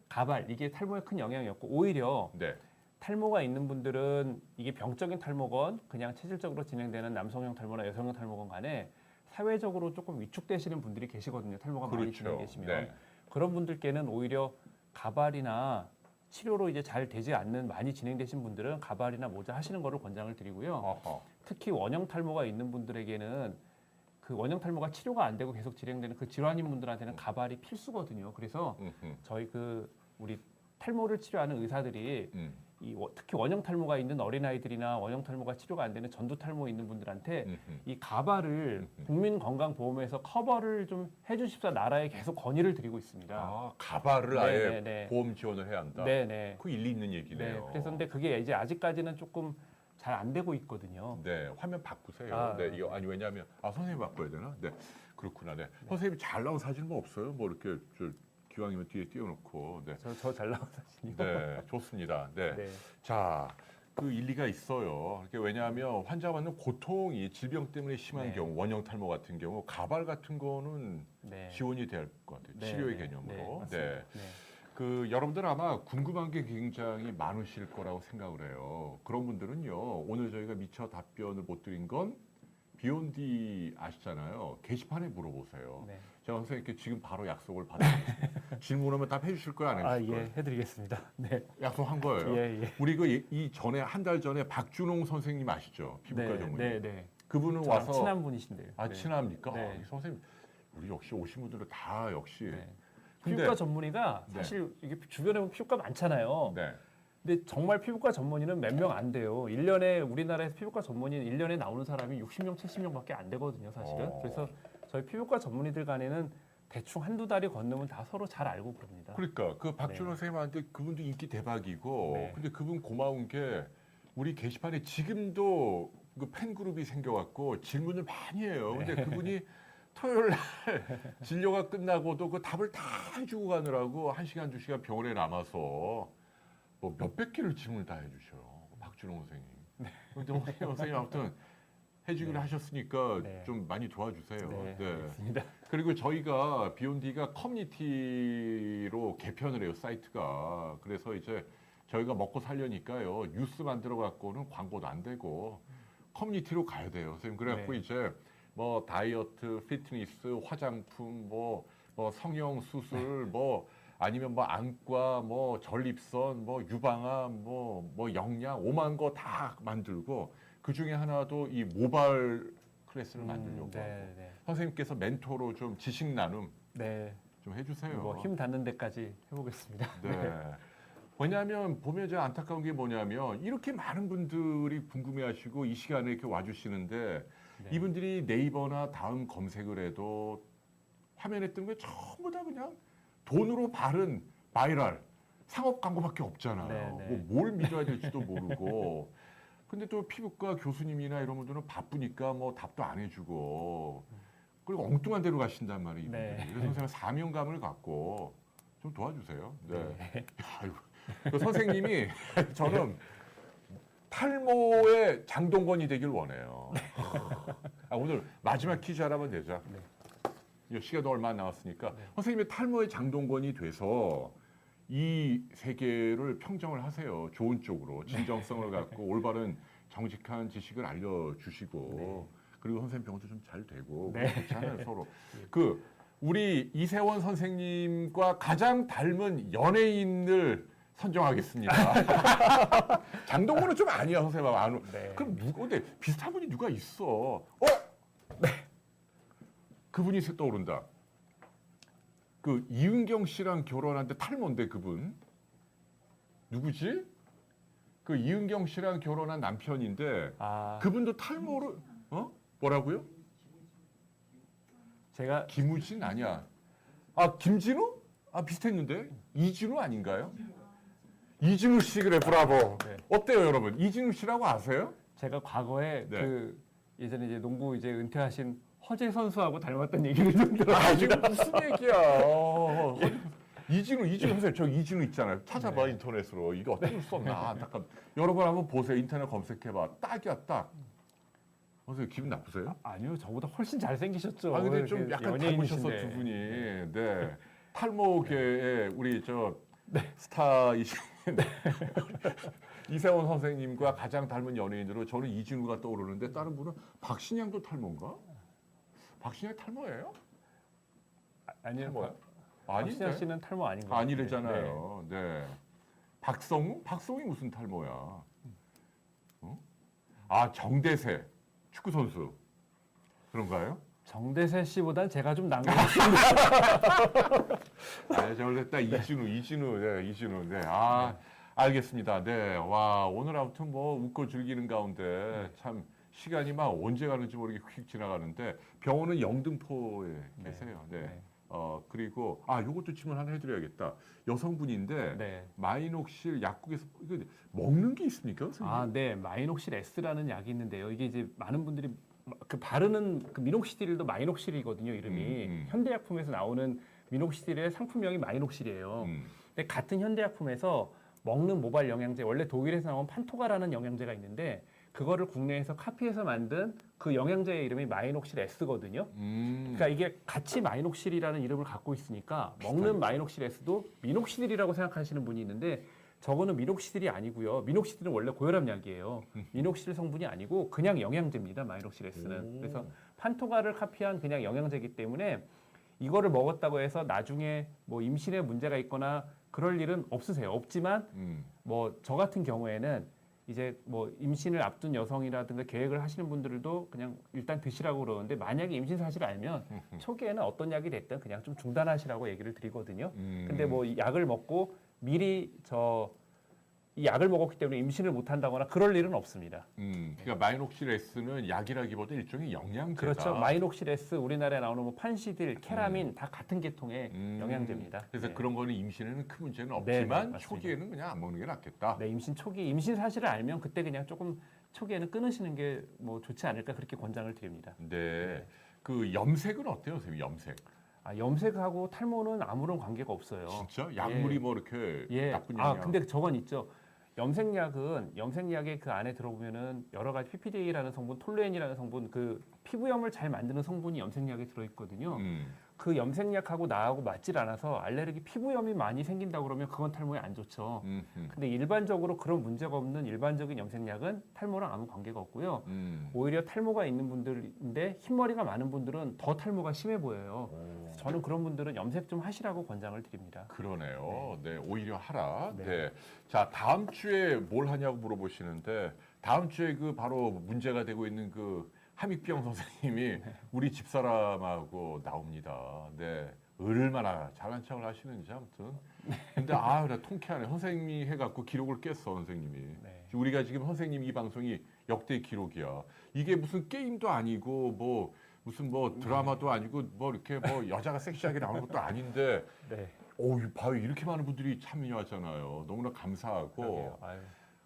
가발 이게 탈모에 큰 영향이 없고 오히려 네, 탈모가 있는 분들은 이게 병적인 탈모건 그냥 체질적으로 진행되는 남성형 탈모나 여성형 탈모건 간에 사회적으로 조금 위축되시는 분들이 계시거든요. 탈모가 많이 그렇죠. 진행 계시면 네. 그런 분들께는 오히려 가발이나 치료로 이제 잘 되지 않는 많이 진행되신 분들은 가발이나 모자 하시는 거를 권장을 드리고요. 어허. 특히 원형 탈모가 있는 분들에게는 그 원형 탈모가 치료가 안 되고 계속 진행되는 그 질환인 분들한테는 가발이 필수거든요. 그래서 저희 그 우리 탈모를 치료하는 의사들이 특히 원형 탈모가 있는 어린아이들이나 원형 탈모가 치료가 안 되는 전두 탈모 있는 분들한테 이 가발을 국민건강보험에서 커버를 좀 해주십사 나라에 계속 건의를 드리고 있습니다. 아, 가발을 네, 아예 네, 네. 보험 지원을 해야 한다. 네네. 그 일리 있는 네. 얘기네요. 그래서 근데 그게 이제 아직까지는 조금 잘 안 되고 있거든요. 네, 화면 바꾸세요. 아, 네, 이거 아니 왜냐하면 선생님 바꿔야 되나? 네, 그렇구나. 네, 선생님 잘 나온 사진 뭐 없어요? 뭐 이렇게 기왕이면 뒤에 띄워놓고. 네, 저 잘 나온 사진이요. 네, 좋습니다. 네, 네. 자, 그 일리가 있어요. 이렇게 왜냐하면 환자가 받는 고통이 질병 때문에 심한 네. 경우, 원형 탈모 같은 경우, 가발 같은 거는 네. 지원이 될 것 같아요. 네, 치료의 네, 개념으로. 네, 네. 맞습니다. 네. 그 여러분들 아마 궁금한 게 굉장히 많으실 거라고 생각을 해요. 그런 분들은요. 오늘 저희가 미처 답변을 못 드린 건 비욘디 아시잖아요. 게시판에 물어보세요. 네. 제가 선생님께 지금 바로 약속을 받았습니다. 질문하면 답해 주실 거예요, 안 해주실 거예요? 예, 해드리겠습니다. 네. 약속한 거예요. 예, 예. 우리 이 전에 한 달 전에 박준홍 선생님 아시죠? 피부과 네, 전문의. 네, 네. 그분은 저랑 와서 친한 분이신데요. 아 네. 친합니까? 네. 아, 이 선생님 우리 역시 오신 분들은 다 역시 네. 근데- 피부과 전문의가 네. 사실 이게 주변에 보면 피부과 많잖아요. 네. 근데 정말 피부과 전문의는 몇 명 안 돼요. 1년에 우리나라에서 피부과 전문의는 1년에 나오는 사람이 60명, 70명밖에 안 되거든요, 사실은. 그래서 저희 피부과 전문의들 간에는 대충 한두 달이 건너면 다 서로 잘 알고 그럽니다. 그러니까 그 박준호 선생님한테 그분도 인기 대박이고 네. 근데 그분 고마운 게 우리 게시판에 지금도 그 팬그룹이 생겨갖고 질문을 많이 해요. 근데 그분이 토요일 날 진료가 끝나고도 그 답을 다 해주고 가느라고 1시간, 2시간 병원에 남아서 뭐 몇백 개를 질문을 다 해주셔요. 박준호 선생님. 근데 선생님 아무튼 해주기로 하셨으니까 좀 많이 도와주세요. 알겠습니다. 그리고 저희가 비욘디가 커뮤니티로 개편을 해요, 사이트가. 그래서 이제 저희가 먹고 살려니까요, 뉴스 만들어 갖고는 광고도 안 되고 커뮤니티로 가야 돼요, 선생님. 그래갖고 이제 뭐 다이어트, 피트니스, 화장품, 뭐 성형 수술, 뭐 아니면 뭐 안과, 뭐 전립선, 뭐 유방암, 뭐 영양, 오만 거 다 만들고 그 중에 하나도 이 모발 클래스를 만들려고 하고 선생님께서 멘토로 좀 지식 나눔 좀 해주세요. 뭐 힘 닿는 데까지 해보겠습니다. 왜냐하면 보면 저 안타까운 게 뭐냐면 이렇게 많은 분들이 궁금해하시고 이 시간에 이렇게 와주시는데 이분들이 네이버나 다음 검색을 해도 화면에 뜨는 게 전부 다 그냥 돈으로 바른 바이럴 상업 광고밖에 없잖아요. 뭐 뭘 믿어야 될지도 모르고. 근데 또 피부과 교수님이나 이런 분들은 바쁘니까 뭐 답도 안 해주고 그리고 엉뚱한 데로 가신단 말이에요. 그래서 제가 사명감을 갖고 좀 도와주세요. 아이고. 그 선생님이 저는 탈모의 장동건이 되길 원해요. 오늘 마지막 퀴즈 하나만 내자. 시간도 얼마 안 남았으니까 선생님이 탈모의 장동건이 돼서 이 세계를 평정을 하세요. 좋은 쪽으로 진정성을 갖고 올바른 정직한 지식을 알려주시고 그리고 선생님 병도 좀 잘 되고 그렇잖아요 서로. 그 우리 이세원 선생님과 가장 닮은 연예인을 선정하겠습니다. 장동건은 좀 아니야 선생님. 그럼 누구? 근데 비슷한 분이 누가 있어? 그분이 떠오른다. 그 이은경 씨랑 결혼한데 탈모인데 그분 누구지? 그 이은경 씨랑 결혼한 남편인데 그분도 탈모를 뭐라고요? 제가 김우진 아니야. 김진우? 비슷했는데 이진우 아닌가요? 이진우 씨 그래 브라보. 어때요 여러분? 이진우 씨라고 아세요? 제가 과거에 그 예전에 이제 농구 이제 은퇴하신 허재 선수하고 닮았다는 얘기를 좀 들었어요. 지금 무슨 얘기야? 이진우 선생님, 저 이진우 있잖아요. 찾아봐 인터넷으로. 이거 어떻게 썼나? 안타깝. 여러분 한번 보세요. 인터넷 검색해봐. 딱이야 딱. 선생님 기분 나쁘세요? 아니요, 저보다 훨씬 잘생기셨죠. 근데 좀 약간 닮으셔서 두 분이. 탈모계의 우리 스타이신 이세원 선생님과 가장 닮은 연예인으로 저는 이진우가 떠오르는데 다른 분은 박신양도 탈모인가? 박신양 탈모예요? 아니요. 탈모야? 박신양 씨는 탈모 아닌 거예요. 아니래잖아요. 박성우? 박성우이 무슨 탈모야? 정대세 축구 선수 그런가요? 정대세 씨보단 제가 좀 나은 것 같습니다. 잘못했다. 이진우. 알겠습니다. 와, 오늘 아무튼 뭐 웃고 즐기는 가운데 참 시간이 막 언제 가는지 모르게 휙 지나가는데 병원은 영등포에 계세요. 그리고 요것도 질문 하나 해드려야겠다. 여성분인데 마이녹실 약국에서 이거 먹는 게 있습니까? 선생님? 마이녹실 S라는 약이 있는데요. 이게 이제 많은 분들이 그 바르는 그 미녹시딜도 마이녹실이거든요. 이름이 현대약품에서 나오는 미녹시딜의 상품명이 마이녹실이에요. 근데 같은 현대약품에서 먹는 모발 영양제 원래 독일에서 나온 판토가라는 영양제가 있는데 그거를 국내에서 카피해서 만든 그 영양제의 이름이 마이녹실 S거든요. 그러니까 이게 같이 마이녹실이라는 이름을 갖고 있으니까 먹는 마이녹실 S도 미녹시딜이라고 생각하시는 분이 있는데 저거는 미녹시딜이 아니고요. 미녹시딜은 원래 고혈압 약이에요. 미녹시딜 성분이 아니고 그냥 영양제입니다. 마이녹실 S는. 그래서 판토가를 카피한 그냥 영양제이기 때문에 이거를 먹었다고 해서 나중에 뭐 임신에 문제가 있거나 그럴 일은 없으세요. 없지만 뭐 저 같은 경우에는 이제 뭐 임신을 앞둔 여성이라든가 계획을 하시는 분들도 그냥 일단 드시라고 그러는데 만약에 임신 사실을 알면 초기에는 어떤 약이 됐든 그냥 좀 중단하시라고 얘기를 드리거든요. 근데 뭐 이 약을 먹고 미리 이 약을 먹었기 때문에 임신을 못 한다거나 그럴 일은 없습니다. 그러니까 마이녹시레스는 약이라기보다 일종의 영양제다. 그렇죠. 마이녹시레스, 우리나라에 나오는 뭐 판시딜, 케라민 다 같은 계통의 영양제입니다. 그래서 네. 그런 거는 임신에는 큰 문제는 네, 없지만 맞습니다. 초기에는 그냥 안 먹는 게 낫겠다. 네, 임신 초기 임신 사실을 알면 그때 그냥 조금 초기에는 끊으시는 게 뭐 좋지 않을까 그렇게 권장을 드립니다. 네. 그 염색은 어때요, 선생님? 염색. 염색하고 탈모는 아무런 관계가 없어요. 진짜? 약물이 뭐 이렇게 나쁜 영향. 근데 저건 있죠. 염색약의 그 안에 들어보면은 여러 가지 PPDA라는 성분, 톨루엔이라는 성분, 그 피부염을 잘 만드는 성분이 염색약에 들어있거든요. 그 염색약하고 나하고 맞질 않아서 알레르기 피부염이 많이 생긴다고 그러면 그건 탈모에 안 좋죠. 근데 일반적으로 그런 문제가 없는 일반적인 염색약은 탈모랑 아무 관계가 없고요. 오히려 탈모가 있는 분들인데 흰머리가 많은 분들은 더 탈모가 심해 보여요. 그래서 저는 그런 분들은 염색 좀 하시라고 권장을 드립니다. 그러네요. 네, 오히려 하라. 네. 네. 자, 다음 주에 뭘 하냐고 물어보시는데 다음 주에 그 바로 문제가 되고 있는 그 함익병 선생님이 우리 집사람하고 나옵니다. 네. 얼마나 잘난 척을 하시는지 아무튼. 근데 나 통쾌하네. 선생님이 해갖고 기록을 깼어, 선생님이. 네. 우리가 지금 선생님 이 방송이 역대 기록이야. 이게 무슨 게임도 아니고 뭐 무슨 뭐 드라마도 아니고 뭐 이렇게 뭐 여자가 섹시하게 나오는 것도 아닌데 네. 봐요. 이렇게 많은 분들이 참여하잖아요. 너무나 감사하고. 아유.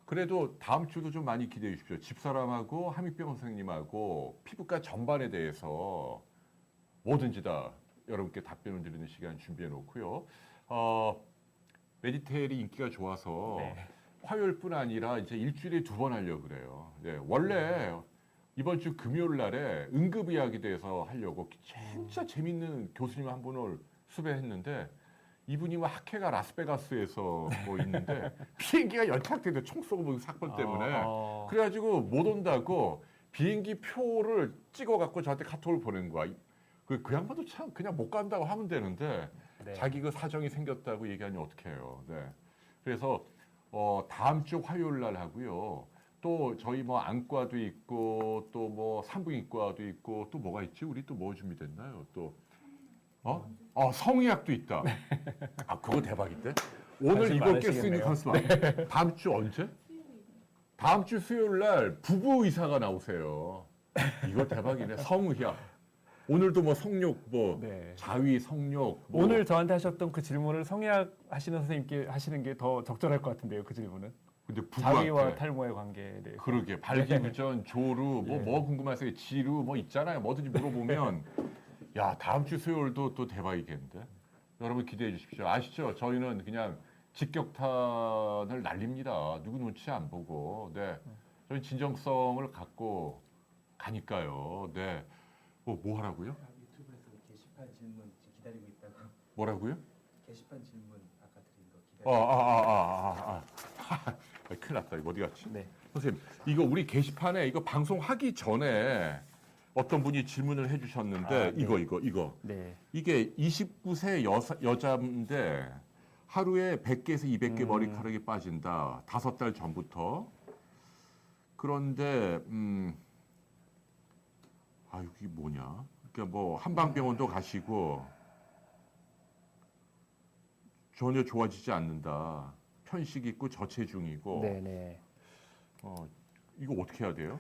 그래도 다음 주도 좀 많이 기대해 주십시오. 집사람하고 함익병 선생님하고 피부과 전반에 대해서 뭐든지 다 여러분께 답변을 드리는 시간 준비해 놓고요. 메디텔이 인기가 좋아서 네. 화요일뿐 아니라 이제 일주일에 2번 하려고 그래요. 네, 원래 이번 주 금요일 날에 응급의학에 대해서 하려고 진짜 재밌는 교수님 한 분을 섭외했는데 이분이 뭐 학회가 라스베가스에서 뭐 있는데 비행기가 연착돼서 총 쏘고 사건 때문에 그래가지고 못 온다고 비행기 표를 찍어갖고 저한테 카톡을 보낸 거야. 그 양반도 참 그냥 못 간다고 하면 되는데 네. 자기 그 사정이 생겼다고 얘기하니 어떡해요. 네. 그래서 다음 주 화요일 날 하고요. 또 저희 뭐 안과도 있고 또 뭐 산부인과도 있고 또 뭐가 있지? 우리 또 뭐 준비됐나요? 또 성의학도 있다. 그거 대박인데? 오늘 관심 이거 깰 수 있는 많으시겠네요. 컨셉. 다음 주 언제? 다음 주 수요일 날 부부 의사가 나오세요. 이거 대박이네. 성의학. 오늘도 뭐 성욕, 뭐 네. 자위, 성욕. 뭐 오늘 저한테 하셨던 그 질문을 성의학 하시는 선생님께 하시는 게 더 적절할 것 같은데요. 그 질문은. 근데 자위와 부부한테 탈모의 관계에 대해서. 그러게 발기부전, 조루, 예. 뭐 궁금하세요? 지루 뭐 있잖아요. 뭐든지 물어보면 야 다음 주 수요일도 또 대박이겠는데. 여러분 기대해 주십시오. 아시죠? 저희는 그냥 직격탄을 날립니다. 누구 눈치 안 보고. 네. 저희 진정성을 갖고 가니까요. 네. 뭐 하라고요? 유튜브에서 게시판 질문 지금 기다리고 있다고. 뭐라고요? 게시판 질문 아까 드린 거 기다리고. 큰일 났다. 이거 어디 갔지? 네. 선생님, 이거 우리 게시판에 이거 방송하기 전에 어떤 분이 질문을 해주셨는데 네. 이거 네. 이게 29세 여자인데 하루에 100개에서 200개 머리카락이 빠진다. 5달 전부터. 그런데 이게 뭐냐? 그러니까 뭐 한방병원도 가시고 전혀 좋아지지 않는다. 편식 있고 저체중이고. 네네. 이거 어떻게 해야 돼요?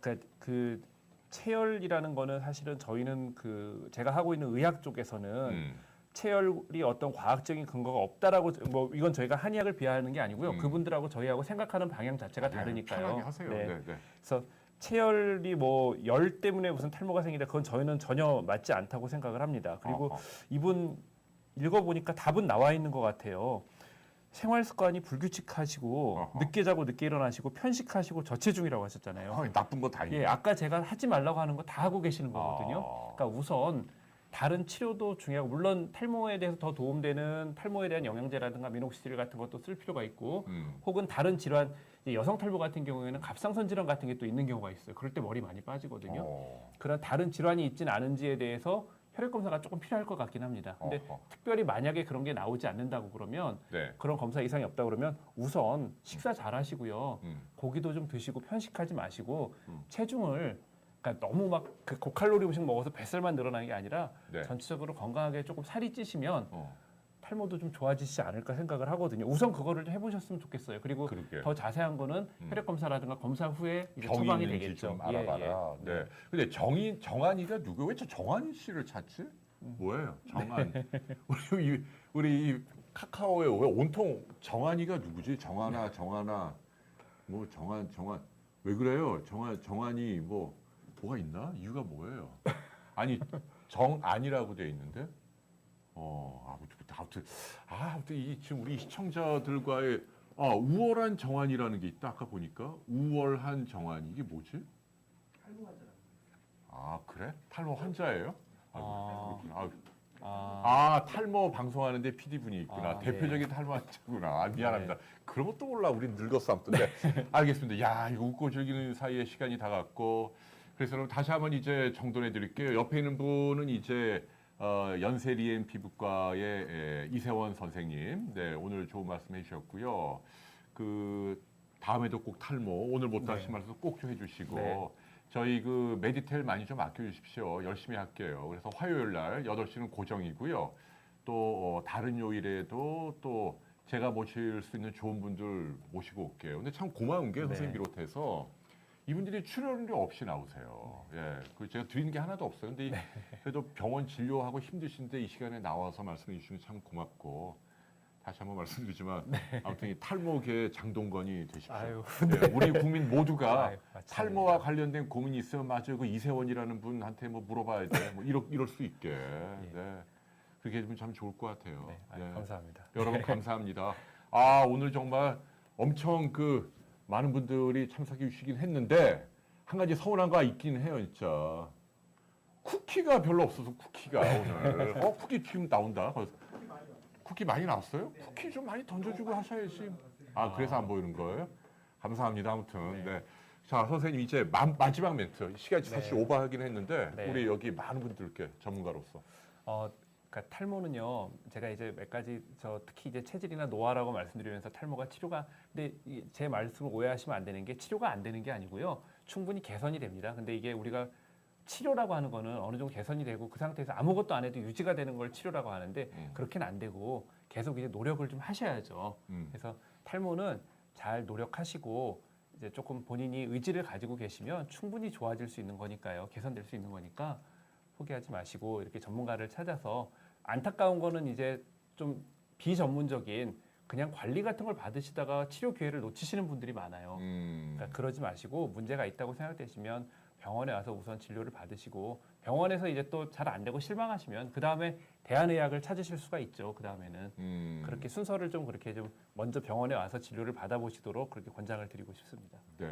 그러니까 그 체열이라는 거는 사실은 저희는 그 제가 하고 있는 의학 쪽에서는 체열이 어떤 과학적인 근거가 없다라고 뭐 이건 저희가 한의학을 비하하는 게 아니고요. 그분들하고 저희하고 생각하는 방향 자체가 다르니까요. 편하게 하세요. 네. 네. 그래서 체열이 뭐 열 때문에 무슨 탈모가 생기다 그건 저희는 전혀 맞지 않다고 생각을 합니다. 그리고 이분 읽어보니까 답은 나와 있는 것 같아요. 생활 습관이 불규칙하시고 늦게 자고 늦게 일어나시고 편식하시고 저체중이라고 하셨잖아요. 나쁜 거 다 있네. 예, 아까 제가 하지 말라고 하는 거 다 하고 계시는 거거든요. 그러니까 우선 다른 치료도 중요하고 물론 탈모에 대해서 더 도움되는 탈모에 대한 영양제라든가 미녹시딜 같은 것도 쓸 필요가 있고 혹은 다른 질환 이제 여성 탈모 같은 경우에는 갑상선 질환 같은 게 또 있는 경우가 있어요. 그럴 때 머리 많이 빠지거든요. 그런 다른 질환이 있지는 않은지에 대해서 혈액 검사가 조금 필요할 것 같긴 합니다. 근데 특별히 만약에 그런 게 나오지 않는다고 그러면 네. 그런 검사 이상이 없다 그러면 우선 식사 잘 하시고요. 고기도 좀 드시고 편식하지 마시고 체중을 그러니까 너무 막 그 고칼로리 음식 먹어서 뱃살만 늘어나는 게 아니라 네. 전체적으로 건강하게 조금 살이 찌시면 탈모도 좀 좋아지지 않을까 생각을 하거든요. 우선 그거를 좀 해보셨으면 좋겠어요. 그리고 그러게. 더 자세한 거는 혈액 검사라든가 검사 후에 이제 병이 처방이 있는지 되겠죠. 좀 알아봐라. 네. 근데 정한이가 누구? 왜 저 정한 씨를 찾지? 뭐예요? 정한. 우리 이 카카오에 왜 온통 정한이가 누구지? 정한아. 뭐 정한. 왜 그래요? 정한이 뭐가 있나? 이유가 뭐예요? 아니 정안이라고 돼 있는데. 아무튼 이 지금 우리 시청자들과의 우월한 정한이라는 게 있다. 아까 보니까 우월한 정한이 이게 뭐지? 탈모 환자라고. 아 그래? 탈모 환자예요? 탈모 방송하는데 PD 분이 있구나. 네. 대표적인 탈모 환자구나. 미안합니다. 그런 것도 몰라. 우린 늙었어 아무튼. 네. 알겠습니다. 야 이거 웃고 즐기는 사이에 시간이 다 갔고 그래서 그럼 다시 한번 이제 정돈해 드릴게요. 옆에 있는 분은 이제 연세리엔 피부과의 이세원 선생님. 네 오늘 좋은 말씀 해주셨고요. 그 다음에도 꼭 탈모 오늘 못 하신 말씀 꼭 좀 해주시고. 네. 저희 그 메디텔 많이 좀 아껴주십시오. 열심히 할게요. 그래서 화요일 날 8시는 고정이고요. 또 다른 요일에도 또 제가 모실 수 있는 좋은 분들 모시고 올게요. 근데 참 고마운 게 선생님 비롯해서 이분들이 출연료 없이 나오세요. 예, 그 제가 드리는 게 하나도 없어요. 근데 그래도 병원 진료하고 힘드신데 이 시간에 나와서 말씀해 주시면 참 고맙고 다시 한번 말씀드리지만 아무튼 이 탈모계 장동건이 되십시오. 아유, 예, 우리 국민 모두가 아유, 마찬가지입니다. 탈모와 관련된 고민이 있으면 맞아요. 그 이세원이라는 분한테 뭐 물어봐야 돼. 뭐 이럴 수 있게. 네. 그렇게 해주면 참 좋을 것 같아요. 네, 네. 감사합니다. 여러분 감사합니다. 오늘 정말 엄청 그 많은 분들이 참석해 주시긴 했는데 한 가지 서운한 거 있긴 해요, 진짜. 쿠키가 별로 없어서 쿠키가 오늘. 쿠키 지금 나온다. 쿠키 많이 나왔어요? 쿠키 좀 많이 던져주고 하셔야지. 그래서 안 보이는 거예요? 감사합니다. 아무튼. 네. 자, 선생님 이제 마지막 멘트. 시간이 사실 오버하긴 했는데 우리 여기 많은 분들께 전문가로서. 그러니까 탈모는요. 제가 이제 몇 가지 특히 이제 체질이나 노화라고 말씀드리면서 탈모가 치료가 근데 제 말씀을 오해하시면 안 되는 게 치료가 안 되는 게 아니고요. 충분히 개선이 됩니다. 근데 이게 우리가 치료라고 하는 거는 어느 정도 개선이 되고 그 상태에서 아무것도 안 해도 유지가 되는 걸 치료라고 하는데 그렇게는 안 되고 계속 이제 노력을 좀 하셔야죠. 그래서 탈모는 잘 노력하시고 이제 조금 본인이 의지를 가지고 계시면 충분히 좋아질 수 있는 거니까요. 개선될 수 있는 거니까 포기하지 마시고 이렇게 전문가를 찾아서 안타까운 거는 이제 좀 비전문적인 그냥 관리 같은 걸 받으시다가 치료 기회를 놓치시는 분들이 많아요. 그러니까 그러지 마시고 문제가 있다고 생각되시면 병원에 와서 우선 진료를 받으시고 병원에서 이제 또 잘 안 되고 실망하시면 그 다음에 대안의학을 찾으실 수가 있죠. 그 다음에는 그렇게 순서를 좀 그렇게 좀 먼저 병원에 와서 진료를 받아보시도록 그렇게 권장을 드리고 싶습니다. 네.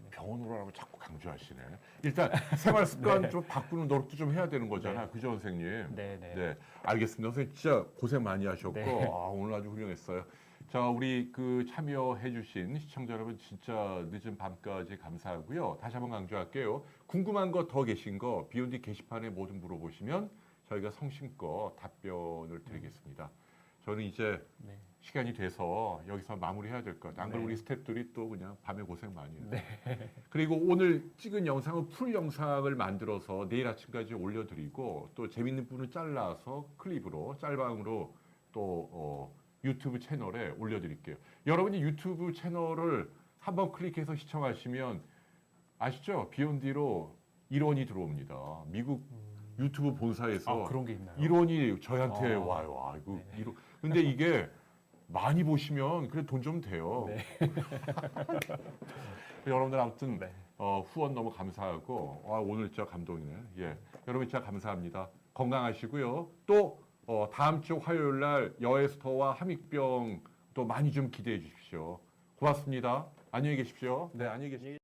병원으로 라고 자꾸 강조하시네. 일단 생활 습관 좀 바꾸는 노력도 좀 해야 되는 거잖아요. 그죠, 선생님? 네. 알겠습니다. 선생님 진짜 고생 많이 하셨고 네. 오늘 아주 훌륭했어요. 자, 우리 그 참여해주신 시청자 여러분 진짜 늦은 밤까지 감사하고요. 다시 한번 강조할게요. 궁금한 거 더 계신 거 비욘디 게시판에 뭐든 물어보시면 저희가 성심껏 답변을 드리겠습니다. 저는 이제 시간이 돼서 여기서 마무리해야 될 것 같아요. 안 그러면 우리 스태프들이 또 그냥 밤에 고생 많이 해요. 그리고 오늘 찍은 영상은 풀 영상을 만들어서 내일 아침까지 올려드리고 또 재밌는 부분을 잘라서 클립으로 짤방으로 또 유튜브 채널에 올려드릴게요. 여러분이 유튜브 채널을 한번 클릭해서 시청하시면 아시죠? 비욘디로 1원이 들어옵니다. 미국 유튜브 본사에서 그런 게 있나요? 1원이 저희한테 와요. 이거 1원. 근데 이게 많이 보시면 그래 돈 좀 돼요. 여러분들 아무튼 후원 너무 감사하고 오늘 진짜 감동이네. 예, 여러분 진짜 감사합니다. 건강하시고요. 또 다음 주 화요일 날 여에스터와 함익병 또 많이 좀 기대해 주십시오. 고맙습니다. 안녕히 계십시오. 네, 안녕히 계십시오.